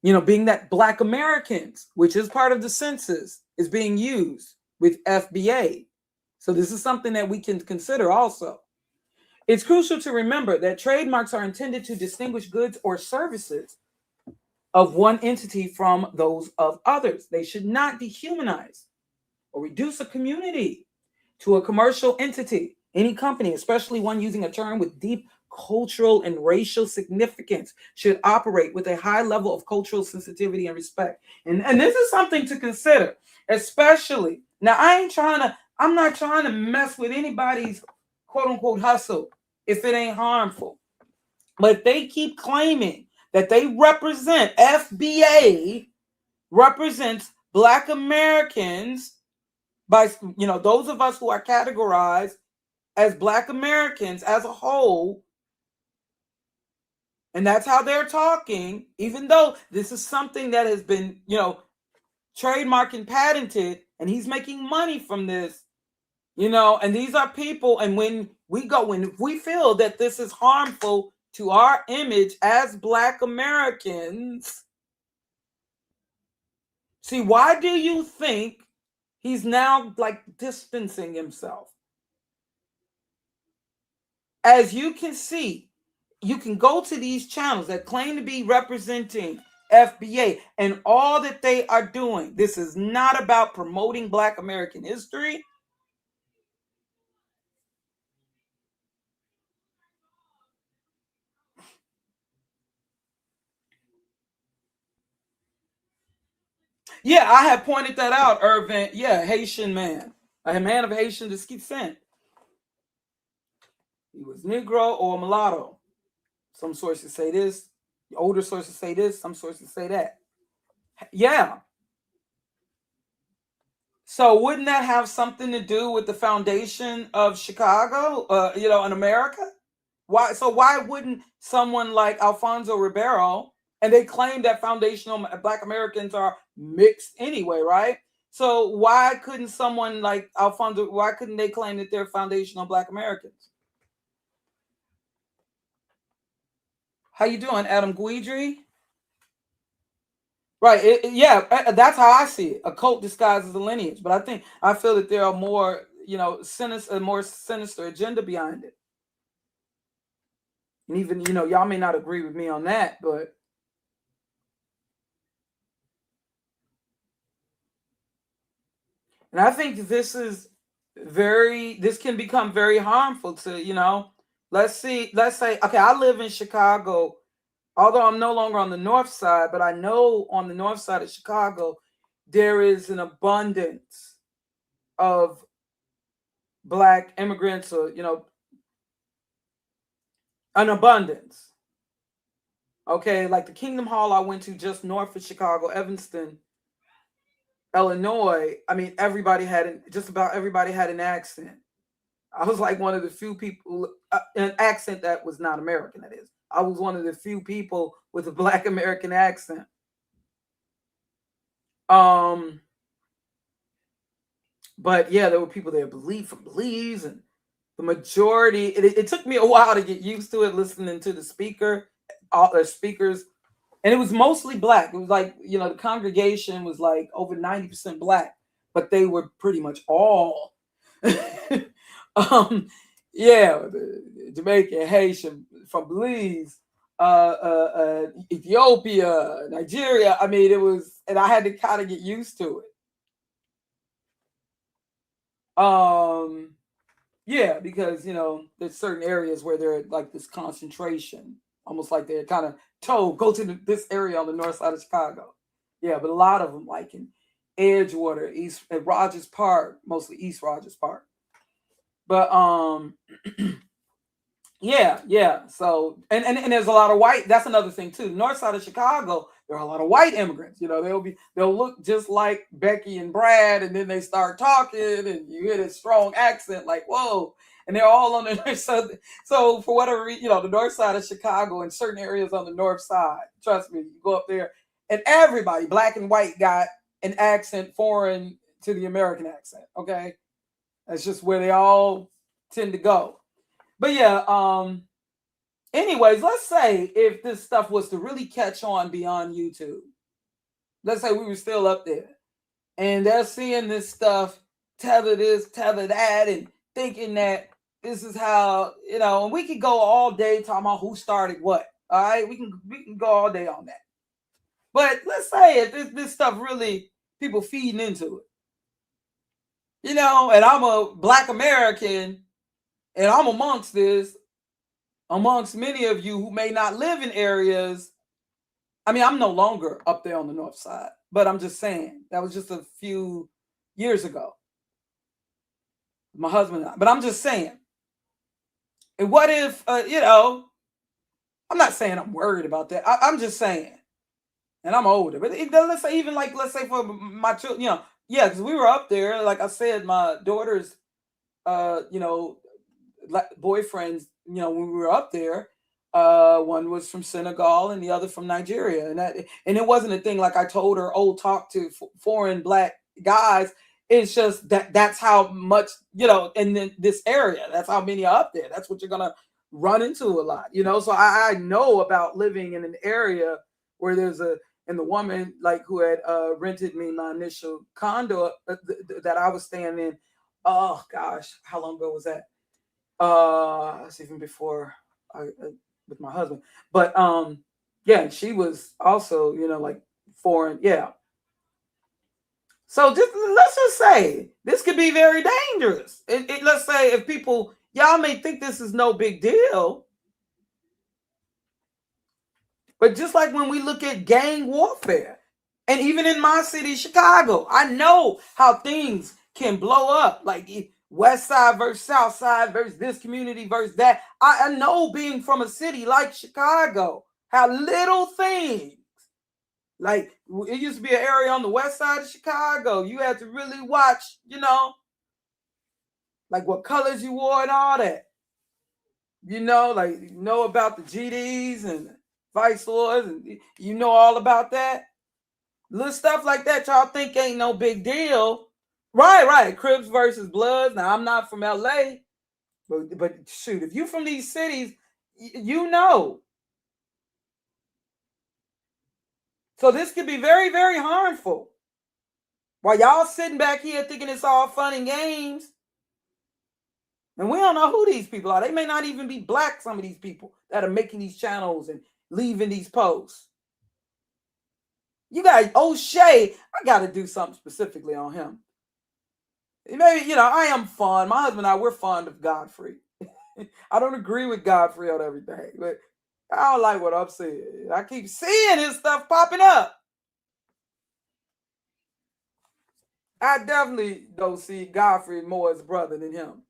you know, being that Black Americans, which is part of the census, is being used with FBA. So this is something that we can consider also. It's crucial to remember that trademarks are intended to distinguish goods or services of one entity from those of others. They should not dehumanize or reduce a community to a commercial entity. Any company, especially one using a term with deep cultural and racial significance, should operate with a high level of cultural sensitivity and respect. And this is something to consider, especially now. I'm not trying to mess with anybody's quote unquote hustle if it ain't harmful. But if they keep claiming that they represent, FBA represents Black Americans, by, you know, those of us who are categorized as Black Americans as a whole, and that's how they're talking, even though this is something that has been, you know, trademarked and patented, and he's making money from this, you know, and these are people, and when we feel that this is harmful to our image as Black Americans, see, why do you think he's now like distancing himself? As you can see, you can go to these channels that claim to be representing FBA and all that they are doing. This is not about promoting Black American history. Yeah, I had pointed that out, Irvin. Yeah, Haitian man. A man of Haitian descent. He was Negro or mulatto. Some sources say this. Older sources say this. Some sources say that. Yeah. So wouldn't that have something to do with the foundation of Chicago, in America? Why wouldn't someone like Alfonso Ribeiro, and they claim that foundational Black Americans are mixed anyway, right? So why couldn't someone like Alfonso, why couldn't they claim that they're foundational Black Americans? How you doing, Adam Guidry? Right. That's how I see it. A cult disguises a lineage. But I feel that there are more, a more sinister agenda behind it. And even, y'all may not agree with me on that, but and I think this can become very harmful to, let's say, okay, I live in Chicago. Although I'm no longer on the north side, but I know on the north side of Chicago, there is an abundance of Black immigrants, or, an abundance. Okay, like the Kingdom Hall I went to just north of Chicago, Evanston, Illinois. I mean, just about everybody had an accent. I was like one of the few people, an accent that was not American, that is. I was one of the few people with a Black American accent. But yeah, there were people there from Belize, and the majority. It took me a while to get used to it, listening to the speakers, and it was mostly Black. It was like, the congregation was like over 90% Black, but they were pretty much all, Jamaican, Haitian, from Belize, Ethiopia, Nigeria. I mean, it was, and I had to kind of get used to it. Because there's certain areas where they're like this concentration, almost like they're kind of told, go to this area on the north side of Chicago. Yeah, but a lot of them, like in Edgewater, East at Rogers Park, mostly East Rogers Park. But so and there's a lot of white. That's another thing too. The north side of Chicago, there are a lot of white immigrants. They'll look just like Becky and Brad, and then they start talking, and you hear this strong accent, like whoa, and they're all on the north side. So for whatever reason, the north side of Chicago and certain areas on the north side, trust me, you go up there, and everybody, Black and white, got an accent foreign to the American accent. Okay, that's just where they all tend to go. But yeah, anyways, let's say if this stuff was to really catch on beyond YouTube, let's say we were still up there and they're seeing this stuff, tether this, tether that, and thinking that this is how, and we could go all day talking about who started what. All right, we can go all day on that. But let's say if this stuff really, people feeding into it, and I'm a Black American, and I'm amongst many of you who may not live in areas. I mean, I'm no longer up there on the north side, but I'm just saying that was just a few years ago. My husband and I, but I'm just saying. And what if, I'm not saying I'm worried about that. I'm just saying, and I'm older, but let's say for my children, because we were up there, like I said, my daughter's, boyfriends, when we were up there, one was from Senegal and the other from Nigeria, and it wasn't a thing like I told her, talk to foreign Black guys. It's just that's how much, in this area, that's how many are up there. That's what you're gonna run into a lot, so I know about living in an area where and the woman like who had rented me my initial condo that I was staying in, oh gosh, how long ago was that? It's even before I with my husband. But Yeah, she was also, you know, like foreign. Yeah. So let's just say this could be very dangerous. Let's say if people, y'all may think this is no big deal, but just like when we look at gang warfare, and even in my city, Chicago, I know how things can blow up, like West Side versus South Side versus this community versus that. I know, being from a city like Chicago, how little things, like it used to be an area on the west side of Chicago. You had to really watch, you know, like what colors you wore and all that. You know, like you know about the GDs and Vice Lords, and you know all about that. Little stuff like that y'all think ain't no big deal. Right. Crips versus Bloods. Now, I'm not from LA, but shoot, if you from these cities, you know. So this could be very, very harmful. While y'all sitting back here thinking it's all fun and games, and we don't know who these people are. They may not even be black, some of these people that are making these channels and leaving these posts. You got O'Shea. I got to do something specifically on him. Maybe, you know, I am fond. My husband and I, we're fond of Godfrey. I don't agree with Godfrey on everything, but I don't like what I'm seeing. I keep seeing his stuff popping up. I definitely don't see Godfrey more as a brother than him,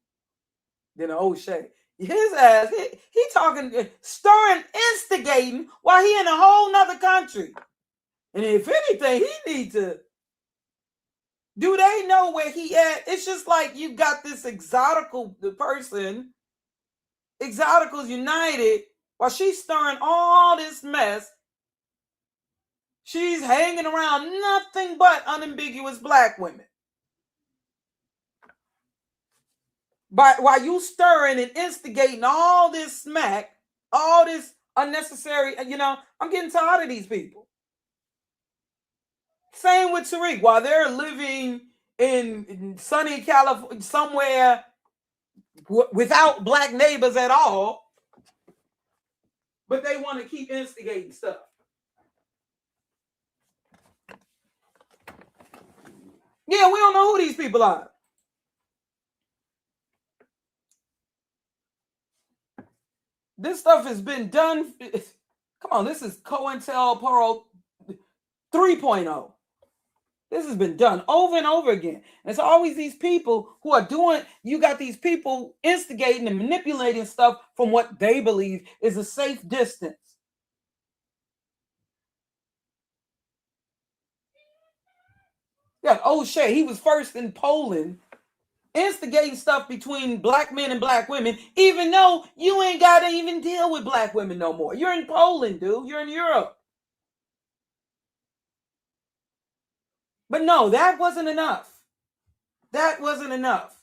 than an O'Shea. His ass, he talking, stirring, instigating while he in a whole nother country. And if anything, he need to, do they know where he at? It's just like you got this exotical person, Exoticals United, while she's stirring all this mess. She's hanging around nothing but unambiguous black women. But while you stirring and instigating all this smack, all this unnecessary, you know, I'm getting tired of these people. Same with Tariq. While they're living in sunny California, somewhere without black neighbors at all, but they want to keep instigating stuff. Yeah, we don't know who these people are. This stuff has been done. Come on, this is COINTELPRO 3.0. This has been done over and over again. And it's always these people who are doing, you got these people instigating and manipulating stuff from what they believe is a safe distance. Yeah, O'Shea, he was first in Poland instigating stuff between black men and black women, even though you ain't got to even deal with black women no more. You're in Poland, dude. You're in Europe. But no, that wasn't enough. That wasn't enough.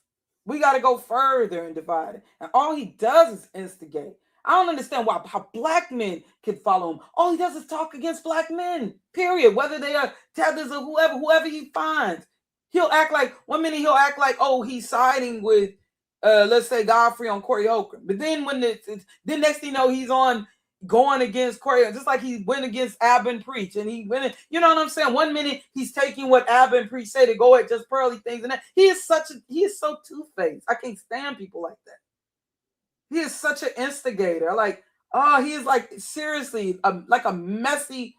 We got to go further and divide it. And all he does is instigate. I don't understand how black men can follow him. All he does is talk against black men, period. Whether they are tethers or whoever he finds. He'll act like, one minute he'll act like, oh, he's siding with, let's say, Godfrey on Corey Holcomb. But then then next thing you know, he's on going against Corey, just like he went against Abin Preach, and he went, you know what I'm saying? One minute he's taking what Abin Preach say to go at just pearly things, and that he is so two-faced. I can't stand people like that. He is such an instigator. Like, oh, he is like seriously like a messy.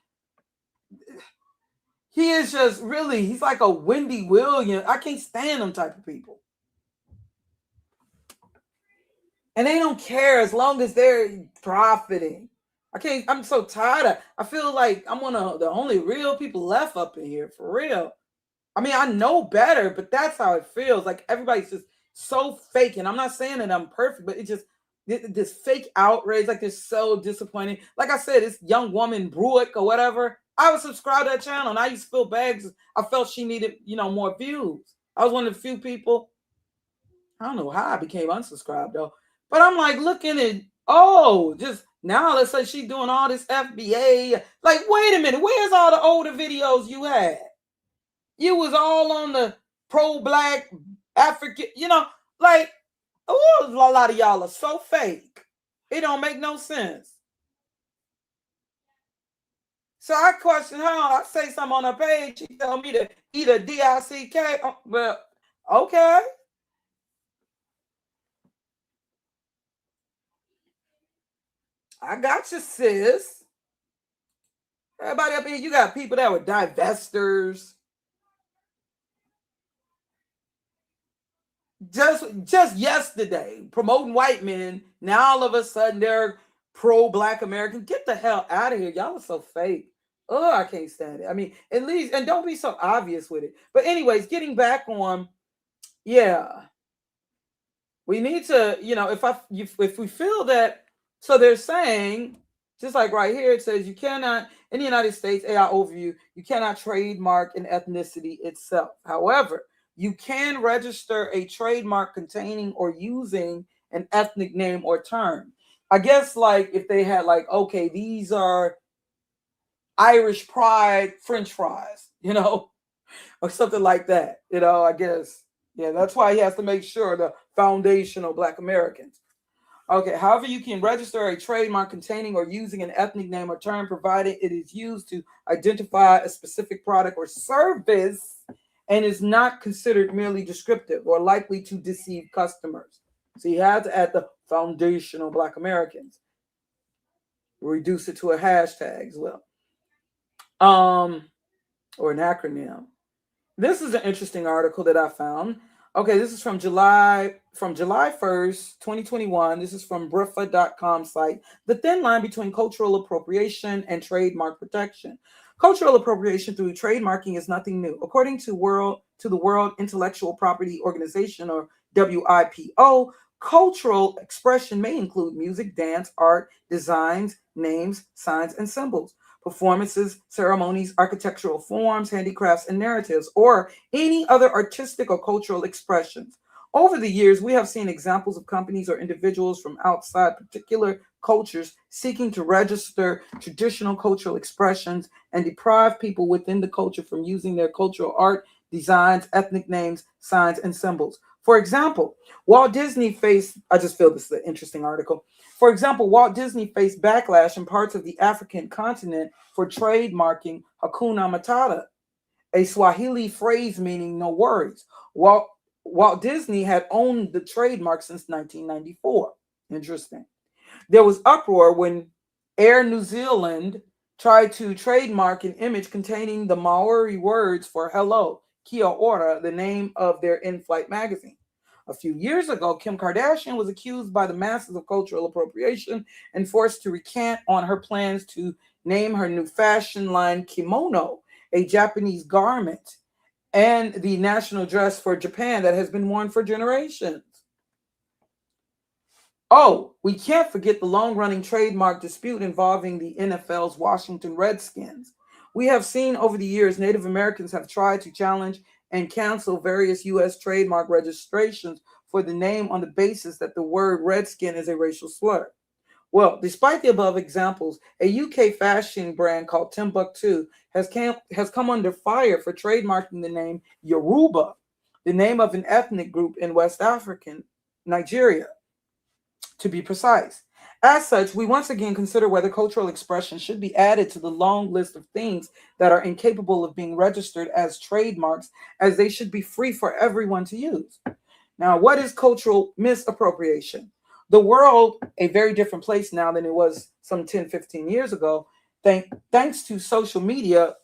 He is just really, he's like a Wendy Williams. I can't stand them type of people. And they don't care as long as they're profiting. I'm so tired I feel like I'm one of the only real people left up in here, for real. I mean, I know better, but that's how it feels. Like everybody's just so fake. And I'm not saying that I'm perfect, but it's just this fake outrage, like they're so disappointing. Like I said, this young woman, Bruick or whatever, I was subscribed to that channel, and I used to feel bad because I felt she needed, more views. I was one of the few people. I don't know how I became unsubscribed though, but I'm like looking at, just now let's say she's doing all this FBA. Like, wait a minute, where's all the older videos you had? You was all on the pro-black African, like, a lot of y'all are so fake. It don't make no sense. So I question her. I say something on her page. She tell me to eat a D-I-C-K. Well, okay. I got you, sis. Everybody up here, you got people that were divestors. Just yesterday, promoting white men. Now all of a sudden they're pro-Black American. Get the hell out of here. Y'all are so fake. Oh, I can't stand it. I mean, at least, and don't be so obvious with it. But anyways, getting back on, yeah. We need to, if we feel that, so they're saying, just like right here, it says you cannot, in the United States, AI overview, you cannot trademark an ethnicity itself. However, you can register a trademark containing or using an ethnic name or term. I guess like if they had like, okay, these are Irish pride French fries, or something like that, I guess. Yeah, that's why he has to make sure the foundational Black Americans. Okay, however, you can register a trademark containing or using an ethnic name or term provided it is used to identify a specific product or service and is not considered merely descriptive or likely to deceive customers. So you have to add the foundational Black Americans. Reduce it to a hashtag as well. Or an acronym. This is an interesting article that I found. Okay, this is from July 1st, 2021. This is from Brifa.com site. The thin line between cultural appropriation and trademark protection. Cultural appropriation through trademarking is nothing new. According to the World Intellectual Property Organization, or WIPO, cultural expression may include music, dance, art, designs, names, signs, and symbols, performances, ceremonies, architectural forms, handicrafts, and narratives, or any other artistic or cultural expressions. Over the years, we have seen examples of companies or individuals from outside particular cultures seeking to register traditional cultural expressions and deprive people within the culture from using their cultural art, designs, ethnic names, signs, and symbols. For example, Walt Disney faced, I just feel this is an interesting article. For example, Walt Disney faced backlash in parts of the African continent for trademarking Hakuna Matata, a Swahili phrase meaning no worries. Walt Disney had owned the trademark since 1994. Interesting. There was uproar when Air New Zealand tried to trademark an image containing the Maori words for hello, kia ora, the name of their in-flight magazine. A few years ago, Kim Kardashian was accused by the masses of cultural appropriation and forced to recant on her plans to name her new fashion line kimono, a Japanese garment, and the national dress for Japan that has been worn for generations. Oh, we can't forget the long-running trademark dispute involving the NFL's Washington Redskins. We have seen over the years Native Americans have tried to challenge and cancel various U.S. trademark registrations for the name on the basis that the word redskin is a racial slur. Well, despite the above examples, a UK fashion brand called Timbuktu has come under fire for trademarking the name Yoruba, the name of an ethnic group in West African Nigeria, to be precise. As such, we once again consider whether cultural expression should be added to the long list of things that are incapable of being registered as trademarks, as they should be free for everyone to use. Now, what is cultural misappropriation? The world, a very different place now than it was some 10, 15 years ago, thanks to social media.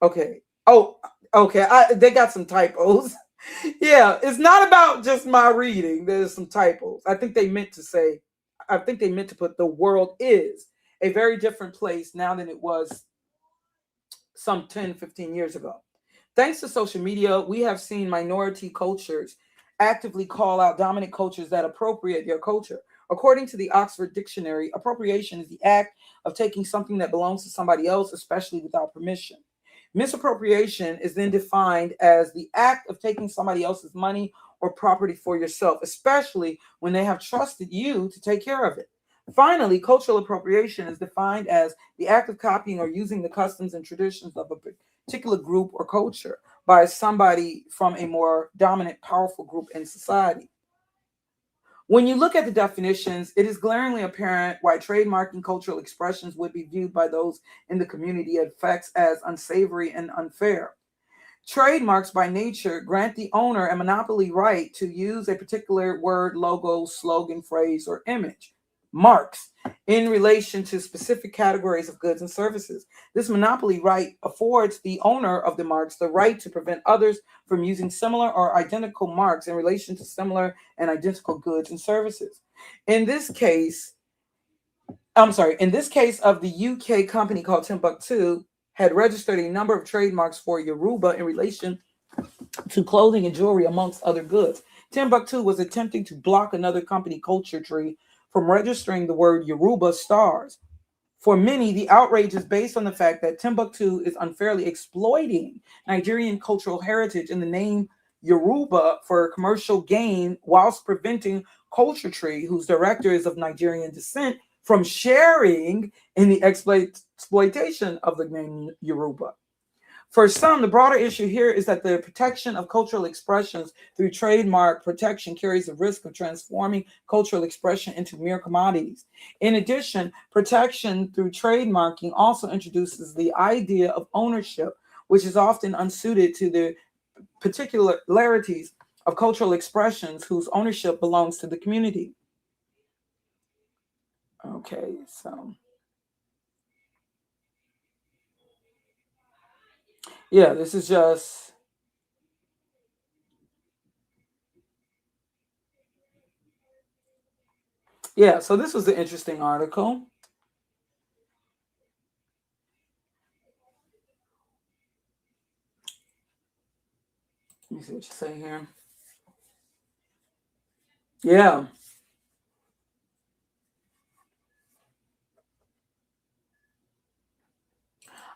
Okay. Oh, okay. They got some typos. Yeah, it's not about just my reading. There's some typos. I think they meant to put the world is a very different place now than it was some 10, 15 years ago. Thanks to social media, we have seen minority cultures actively call out dominant cultures that appropriate their culture. According to the Oxford Dictionary, appropriation is the act of taking something that belongs to somebody else, especially without permission. Misappropriation is then defined as the act of taking somebody else's money or property for yourself, especially when they have trusted you to take care of it. Finally, cultural appropriation is defined as the act of copying or using the customs and traditions of a particular group or culture by somebody from a more dominant, powerful group in society. When you look at the definitions, it is glaringly apparent why trademarking cultural expressions would be viewed by those in the community it affects as unsavory and unfair. Trademarks by nature grant the owner a monopoly right to use a particular word, logo, slogan, phrase, or image, marks, in relation to specific categories of goods and services. This monopoly right affords the owner of the marks the right to prevent others from using similar or identical marks in relation to similar and identical goods and services. In this case of the UK company called Timbuktu, had registered a number of trademarks for Yoruba in relation to clothing and jewelry, amongst other goods. Timbuktu was attempting to block another company, Culture Tree, from registering the word Yoruba stars. For many, the outrage is based on the fact that Timbuktu is unfairly exploiting Nigerian cultural heritage in the name Yoruba for commercial gain, whilst preventing Culture Tree, whose director is of Nigerian descent, from sharing in the exploitation of the name Yoruba. For some, the broader issue here is that the protection of cultural expressions through trademark protection carries the risk of transforming cultural expression into mere commodities. In addition, protection through trademarking also introduces the idea of ownership, which is often unsuited to the particularities of cultural expressions whose ownership belongs to the community. Okay, so yeah, this is just so this was an interesting article. Let me see what you say here. Yeah.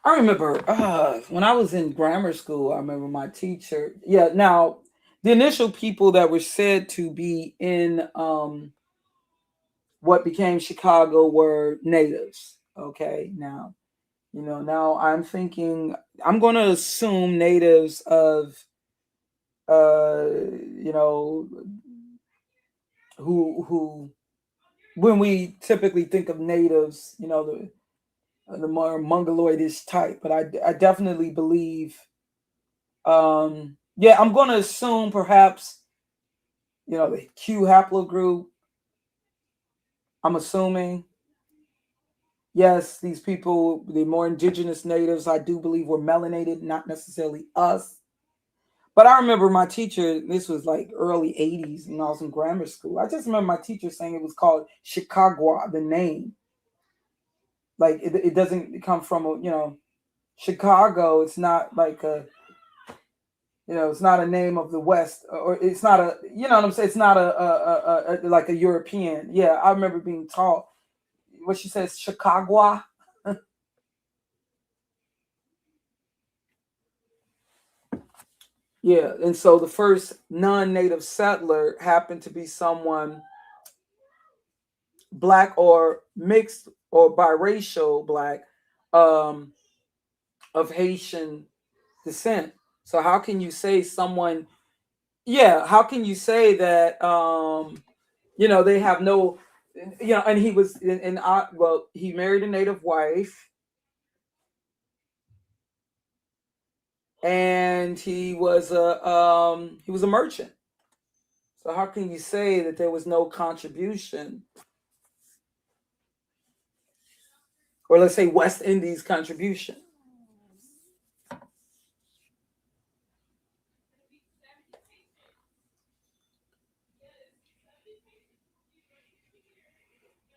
I remember when I was in grammar school, I remember my teacher. Yeah, now the initial people that were said to be in what became Chicago were natives. Okay, now, now I'm thinking, I'm going to assume natives of, who, when we typically think of natives, the more mongoloidish type, but I definitely believe, I'm going to assume perhaps, the Q haplogroup. I'm assuming, yes, these people, the more indigenous natives, I do believe were melanated, not necessarily us. But I remember my teacher, this was like early 80s when I was in grammar school. I just remember my teacher saying it was called Chicago, the name. Like it doesn't come from, Chicago. It's not like it's not a name of the West, or it's not a, what I'm saying? It's not a like a European. Yeah, I remember being taught what she says, Chicago. Yeah, and so the first non-native settler happened to be someone black or mixed or biracial black, of Haitian descent. So how can you say someone? Yeah, how can you say that? They have no, and he was well, he married a native wife, and he was a merchant. So how can you say that there was no contribution, or let's say West Indies contribution?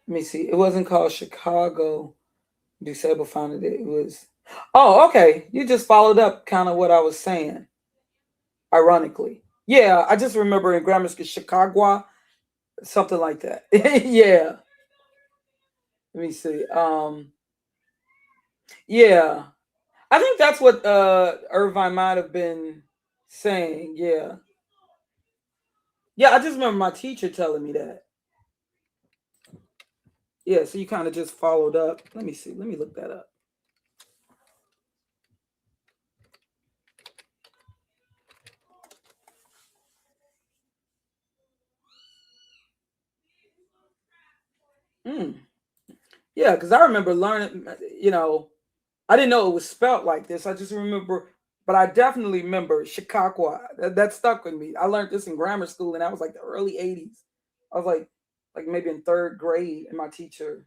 Let me see. It wasn't called Chicago. Disable founded it. It was. Oh, okay. You just followed up kind of what I was saying. Ironically, yeah. I just remember in grammar school, Chicago, something like that. Yeah. Let me see. Yeah. I think that's what Irvine might have been saying. Yeah. Yeah. I just remember my teacher telling me that. Yeah. So you kind of just followed up. Let me see. Let me look that up. Yeah, because I remember learning, I didn't know it was spelt like this. I just remember, but I definitely remember Chicago. That stuck with me. I learned this in grammar school, and that was like the early 80s. I was like maybe in 3rd grade, and my teacher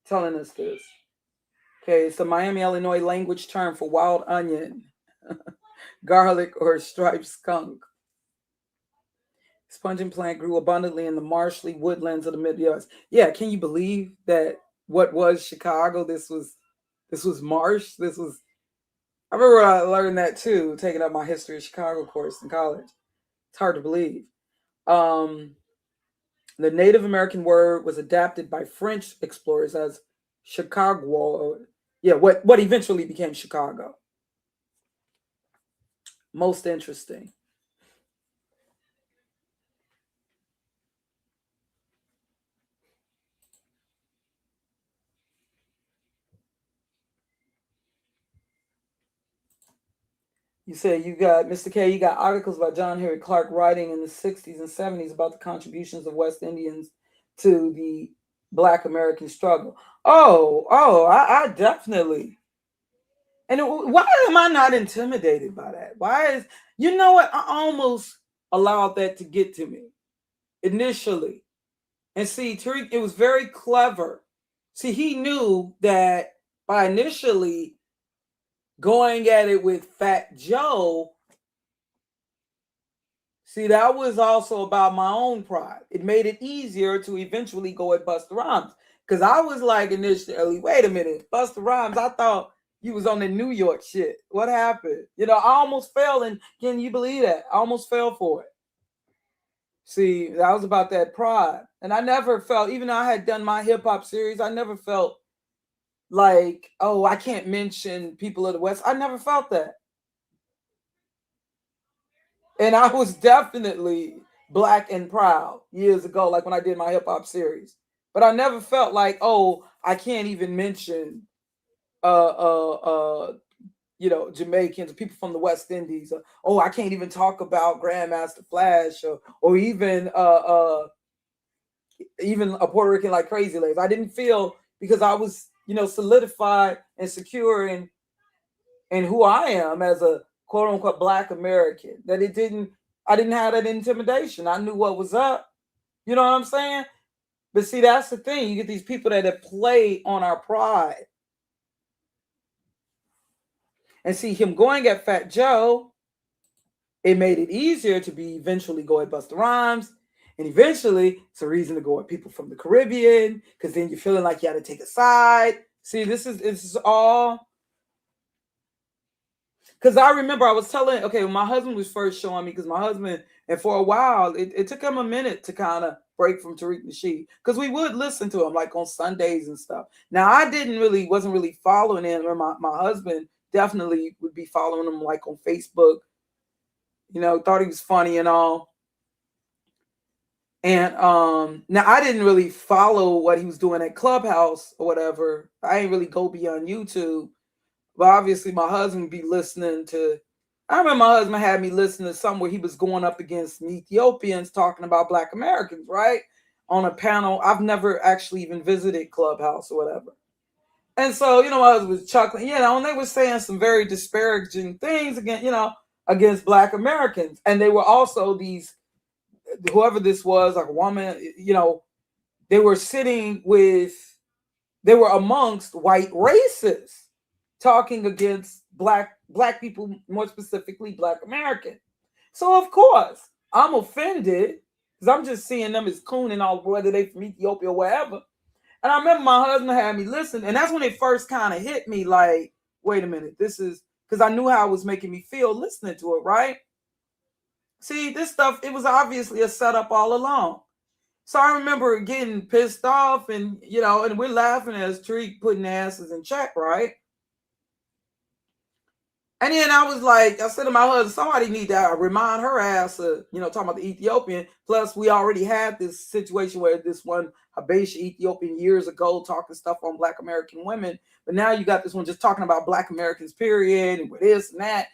telling us this. Okay, it's the Miami, Illinois language term for wild onion, garlic, or striped skunk. Sponging plant grew abundantly in the marshy woodlands of the Midwest. Yeah, can you believe that what was Chicago? This was marsh. I remember I learned that too, taking up my history of Chicago course in college. It's hard to believe. The Native American word was adapted by French explorers as Chicago. Yeah, what eventually became Chicago. Most interesting. You say you got, Mr. K, you got articles by John Henry Clark writing in the 60s and 70s about the contributions of West Indians to the Black American struggle. I definitely. And why am I not intimidated by that? Why is, you know what? I almost allowed that to get to me initially. And see, Tariq, it was very clever. See, he knew that by initially going at it with Fat Joe, see, that was also about my own pride. It made it easier to eventually go at Busta Rhymes. Because I was like initially, wait a minute, Busta Rhymes, I thought you was on the New York shit. What happened? I almost fell, and can you believe that? I almost fell for it. See, that was about that pride. And I never felt, even though I had done my hip hop series, I never felt like, oh, I can't mention people of the West. I never felt that. And I was definitely Black and proud years ago, like when I did my hip hop series. But I never felt like, oh, I can't even mention Jamaicans, people from the West Indies. Oh, I can't even talk about Grandmaster Flash, or even a Puerto Rican like Crazy Legs. I didn't feel, because I was, solidified and secure in who I am as a quote unquote Black American, that I didn't have that intimidation. I knew what was up. You know what I'm saying? But see, that's the thing. You get these people that play on our pride. And see, him going at Fat Joe, it made it easier to eventually go at Busta Rhymes. And eventually, it's a reason to go at people from the Caribbean, because then you're feeling like you had to take a side. See, this is all. Because I remember I was telling, okay, when my husband was first showing me, because my husband, and for a while, it took him a minute to kind of break from Tariq Nasheed, because we would listen to him like on Sundays and stuff. Now, I wasn't really following him, or my husband definitely would be following him like on Facebook, thought he was funny and all. And now I didn't really follow what he was doing at Clubhouse or whatever. I didn't really go beyond YouTube. But obviously my husband would be listening to, I remember my husband had me listening to somewhere he was going up against some Ethiopians talking about Black Americans, right? On a panel. I've never actually even visited Clubhouse or whatever. And so, my husband was chuckling, and they were saying some very disparaging things against Black Americans. And they were also whoever this was, like a woman, they were they were amongst white racists, talking against black people, more specifically Black American. So of course I'm offended, because I'm just seeing them as coon and all, whether they from Ethiopia or wherever. And I remember my husband had me listen, and that's when it first kind of hit me, like, wait a minute, this is, because I knew how it was making me feel listening to it, right? See, this stuff, it was obviously a setup all along. So I remember getting pissed off, and and we're laughing as Tariq putting asses in check, right? And then I was like, I said to my husband, somebody need to remind her ass of, talking about the Ethiopian. Plus, we already had this situation where this one Habesha Ethiopian years ago talking stuff on Black American women. But now you got this one just talking about Black Americans, period, and with this and that.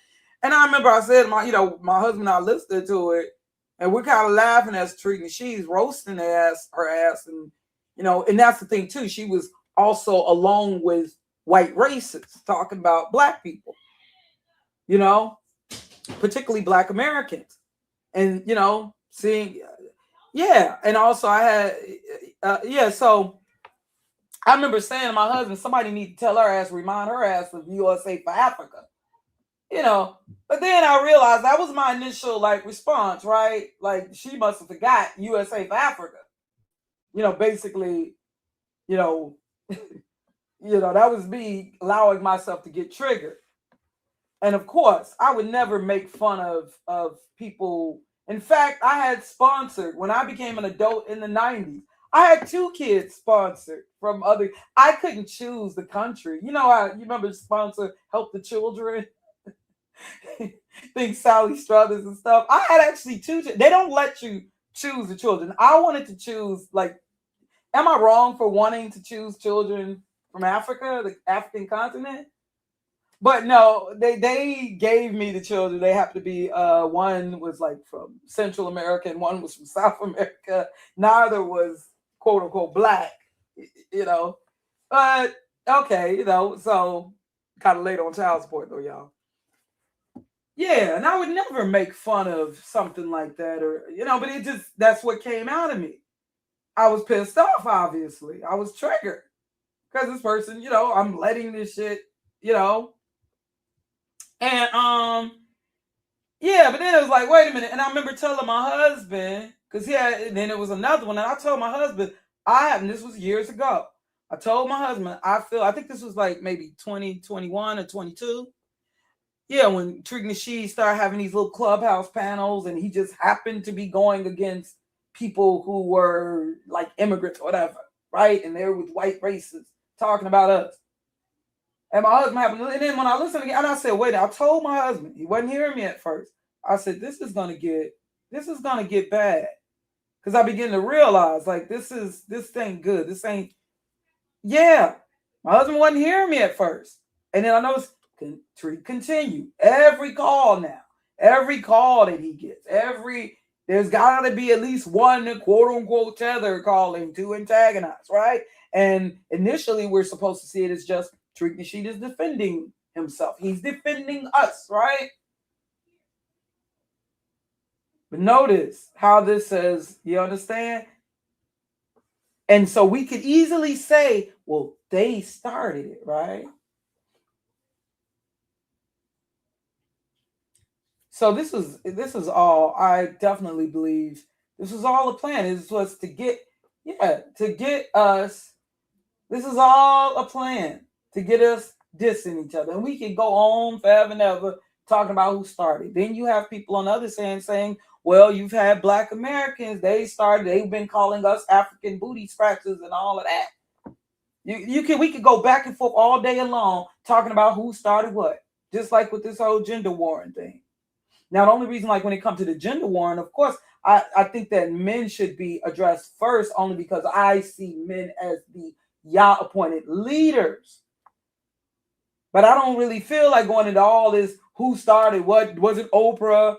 And I remember I said, my husband and I listened to it, and we're kind of laughing as Tariq, and she's roasting her ass, and You know, and that's the thing too. She was also along with white racists talking about black people, you know, particularly black Americans. And, you know, seeing, yeah. And also I had, so I remember saying to my husband, somebody need to tell her ass, remind her ass of USA for Africa, you know. But then I realized that was my initial like response, right? Like she must have forgot USA for Africa, you know, basically, you know, that was me allowing myself to get triggered. And of course, I would never make fun of people. In fact, I had sponsored when I became an adult in the 90s. I had 2 kids sponsored from other. I couldn't choose the country. You know how you remember sponsor Help the Children? Think Sally Struthers and stuff. I had actually 2. They don't let you choose the children. I wanted to choose, like, am I wrong for wanting to choose children from Africa, the African continent? But no, they gave me the children. They happened to be one was like from Central America and one was from South America. Neither was quote unquote black, you know. But okay, you know, so kind of late on child support though, y'all. Yeah, and I would never make fun of something like that, or you know, but it just that's what came out of me. I was pissed off, obviously. I was triggered because this person, you know, I'm letting this shit, you know. And yeah, but then it was like, wait a minute. And I remember telling my husband, because and then it was another one, and I told my husband, and this was years ago. I told my husband, I think this was like maybe 2021 or 22. Yeah, when Tariq Nasheed started having these little clubhouse panels, and he just happened to be going against people who were like immigrants or whatever, right? And they were with white racists talking about us. And my husband happened, and then when I listened again, and I said, wait, I told my husband, he wasn't hearing me at first. I said, this is gonna get bad. Because I began to realize, like, this ain't good. This ain't, yeah. My husband wasn't hearing me at first. And then I noticed, continue. Every call now, every call that he gets, there's gotta be at least one quote unquote tether calling to antagonize, right? And initially we're supposed to see it as just Tariq Nasheed is defending himself. He's defending us, right? But notice how this says, you understand? And so we could easily say, well, they started it, right? So this is all, I definitely believe this was all a plan. This was to get us, this is all a plan to get us dissing each other. And we could go on forever and ever talking about who started. Then you have people on the other side saying, well, you've had black Americans, they've been calling us African booty scratchers and all of that. We could go back and forth all day long talking about who started what, just like with this whole gender warring thing. Now, the only reason, like when it comes to the gender warring, of course, I think that men should be addressed first, only because I see men as the Yah appointed leaders. But I don't really feel like going into all this who started what. Was it Oprah?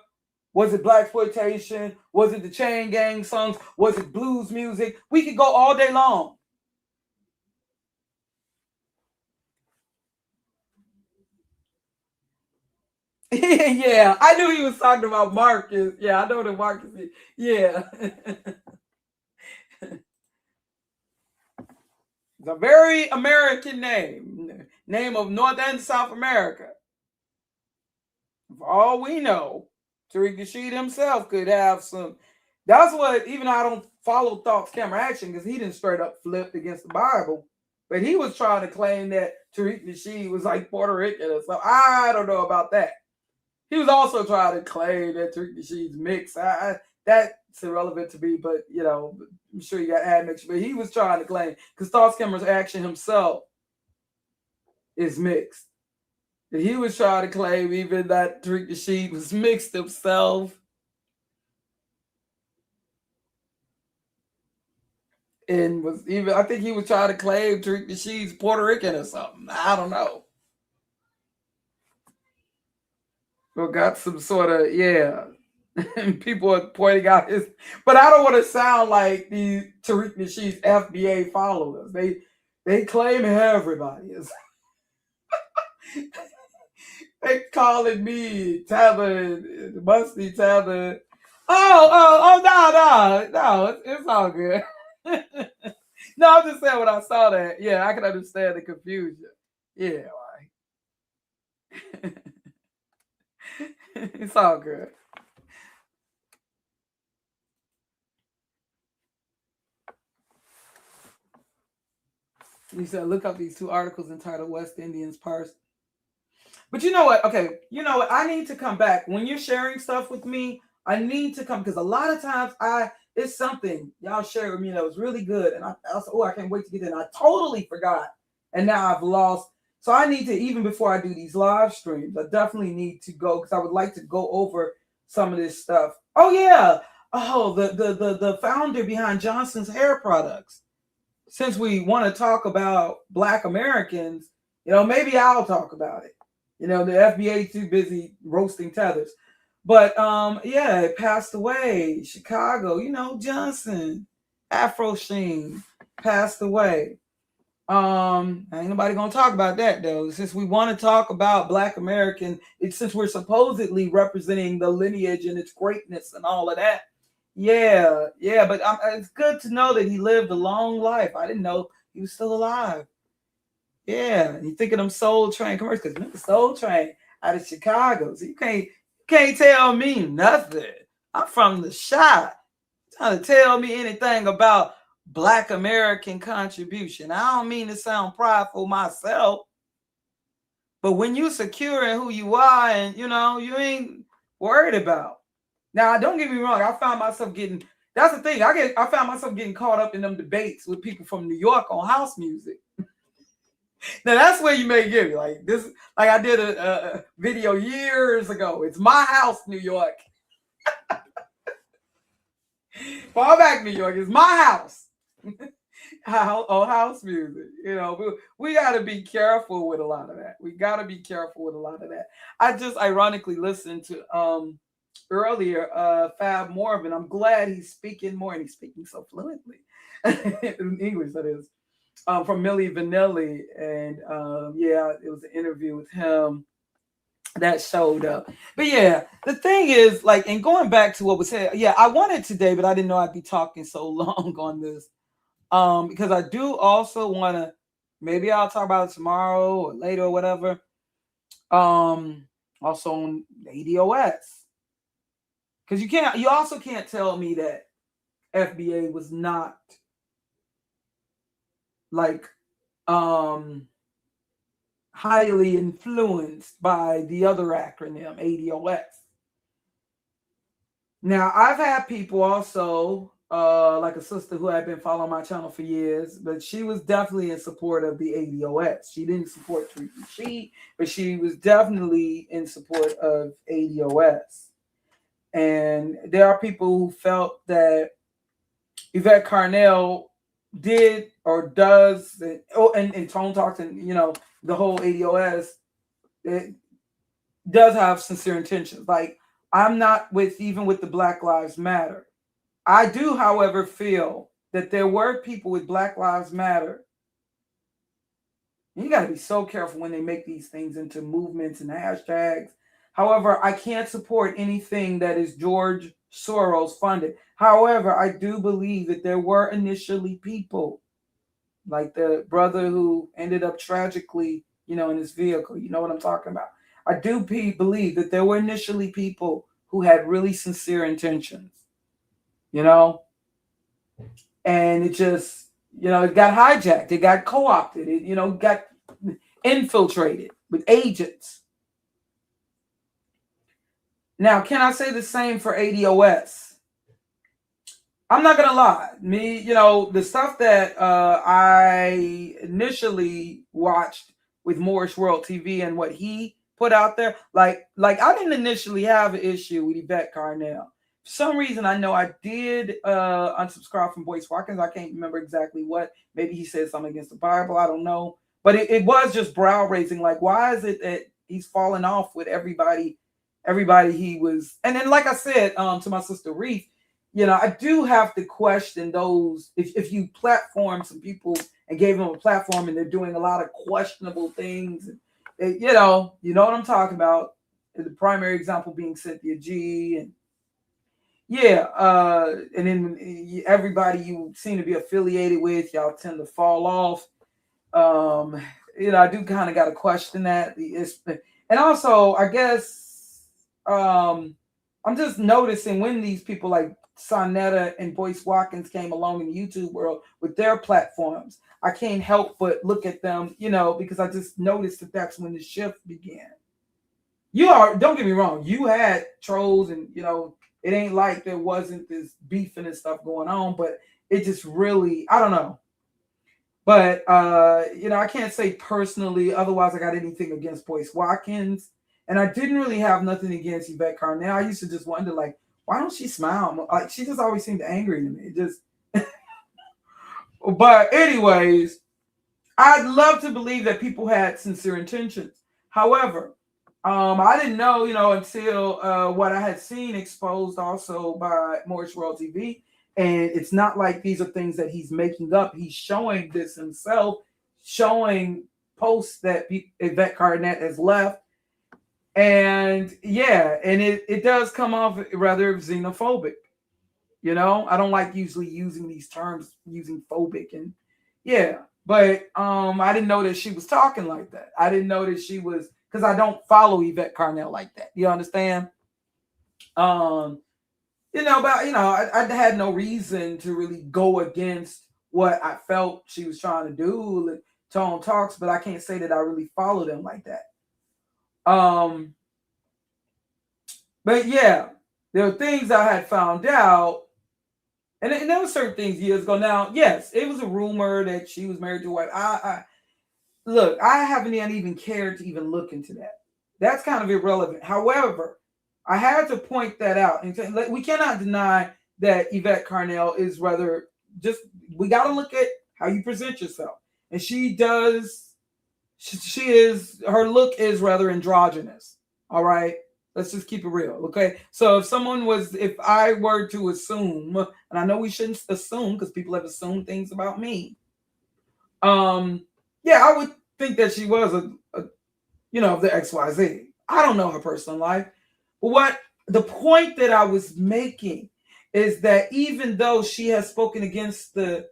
Was it blaxploitation? Was it the Chain Gang songs? Was it blues music? We could go all day long. Yeah, I knew he was talking about Marcus. Yeah, I know that Marcus. Yeah. It's a very American name of North and South America. For all we know, Tariq Nasheed himself could have some. That's what, even though I don't follow Thoughts Camera Action, because he didn't straight up flipped against the Bible, but he was trying to claim that Tariq Nasheed was like Puerto Rican or something. I don't know about that. He was also trying to claim that Tariq Nasheed's mixed. That's irrelevant to me, but you know, I'm sure you got admixture. But he was trying to claim, because Thoughts Camera Action himself is mixed. And he was trying to claim even that Tariq Nasheed was mixed himself. And was even, I think he was trying to claim Tariq Nasheed's Puerto Rican or something. I don't know. But got some sort of, yeah. And people are pointing out his, but I don't want to sound like the Tariq Nasheed's FBA followers. They claim everybody is. They calling me Tavern, Musty Tavern. No, it's all good. No, I'm just saying when I saw that, yeah, I can understand the confusion. Yeah, right. It's all good. He said, look up these two articles entitled West Indians Parse. But you know what? Okay, you know what? I need to come back. When you're sharing stuff with me, I need to come because a lot of times it's something y'all share with me that was really good. And I was, oh, I can't wait to get in. I totally forgot. And now I've lost. So I need to, even before I do these live streams, I definitely need to go because I would like to go over some of this stuff. Oh, yeah. Oh, the founder behind Johnson's Hair Products. Since we want to talk about Black Americans, maybe I'll talk about it. The FBA too busy roasting tethers. But yeah, it passed away. Chicago, Johnson, Afro Sheen passed away. Ain't nobody gonna talk about that though. Since we want to talk about Black American, since we're supposedly representing the lineage and its greatness and all of that. Yeah, but it's good to know that he lived a long life. I didn't know he was still alive. Yeah, you think of them Soul Train commercials? Because Soul Train out of Chicago, so you can't tell me nothing. I'm from the shop. Trying to tell me anything about Black American contribution. I don't mean to sound prideful myself, but when you secure in who you are, and you ain't worried about. Now, don't get me wrong. I found myself getting. That's the thing. I found myself getting caught up in them debates with people from New York on house music. Now that's where you may get me like this. Like I did a video years ago. It's my house, New York. Far back, New York. It's my house. House music. We got to be careful with a lot of that. I just ironically listened to earlier Fab Morvan. I'm glad he's speaking more, and he's speaking so fluently in English. That is. From Milli Vanilli, and yeah, it was an interview with him that showed up. But yeah, the thing is, like, and going back to what was said, yeah, I wanted today, but I didn't know I'd be talking so long on this, because I do also want to, maybe I'll talk about it tomorrow or later or whatever. Also on ADOS, because you also can't tell me that FBA was not like highly influenced by the other acronym ADOS. Now I've had people also like a sister who had been following my channel for years, but she was definitely in support of the ADOS. She didn't support Tariq Nasheed, but she was definitely in support of ADOS. And there are people who felt that Yvette Carnell did or does, and Tone Talks, and the whole ADOS, it does have sincere intentions. Like, I'm not even with the Black Lives Matter. I do, however, feel that there were people with Black Lives Matter. You got to be so careful when they make these things into movements and hashtags. However, I can't support anything that is George Soros funded. However, I do believe that there were initially people like the brother who ended up tragically, in his vehicle. You know what I'm talking about? I do believe that there were initially people who had really sincere intentions, and it just, it got hijacked. It got co-opted. It, got infiltrated with agents. Now, can I say the same for ADOS? I'm not going to lie. Me, the stuff that I initially watched with Moorish World TV and what he put out there, like I didn't initially have an issue with Yvette Carnell. For some reason, I know I did unsubscribe from Boyce Watkins. I can't remember exactly what. Maybe he said something against the Bible. I don't know. But it was just brow raising. Like, why is it that he's falling off with everybody everybody he was, and then like I said to my sister Reef, you know, I do have to question those if you platform some people and gave them a platform and they're doing a lot of questionable things, you know what I'm talking about. The primary example being Cynthia G, and yeah, and then everybody you seem to be affiliated with, y'all tend to fall off. You know, I do kind of got to question that. And also, I guess I'm just noticing when these people like Sonetta and Boyce Watkins came along in the YouTube world with their platforms, I can't help but look at them, you know, because I just noticed that that's when the shift began. Don't get me wrong, you had trolls, and you know, it ain't like there wasn't this beefing and stuff going on, but it just really, I don't know. But you know, I can't say personally, otherwise I got anything against Boyce Watkins. And I didn't really have nothing against Yvette Carnell. I used to just wonder, like, why don't she smile? Like, she just always seemed angry to me. It just but anyways, I'd love to believe that people had sincere intentions. However, I didn't know, you know, until what I had seen exposed also by Morris World TV. And it's not like these are things that he's making up. He's showing this himself, showing posts that Yvette Carnell has left. And yeah, and it does come off rather xenophobic. You know, I don't like usually using these terms, using phobic, and yeah, but I didn't know that she was talking like that. I didn't know that she was, because I don't follow Yvette Carnell like that. You understand? You know, but you know, I had no reason to really go against what I felt she was trying to do, Tone Talks, but I can't say that I really follow them like that. But yeah, there were things I had found out, and there were certain things years ago. Now, yes, it was a rumor that she was married to a wife. Look, I haven't even cared to even look into that. That's kind of irrelevant. However, I had to point that out, and we cannot deny that Yvette Carnell is rather just. We got to look at how you present yourself, and she does. She is, her look is rather androgynous. All right. Let's just keep it real, okay? So if I were to assume, and I know we shouldn't assume because people have assumed things about me. Yeah, I would think that she was a you know, the XYZ. I don't know her personal life, but what the point that I was making is that even though she has spoken against the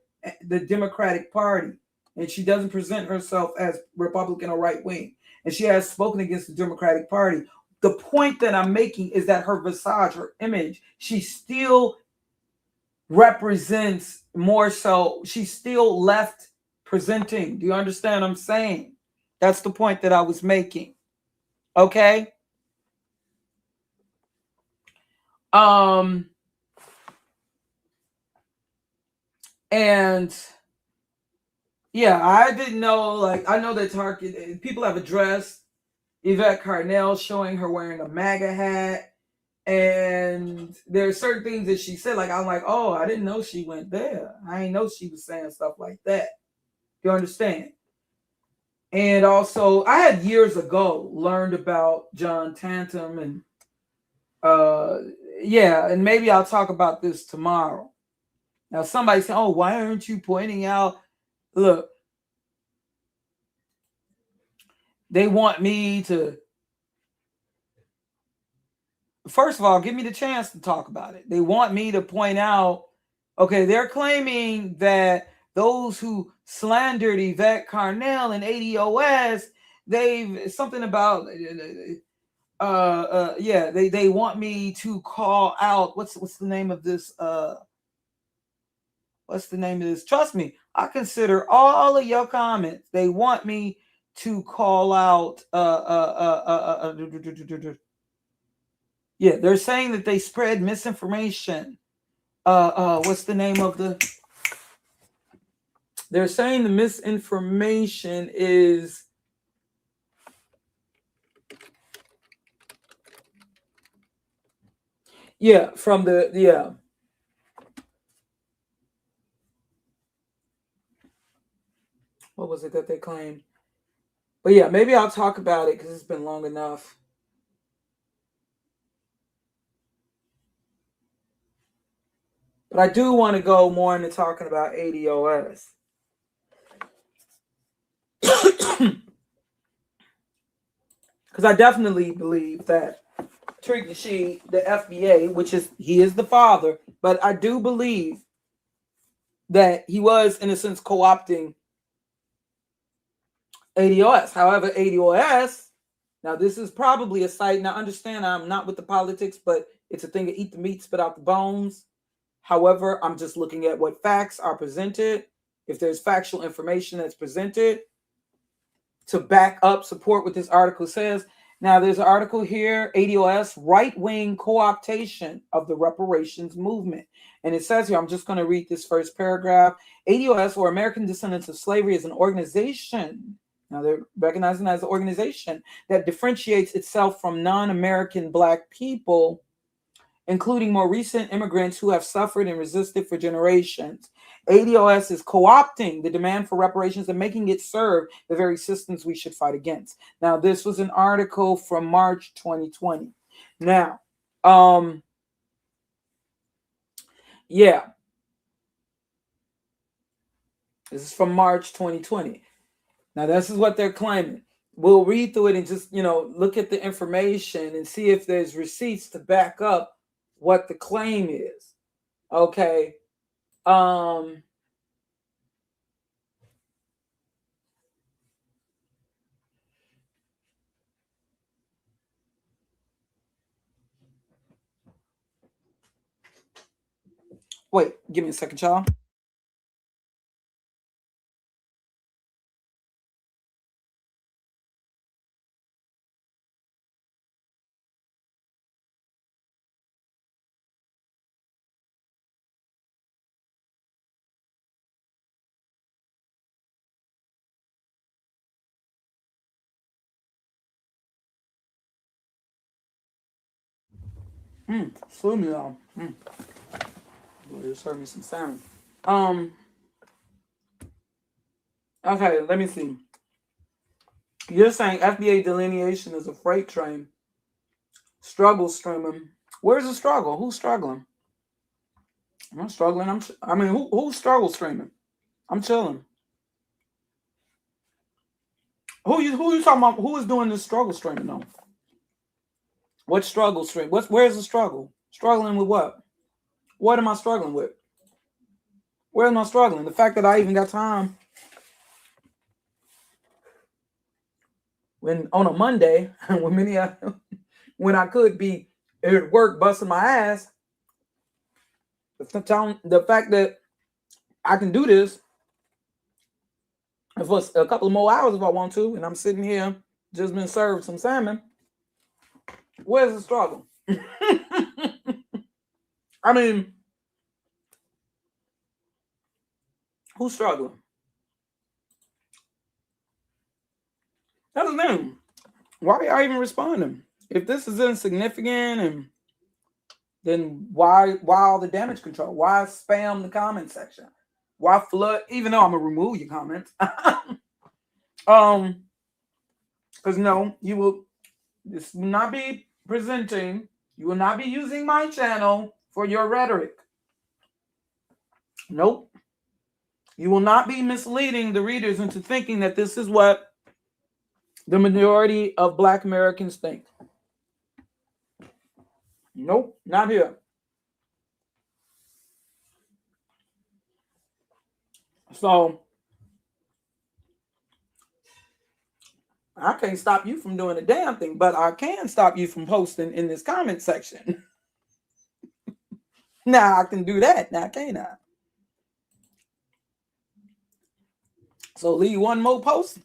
Democratic Party, and she doesn't present herself as Republican or right wing, and she has spoken against the Democratic Party, the point that I'm making is that her visage, her image, she still represents more so. She's still left presenting. Do you understand what I'm saying? That's the point that I was making. Okay. And yeah, I didn't know, like, I know that Tariq, people have addressed Yvette Carnell showing her wearing a MAGA hat. And there are certain things that she said, like, I'm like, oh, I didn't know she went there. I didn't know she was saying stuff like that. You understand? And also, I had years ago learned about John Tantum, and yeah, and maybe I'll talk about this tomorrow. Now, somebody said, oh, why aren't you pointing out? Look, they want me to, first of all, give me the chance to talk about it. They want me to point out, okay, they're claiming that those who slandered Yvette Carnell and ADOS, they've something about yeah, they want me to call out what's the name of this what's the name of this? Trust me, I consider all of your comments. They want me to call out yeah, they're saying that they spread misinformation. What's the name of the? They're saying the misinformation is yeah, from the yeah. What was it that they claimed? But yeah, maybe I'll talk about it because it's been long enough. But I do want to go more into talking about ADOS. Because I definitely believe that Tariq Nasheed, the FBA, he is the father, but I do believe that he was, in a sense, co-opting ADOS. However, ADOS, now this is probably a site. Now understand, I'm not with the politics, but it's a thing to eat the meat, spit out the bones. However, I'm just looking at what facts are presented. If there's factual information that's presented to back up, support what this article says. Now, there's an article here, ADOS, right-wing co-optation of the reparations movement. And it says here, I'm just going to read this first paragraph. ADOS, or American Descendants of Slavery, is an organization. Now, they're recognizing it as an organization that differentiates itself from non-American Black people, including more recent immigrants who have suffered and resisted for generations. ADOS is co-opting the demand for reparations and making it serve the very systems we should fight against. Now, this was an article from March 2020. Now, yeah, this is from March 2020. Now, this is what they're claiming. We'll read through it and just, look at the information and see if there's receipts to back up what the claim is. Okay. Wait, give me a second, y'all. Slew me though. Just heard me some sound. Okay, let me see. You're saying FBA delineation is a freight train. Struggle streaming. Where's the struggle? Who's struggling? I'm not struggling. Who's struggle streaming? I'm chilling. Who you talking about? Who is doing this struggle streaming though? What struggle stream? Where's the struggle? Struggling with what? What am I struggling with? Where am I struggling? The fact that I even got time when on a Monday, when I could be at work busting my ass. The fact that I can do this for a couple of more hours if I want to, and I'm sitting here just been served some salmon. Where's the struggle? I mean, who's struggling? That's the thing. Why are y'all even responding? If this is insignificant, and then why all the damage control? Why spam the comment section? Why flood? Even though I'm gonna remove your comments, because no, you will. This will not be presenting. You will not be using my channel for your rhetoric. Nope. You will not be misleading the readers into thinking that this is what the majority of Black Americans think. Nope, not here. So I can't stop you from doing a damn thing, but I can stop you from posting in this comment section. Now I can do that. Now can't I? So leave one more post,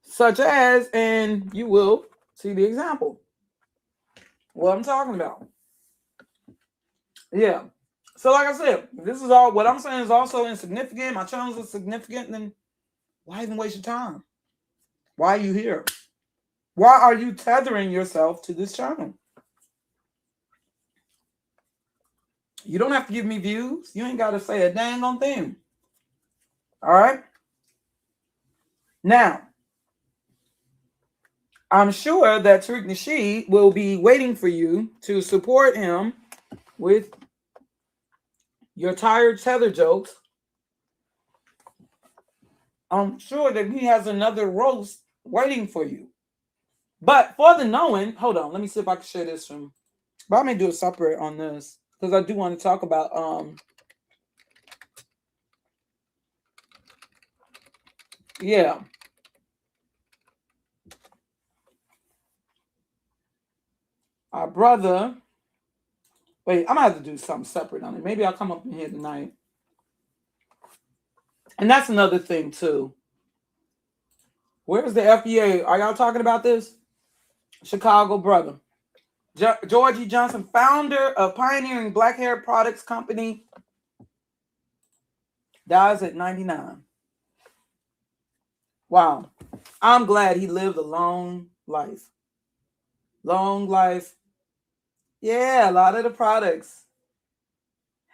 such as, and you will see the example. What I'm talking about. Yeah. So like I said, this is all what I'm saying is also insignificant. My channels are significant, then why even waste your time? Why are you here? Why are you tethering yourself to this channel? You don't have to give me views. You ain't got to say a dang on thing. All right. Now, I'm sure that Tariq Nasheed will be waiting for you to support him with your tired tether jokes, I'm sure that he has another roast waiting for you. But for the knowing, hold on, let me see if I can share this from. But I may do a separate on this because I do want to talk about yeah. Our brother. Wait, I'm gonna have to do something separate on it. Maybe I'll come up in here tonight. And that's another thing too. Where's the FBA? Are y'all talking about this? Chicago brother. Georgie Johnson, founder of pioneering black hair products company, dies at 99. Wow. I'm glad he lived a long life. Long life. Yeah, a lot of the products.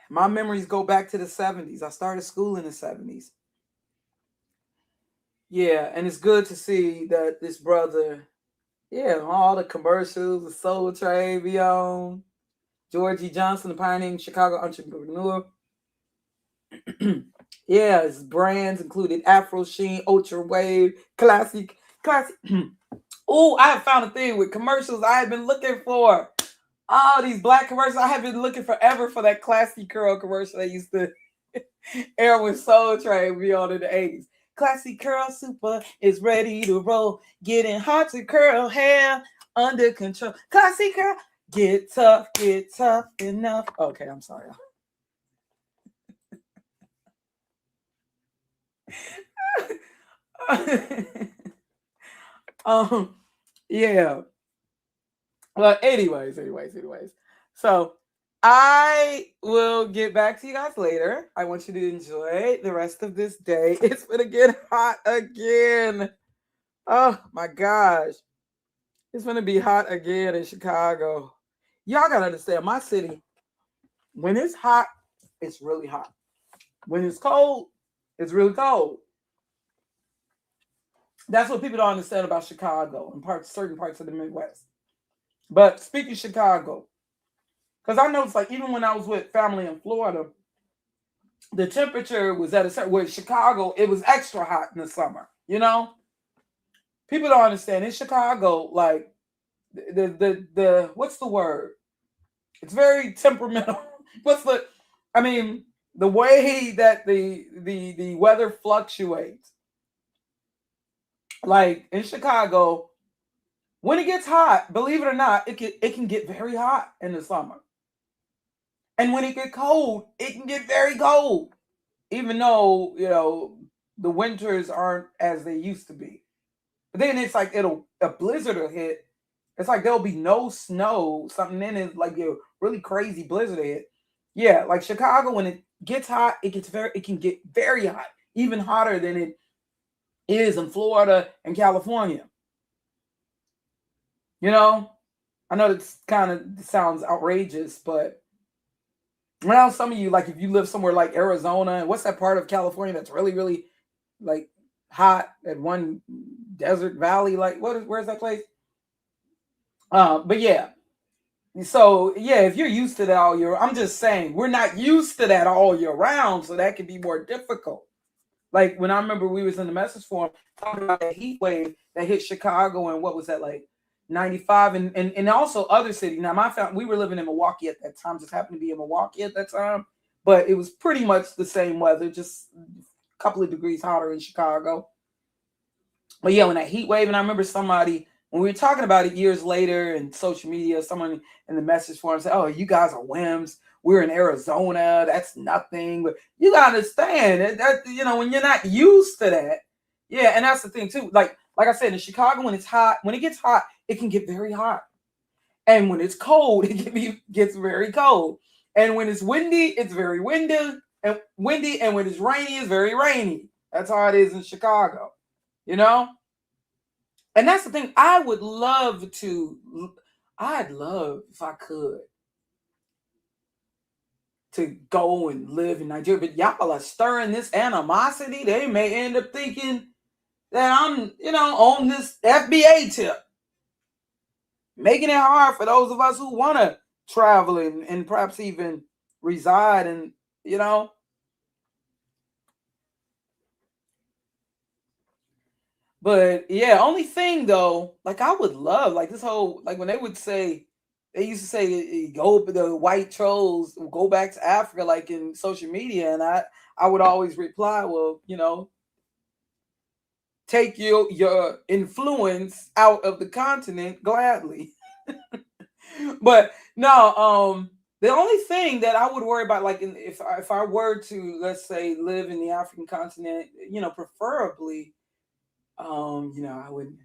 My memories go back to the 70s. I started school in the 70s. Yeah, and it's good to see that this brother, yeah, all the commercials, the Soul Train be on. Georgie Johnson, the pioneering Chicago entrepreneur. Yeah, his brands included Afro Sheen, Ultra Wave, Classic. Oh, I have found a thing with commercials I have been looking for. Oh, these black commercials. I have been looking forever for that Classy Curl commercial they used to air with Soul Train be on in the 80s. Classy Curl Super is ready to roll. Getting hard to curl hair under control. Classy Curl, get tough enough. Okay, I'm sorry. Yeah. Well, anyways. So I will get back to you guys later. I want you to enjoy the rest of this day. It's gonna get hot again. Oh my gosh. It's gonna be hot again in Chicago. Y'all gotta understand, my city, when it's hot, it's really hot. When it's cold, it's really cold. That's what people don't understand about Chicago and certain parts of the Midwest. But speaking of Chicago, because I noticed, like, even when I was with family in Florida, the temperature was at a certain, where Chicago, it was extra hot in the summer. You know, people don't understand. In Chicago, like the what's the word? It's very temperamental. I mean, the way that the weather fluctuates. Like in Chicago, when it gets hot, believe it or not, it can get very hot in the summer. And when it get cold, it can get very cold. Even though, the winters aren't as they used to be. But then it's like a blizzard will hit. It's like there'll be no snow, something in it, like a really crazy blizzard hit. Yeah, like Chicago, when it gets hot, it can get very hot, even hotter than it is in Florida and California. I know that kind of sounds outrageous, but well, some of you, like if you live somewhere like Arizona, what's that part of California that's really, really like hot at one desert valley? Like where's that place? But yeah. So yeah, if you're used to that all year, I'm just saying we're not used to that all year round, so that can be more difficult. Like when I remember we was in the message forum talking about that heat wave that hit Chicago and what was that, like 95 and also other cities. Now we were living in Milwaukee at that time, just happened to be in Milwaukee at that time, but it was pretty much the same weather, just a couple of degrees hotter in Chicago. But yeah, when that heat wave, and I remember somebody, when we were talking about it years later in social media, someone in the message forum said, "Oh, you guys are wimps. We're in Arizona. That's nothing." But you gotta understand that when you're not used to that. Yeah, and that's the thing too. Like I said, in Chicago, when it gets hot, it can get very hot. And when it's cold, gets very cold. And when it's windy, it's very windy. And when it's rainy, it's very rainy. That's how it is in Chicago. And that's the thing. I'd love if I could to go and live in Nigeria, but y'all are stirring this animosity. They may end up thinking that I'm, on this FBA tip, making it hard for those of us who want to travel and perhaps even reside in you know. But yeah, only thing though, like I would love like this whole like when they would say they used to say go the white trolls go back to Africa like in social media, and I would always reply, well, you know, take your influence out of the continent gladly. But no, the only thing that I would worry about, like if I were to let's say live in the African continent, you know, preferably, you know, I would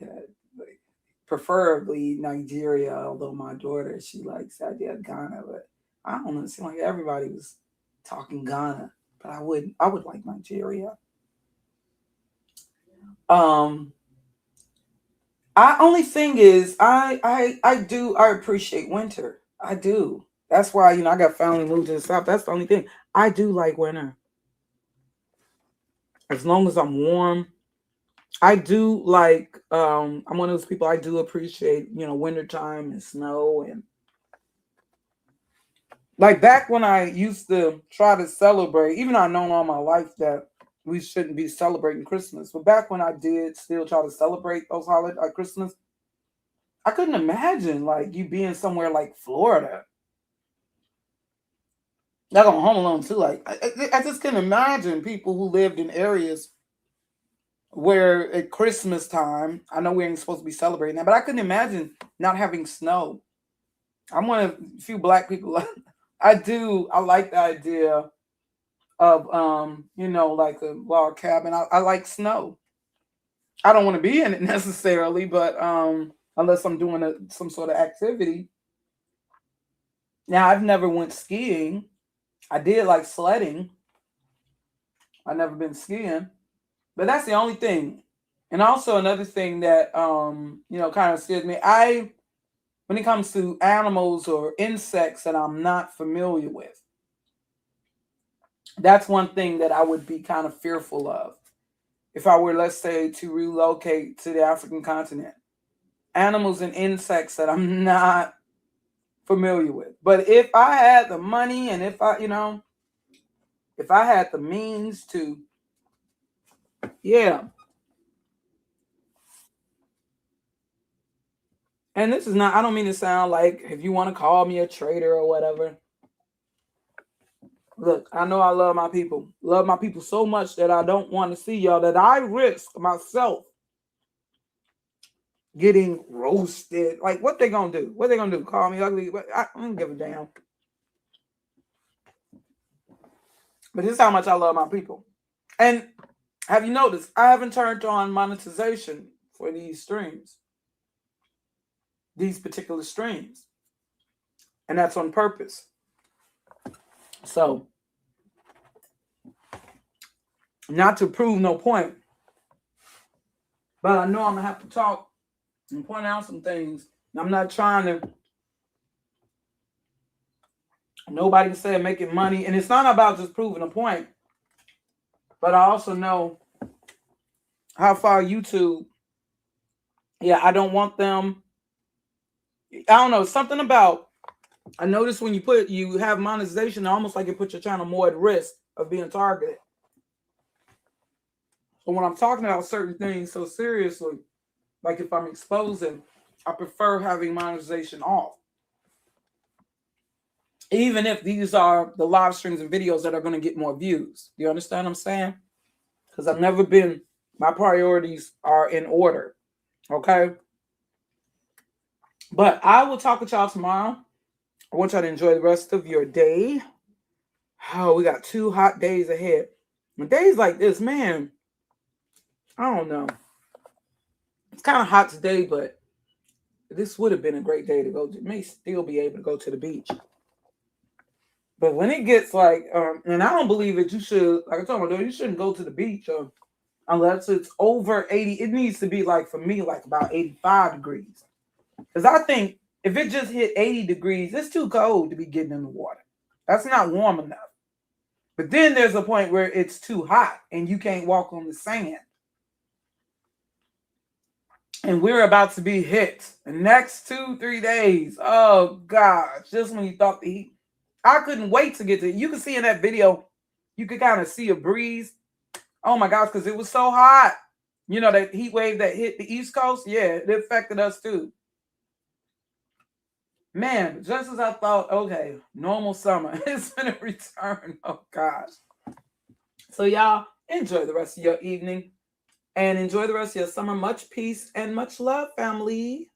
like, preferably Nigeria. Although my daughter she likes the idea of Ghana, but I don't know. It seemed like everybody was talking Ghana, but I would like Nigeria. Um, I only thing is I appreciate winter. I do. That's why, you know, I got family moved to the south. That's the only thing. I do like winter. As long as I'm warm. I do like I'm one of those people I do appreciate, you know, wintertime and snow and like back when I used to try to celebrate, even though I've known all my life that we shouldn't be celebrating Christmas, but back when I did still try to celebrate those holidays like Christmas, I couldn't imagine like you being somewhere like Florida. Like on Home Alone too. Like I just couldn't imagine people who lived in areas where at Christmas time, I know we ain't supposed to be celebrating that, but I couldn't imagine not having snow. I'm one of the few black people. I like the idea of you know, like a log cabin. I like snow. I don't want to be in it necessarily, but unless I'm doing some sort of activity. Now I've never went skiing. I did like sledding. I've never been skiing, but that's the only thing. And also another thing that you know, kind of scares me. When it comes to animals or insects that I'm not familiar with, that's one thing that I would be kind of fearful of if I were, let's say, to relocate to the African continent. Animals and insects that I'm not familiar with. But if I had the money and if I, you know, if I had the means to, yeah. And this is not, I don't mean to sound like if you want to call me a traitor or whatever. Look, I know I love my people. Love my people so much that I don't want to see y'all, that I risk myself getting roasted. Like, what they gonna do? What they gonna do? Call me ugly? I don't give a damn. But this is how much I love my people. And have you noticed, I haven't turned on monetization for these streams, these particular streams. And that's on purpose. So, not to prove no point, but I know I'm gonna have to talk and point out some things. I'm not trying to, nobody said making money, and it's not about just proving a point, but I also know how far YouTube, yeah, I don't want them, I don't know, something about, I noticed when you have monetization, almost like it puts your channel more at risk of being targeted. So when I'm talking about certain things so seriously, like if I'm exposing, I prefer having monetization off. Even if these are the live streams and videos that are going to get more views. Do you understand what I'm saying? Because I've never been, my priorities are in order. Okay? But I will talk with y'all tomorrow. I want y'all to enjoy the rest of your day. Oh, we got 2 hot days ahead. And days like this, man, I don't know. It's kind of hot today, but this would have been a great day to go to. May still be able to go to the beach. But when it gets like, and I don't believe that you should, like I told my daughter, you shouldn't go to the beach unless it's over 80. It needs to be like, for me, like about 85 degrees. Because I think if it just hit 80 degrees, it's too cold to be getting in the water. That's not warm enough. But then there's a point where it's too hot and you can't walk on the sand. And we're about to be hit the next 2-3 days. Oh, gosh. Just when you thought the heat. I couldn't wait to get to. You can see in that video, you could kind of see a breeze. Oh my gosh, because it was so hot. You know, that heat wave that hit the East Coast, yeah, it affected us too. Man, just as I thought, okay, normal summer is going to return. Oh gosh. So y'all enjoy the rest of your evening and enjoy the rest of your summer. Much peace and much love, family.